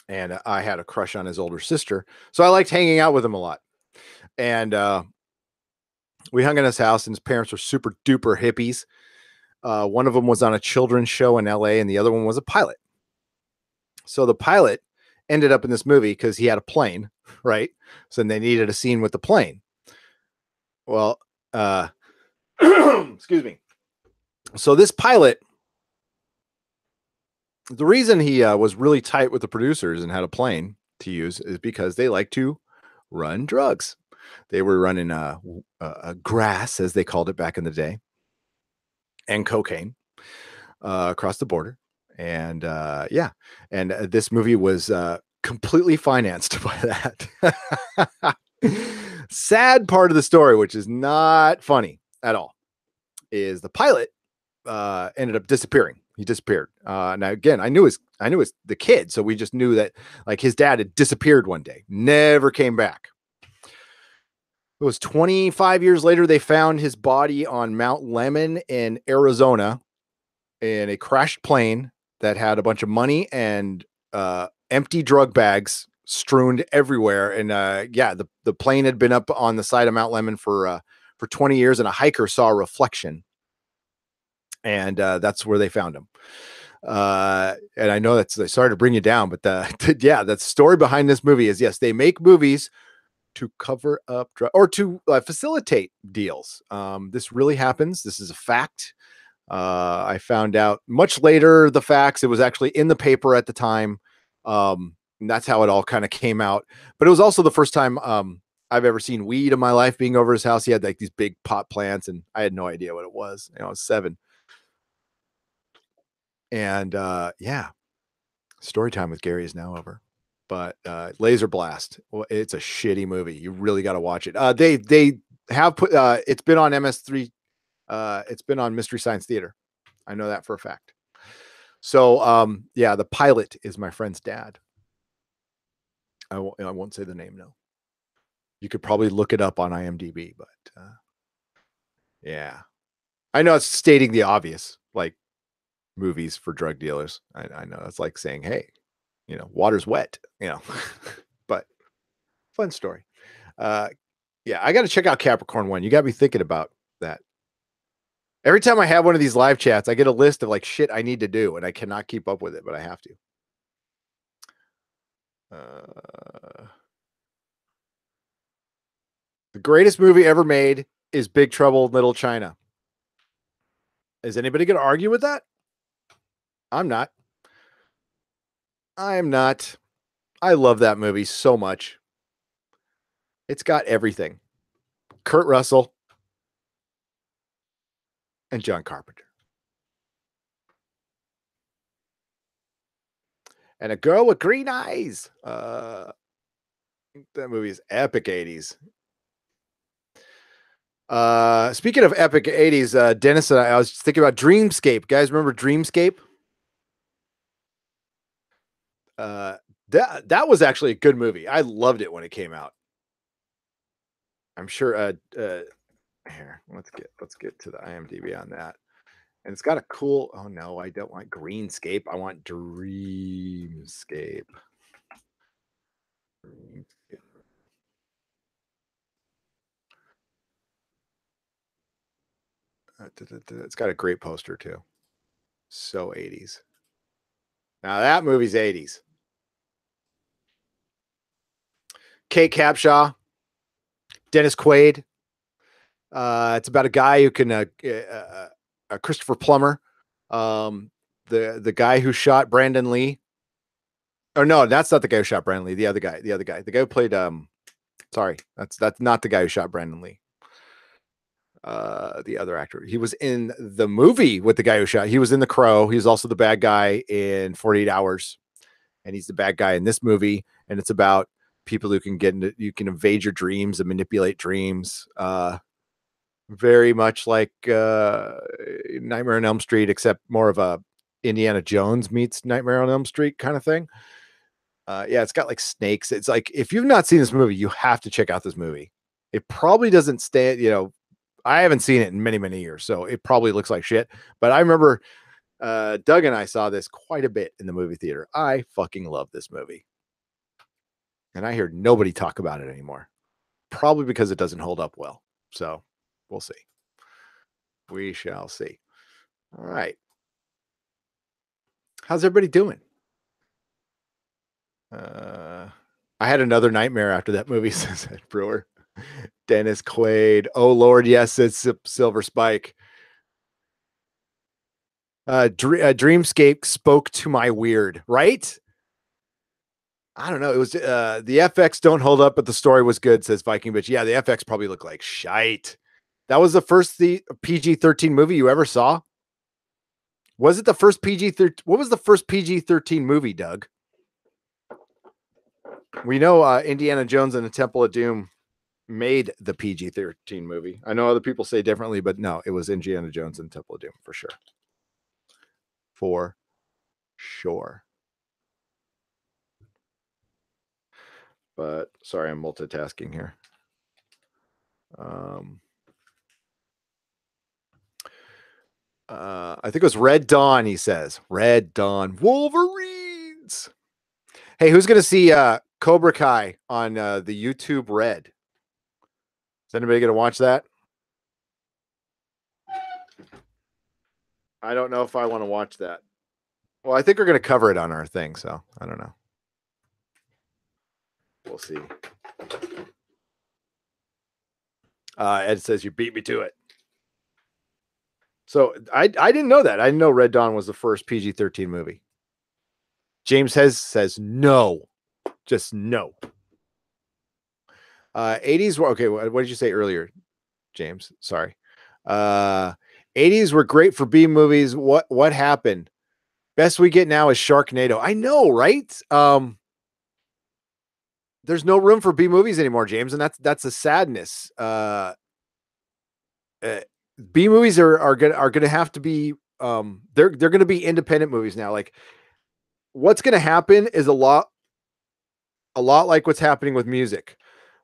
and I had a crush on his older sister. So I liked hanging out with him a lot. And we hung in his house and his parents were super duper hippies. One of them was on a children's show in LA and the other one was a pilot. So the pilot ended up in this movie because he had a plane, right? So then they needed a scene with the plane. Well, excuse me. So this pilot, the reason he was really tight with the producers and had a plane to use is because they like to run drugs. They were running grass, as they called it back in the day, and cocaine across the border. And yeah, and this movie was completely financed by that. Sad part of the story, which is not funny at all, is the pilot ended up disappearing. He disappeared. Now again, I knew his the kid, so we just knew that like his dad had disappeared one day, never came back. It was 25 years later they found his body on Mount Lemmon in Arizona in a crashed plane that had a bunch of money and empty drug bags strewn everywhere. And yeah, the plane had been up on the side of Mount Lemmon for 20 years, and a hiker saw a reflection, and that's where they found him. And I know that's sorry to bring you down, but yeah, the story behind this movie is yes, they make movies to cover up or to facilitate deals. This really happens. This is a fact. I found out much later the facts. It was actually in the paper at the time. And that's how it all kind of came out. But it was also the first time I've ever seen weed in my life being over his house. He had like these big pot plants, and I had no idea what it was. You know, I was 7. And yeah, story time with Gary is now over. But Laser Blast, well, it's a shitty movie. You really got to watch it. They have put it's been on MS3. It's been on Mystery Science Theater. I know that for a fact. So yeah, the pilot is my friend's dad. I won't say the name, no. You could probably look it up on IMDb, but yeah, I know it's stating the obvious, like movies for drug dealers. I know it's like saying, hey, you know, water's wet, you know, but fun story. Uh, yeah, I got to check out Capricorn 1. You got me thinking about that. Every time I have one of these live chats, I get a list of like shit I need to do, and I cannot keep up with it, but I have to. The greatest movie ever made is Big Trouble in Little China. Is anybody going to argue with that? I'm not. I am not. I love that movie so much. It's got everything. Kurt Russell and John Carpenter. And a girl with green eyes. That movie is epic 80s. Speaking of epic 80s, Dennis and I was thinking about Dreamscape. Guys, remember Dreamscape? That was actually a good movie. I loved it when it came out. I'm sure here, let's get to the IMDb on that. And it's got a cool, oh no, I don't want Greenscape. I want Dreamscape. It's got a great poster too. So 80s. Now that movie's 80s. Kate Capshaw, Dennis Quaid. It's about a guy who can Christopher Plummer, the guy who shot Brandon Lee. Oh no, that's not the guy who shot Brandon Lee. The other guy, the guy who played. Sorry, that's not the guy who shot Brandon Lee. The other actor. He was in the movie with the guy who shot. He was in The Crow. He was also the bad guy in 48 Hours, and he's the bad guy in this movie. And it's about people who can you can invade your dreams and manipulate dreams. Very much like Nightmare on Elm Street, except more of a Indiana Jones meets Nightmare on Elm Street kind of thing. Yeah, it's got like snakes. It's like, if you've not seen this movie, you have to check out this movie. It probably doesn't stand, you know, I haven't seen it in many, many years, so it probably looks like shit. But I remember Doug and I saw this quite a bit in the movie theater. I fucking love this movie. And I hear nobody talk about it anymore. Probably because it doesn't hold up well. So we'll see. We shall see. All right. How's everybody doing? I had another nightmare after that movie, says Ed Brewer. Dennis Quaid. Oh Lord, yes, it's Silver Spike. Dreamscape spoke to my weird, right? I don't know. It was the FX don't hold up, but the story was good, says Viking Bitch. Yeah, the FX probably looked like shite. That was the first PG-13 movie you ever saw? Was it the first PG-13? What was the first PG-13 movie, Doug? We know Indiana Jones and the Temple of Doom made the PG-13 movie. I know other people say differently, but no, it was Indiana Jones and Temple of Doom for sure. For sure. But sorry, I'm multitasking here. I think it was Red Dawn, he says. Red Dawn. Wolverines. Hey, who's going to see Cobra Kai on the YouTube Red? Is anybody going to watch that? I don't know if I want to watch that. Well, I think we're going to cover it on our thing, so I don't know. We'll see. Ed says you beat me to it. So I didn't know that. I didn't know Red Dawn was the first PG-13 movie. James says no. Just no. 80s were okay. What did you say earlier, James? Sorry. 80s were great for B movies. What happened? Best we get now is Sharknado. I know, right? There's no room for B movies anymore, James, and that's a sadness. B movies are gonna have to be they're gonna be independent movies now. Like what's gonna happen is a lot like what's happening with music.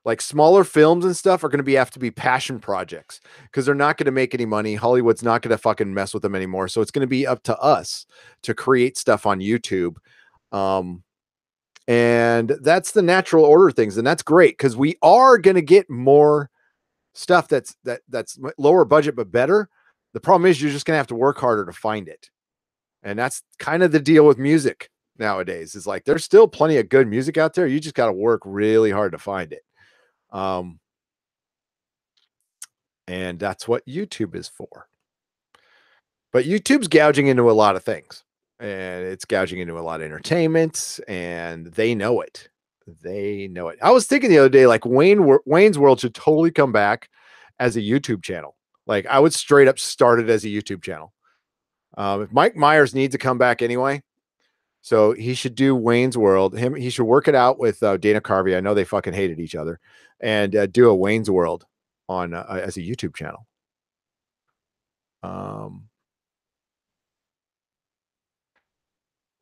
Like smaller films and stuff are going to have to be passion projects because they're not going to make any money. Hollywood's not going to fucking mess with them anymore. So it's going to be up to us to create stuff on YouTube. And that's the natural order of things. And that's great because we are going to get more stuff that's lower budget, but better. The problem is you're just going to have to work harder to find it. And that's kind of the deal with music nowadays. Is like there's still plenty of good music out there. You just got to work really hard to find it. And that's what YouTube is for. But YouTube's gouging into a lot of things, and it's gouging into a lot of entertainment, and they know it. They know it. I was thinking the other day, like Wayne's World should totally come back as a YouTube channel. Like I would straight up start it as a YouTube channel. If Mike Myers needs to come back anyway, so he should do Wayne's World. He should work it out with Dana Carvey. I know they fucking hated each other, and do a Wayne's World on as a YouTube channel.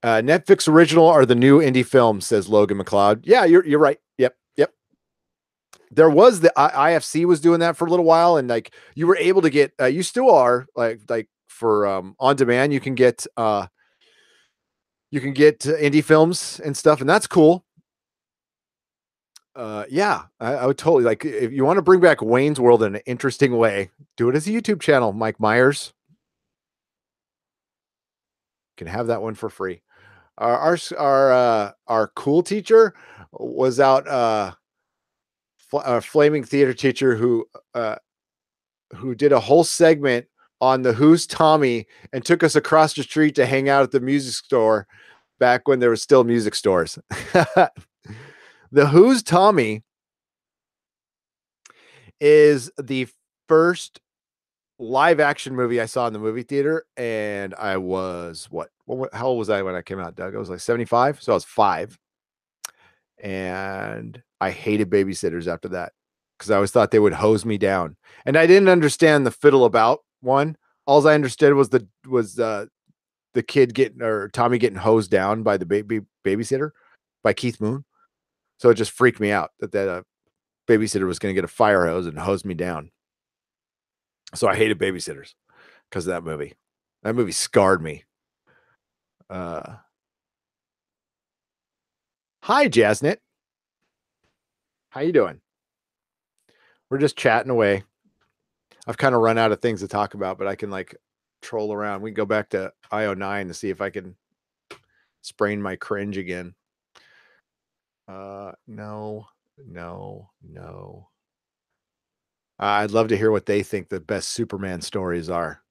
Netflix original are the new indie films, says Logan McLeod. Yeah, you're right. Yep. There was the IFC was doing that for a little while, and like you were able to get, you still are like for on demand. You can get indie films and stuff, and that's cool. Yeah, I would totally like if you want to bring back Wayne's World in an interesting way, do it as a YouTube channel. Mike Myers can have that one for free. Our cool teacher was out. A flaming theater teacher who did a whole segment on the Who's Tommy and took us across the street to hang out at the music store back when there was still music stores. The Who's Tommy is the first live action movie I saw in the movie theater, and I was how old was I when I came out, Doug? I was like 75, so I was 5. And I hated babysitters after that because I always thought they would hose me down, and I didn't understand the fiddle about one. All I understood was the kid getting, or Tommy getting hosed down by the babysitter by Keith Moon. So it just freaked me out that babysitter was going to get a fire hose and hose me down. So I hated babysitters because of that movie. That movie scarred me. Hi, Jasnet. How you doing? We're just chatting away. I've kind of run out of things to talk about, but I can like troll around. We can go back to IO9 to see if I can sprain my cringe again. No, no, no. I'd love to hear what they think the best Superman stories are.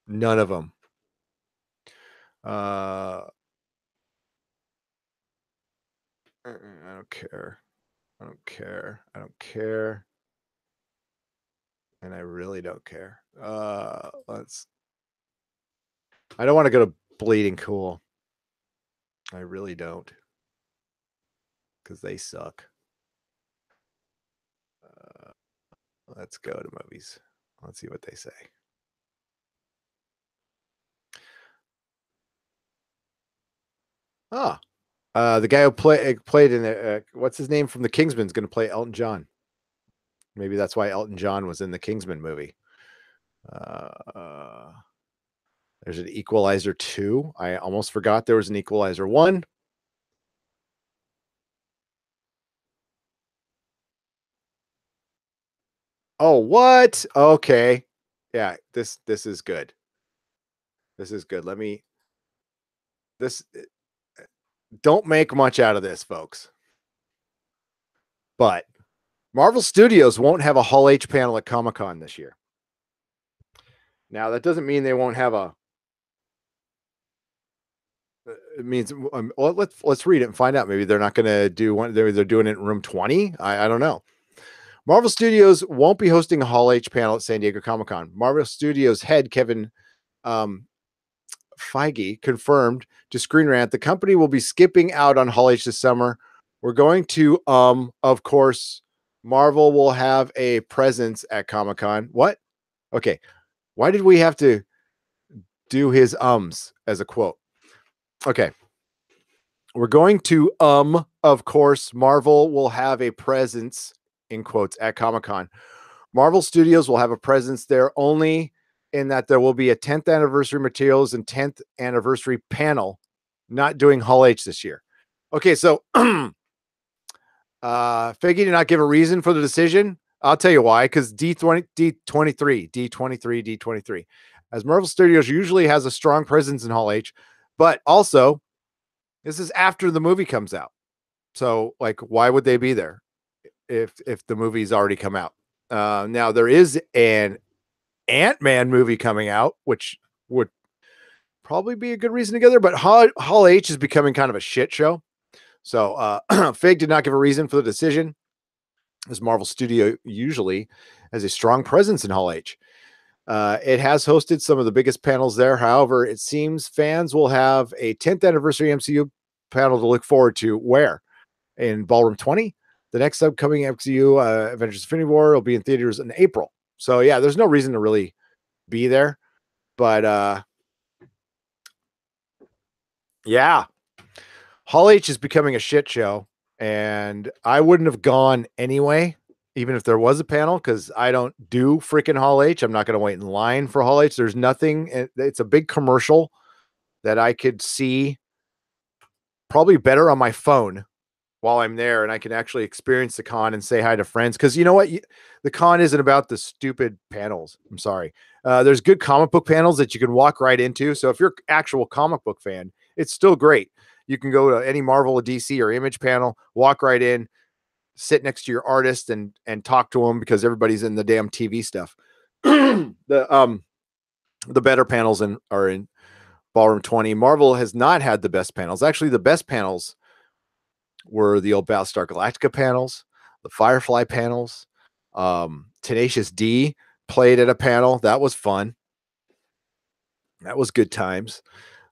None of them. I don't care. I don't care. I don't care. And I really don't care. I don't want to go to Bleeding Cool. I really don't. Because they suck. Let's go to movies. Let's see what they say. The guy who played in what's his name from the Kingsman is going to play Elton John. Maybe that's why Elton John was in the Kingsman movie. There's an Equalizer 2. I almost forgot there was an Equalizer 1. Oh, what? Okay. Yeah, this is good. This is good. This don't make much out of this, folks. But Marvel Studios won't have a Hall H panel at Comic-Con this year. Now, that doesn't mean they won't have a it means well, let's read it and find out. Maybe they're not going to do one. They're doing it in room 20. I don't know. Marvel Studios won't be hosting a Hall H panel at San Diego Comic-Con. Marvel Studios head Kevin Feige confirmed to Screen Rant the company will be skipping out on Hall H this summer. We're going to of course Marvel will have a presence at Comic-Con. What? Okay. Why did we have to do his as a quote? Okay. We're going to of course Marvel will have a presence in quotes at Comic-Con. Marvel Studios will have a presence there only in that there will be a 10th anniversary materials and 10th anniversary panel, not doing Hall H this year. Okay, so Feige did not give a reason for the decision. I'll tell you why, because D23, as Marvel Studios usually has a strong presence in Hall H, but also this is after the movie comes out. So, like, why would they be there if the movie's already come out? Now there is an Ant-Man movie coming out, which would probably be a good reason to go there, but Hall H is becoming kind of a shit show. So Feige did not give a reason for the decision, as Marvel Studio usually has a strong presence in Hall H. It has hosted some of the biggest panels there. However, it seems fans will have a 10th anniversary MCU panel to look forward to. Where? In Ballroom 20. The next upcoming MCU Avengers Infinity War will be in theaters in April. So yeah, there's no reason to really be there. But yeah, Hall H is becoming a shit show. And I wouldn't have gone anyway, even if there was a panel, because I don't do freaking Hall H. I'm not going to wait in line for Hall H. There's nothing. It's a big commercial that I could see probably better on my phone while I'm there, and I can actually experience the con and say hi to friends. Because you know what? The con isn't about the stupid panels. I'm sorry. There's good comic book panels that you can walk right into. So if you're an actual comic book fan, it's still great. You can go to any Marvel or DC or Image panel, walk right in, sit next to your artist and talk to them, because everybody's in the damn TV stuff. The better panels are in Ballroom 20. Marvel has not had the best panels. Actually, the best panels were the old Battlestar Galactica panels, the Firefly panels. Tenacious D played at a panel. That was fun. That was good times.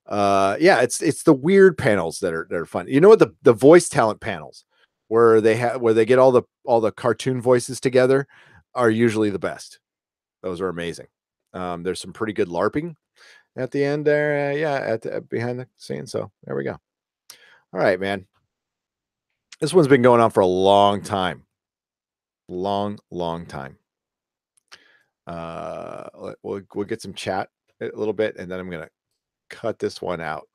Yeah, it's the weird panels that are fun. You know what, the voice talent panels where they get all the cartoon voices together are usually the best. Those are amazing. There's some pretty good LARPing at the end there. Yeah, behind the scene. So there we go. All right, man. This one's been going on for a long time. Long time. We'll get some chat a little bit, and then I'm gonna cut this one out.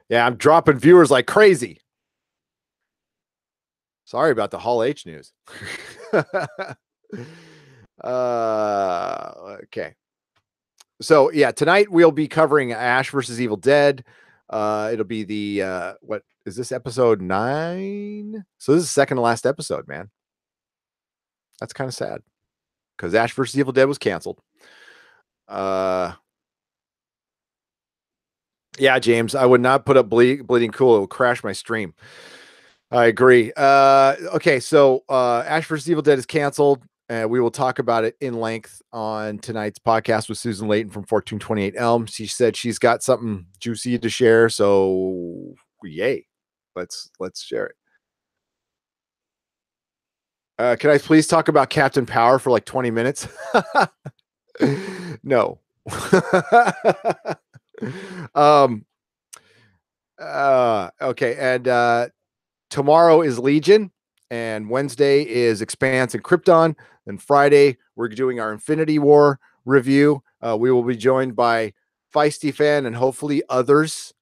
Yeah, I'm dropping viewers like crazy. Sorry about the Hall H news. Okay. So yeah, tonight we'll be covering Ash versus Evil Dead, It'll be the what is this, episode 9? So this is the second to last episode, man. That's kind of sad because Ash versus Evil Dead was canceled. Uh, yeah, James, I would not put up Bleeding Cool. It will crash my stream. I agree. Okay, so Ash vs. Evil Dead is canceled. We will talk about it in length on tonight's podcast with Susan Layton from 1428 Elm. She said she's got something juicy to share, so yay. Let's share it. Can I please talk about Captain Power for like 20 minutes? No. Okay, and tomorrow is Legion, and Wednesday is Expanse and Krypton. And Friday, we're doing our Infinity War review. We will be joined by Feisty Fan and hopefully others,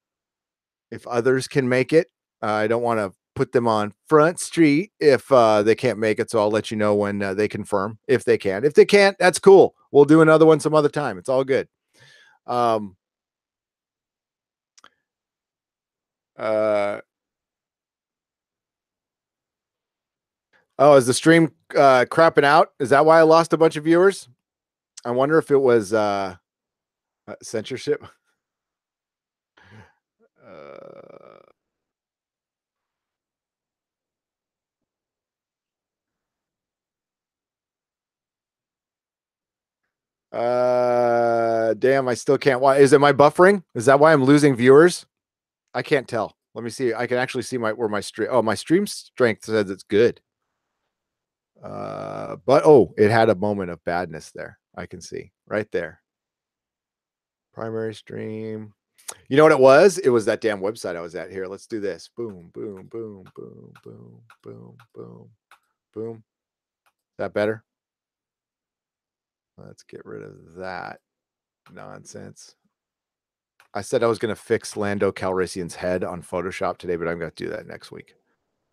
if others can make it. I don't want to put them on Front Street if they can't make it, so I'll let you know when they confirm, if they can. If they can't, that's cool. We'll do another one some other time. It's all good. Oh, is the stream crapping out? Is that why I lost a bunch of viewers? I wonder if it was censorship. Damn, I still can't. Why is it my buffering? Is that why I'm losing viewers? I can't tell. Let me see. I can actually see where my stream. Oh, my stream strength says it's good. But it had a moment of badness there. I can see right there. Primary stream. You know what it was? It was that damn website I was at. Here, let's do this. Boom, boom, boom, boom, boom, boom, boom, boom. Is that better? Let's get rid of that nonsense. I said I was going to fix Lando Calrissian's head on Photoshop today, but I'm going to do that next week.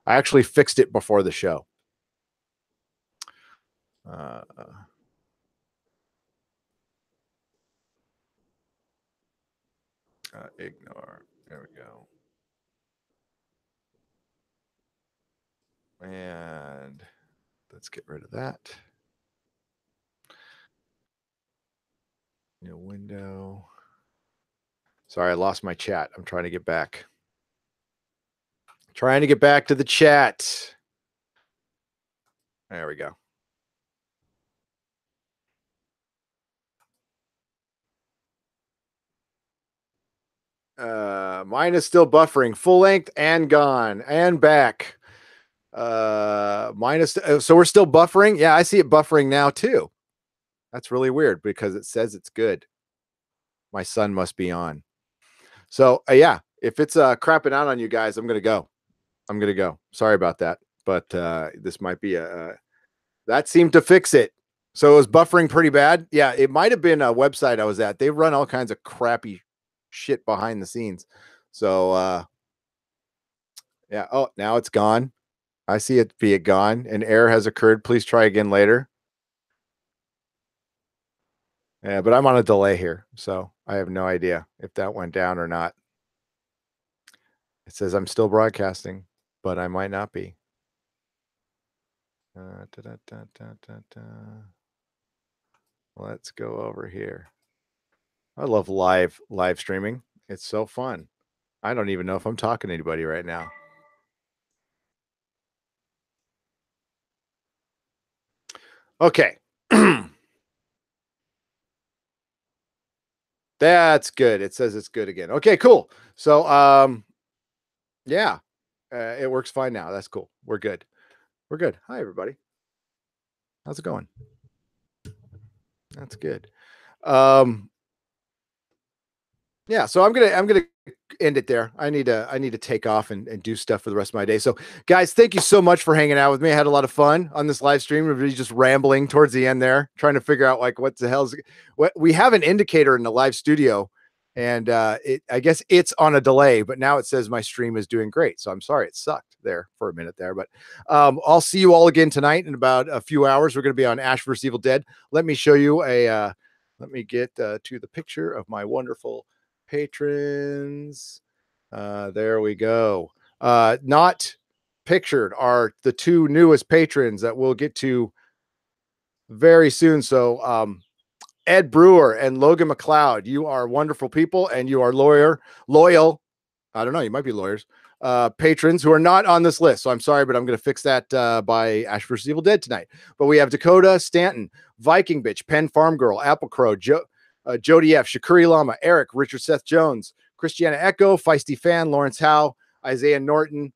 I actually fixed it before the show. Ignore. There we go. And let's get rid of that. New window. Sorry, I lost my chat. I'm trying to get back. Trying to get back to the chat. There we go. Mine is still buffering, full length and gone and back. Mine is so we're still buffering. Yeah, I see it buffering now too. That's really weird because it says it's good. My son must be on. So yeah, if it's crapping out on you guys, I'm gonna go. Sorry about that, but this might be that seemed to fix it. So it was buffering pretty bad. Yeah, it might have been a website I was at. They run all kinds of crappy shit behind the scenes. So yeah. Oh, now it's gone. I see it be gone. An error has occurred. Please try again later. Yeah, but I'm on a delay here, so I have no idea if that went down or not. It says I'm still broadcasting, but I might not be. Let's go over here. I love live streaming. It's so fun. I don't even know if I'm talking to anybody right now. Okay. That's good. It says it's good again. Okay, cool. So yeah. It works fine now. That's cool. We're good. Hi everybody. How's it going? That's good. Yeah, so I'm gonna end it there. I need to take off and do stuff for the rest of my day. So guys, thank you so much for hanging out with me. I had a lot of fun on this live stream. Everybody's just rambling towards the end there, trying to figure out like what the hell's what we have an indicator in the live studio, and I guess it's on a delay, but now it says my stream is doing great. So I'm sorry it sucked there for a minute there, but I'll see you all again tonight in about a few hours. We're gonna be on Ash vs. Evil Dead. Let me show you let me get to the picture of my wonderful patrons. There we go. Not pictured are the two newest patrons that we'll get to very soon. So, Ed Brewer and Logan McLeod, you are wonderful people and you are loyal. I don't know, you might be lawyers, patrons who are not on this list. So I'm sorry, but I'm going to fix that by Ash vs. Evil Dead tonight. But we have Dakota Stanton, Viking Bitch, Penn Farm Girl, Apple Crow, Jody F, Shakuri Lama, Eric, Richard Seth Jones, Christiana Echo, Feisty Fan, Lawrence Howe, Isaiah Norton,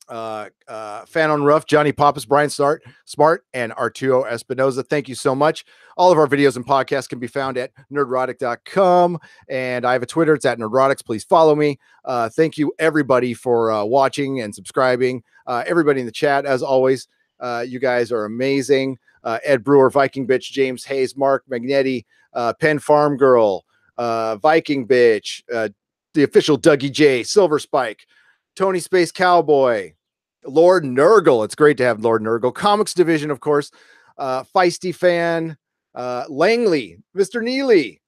Fan on Rough, Johnny Pappas, Brian Smart, and Arturo Espinoza. Thank you so much. All of our videos and podcasts can be found at nerdrotic.com, and I have a Twitter. It's at Nerdrotics. Please follow me. Thank you everybody for watching and subscribing. Everybody in the chat, as always, you guys are amazing. Ed Brewer, Viking Bitch, James Hayes, Mark Magnetti, Penn Farm Girl, Viking Bitch, the official Dougie J, Silver Spike, Tony Space Cowboy, Lord Nurgle. It's great to have Lord Nurgle. Comics Division, of course. Feisty Fan, Langley, Mr. Neely.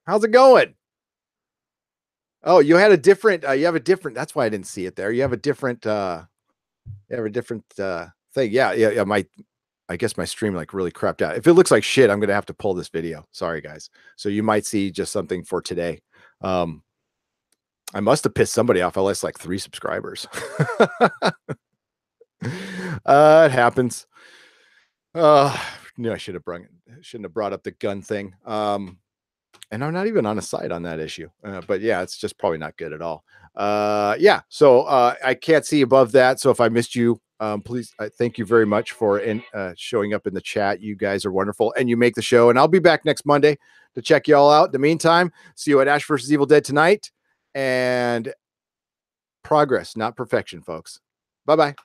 How's it going? Oh, you had a different, that's why I didn't see it there. You have a different, thing. Yeah. I guess my stream like really crapped out. If it looks like shit, I'm going to have to pull this video. Sorry, guys. So you might see just something for today. I must have pissed somebody off. I lost like 3 subscribers. It happens. Knew I shouldn't have brought up the gun thing. And I'm not even on a side on that issue. But yeah, it's just probably not good at all. Yeah. So I can't see above that. So if I missed you, please, thank you very much for showing up in the chat. You guys are wonderful and you make the show. And I'll be back next Monday to check you all out. In the meantime, see you at Ash vs. Evil Dead tonight. And progress, not perfection, folks. Bye-bye.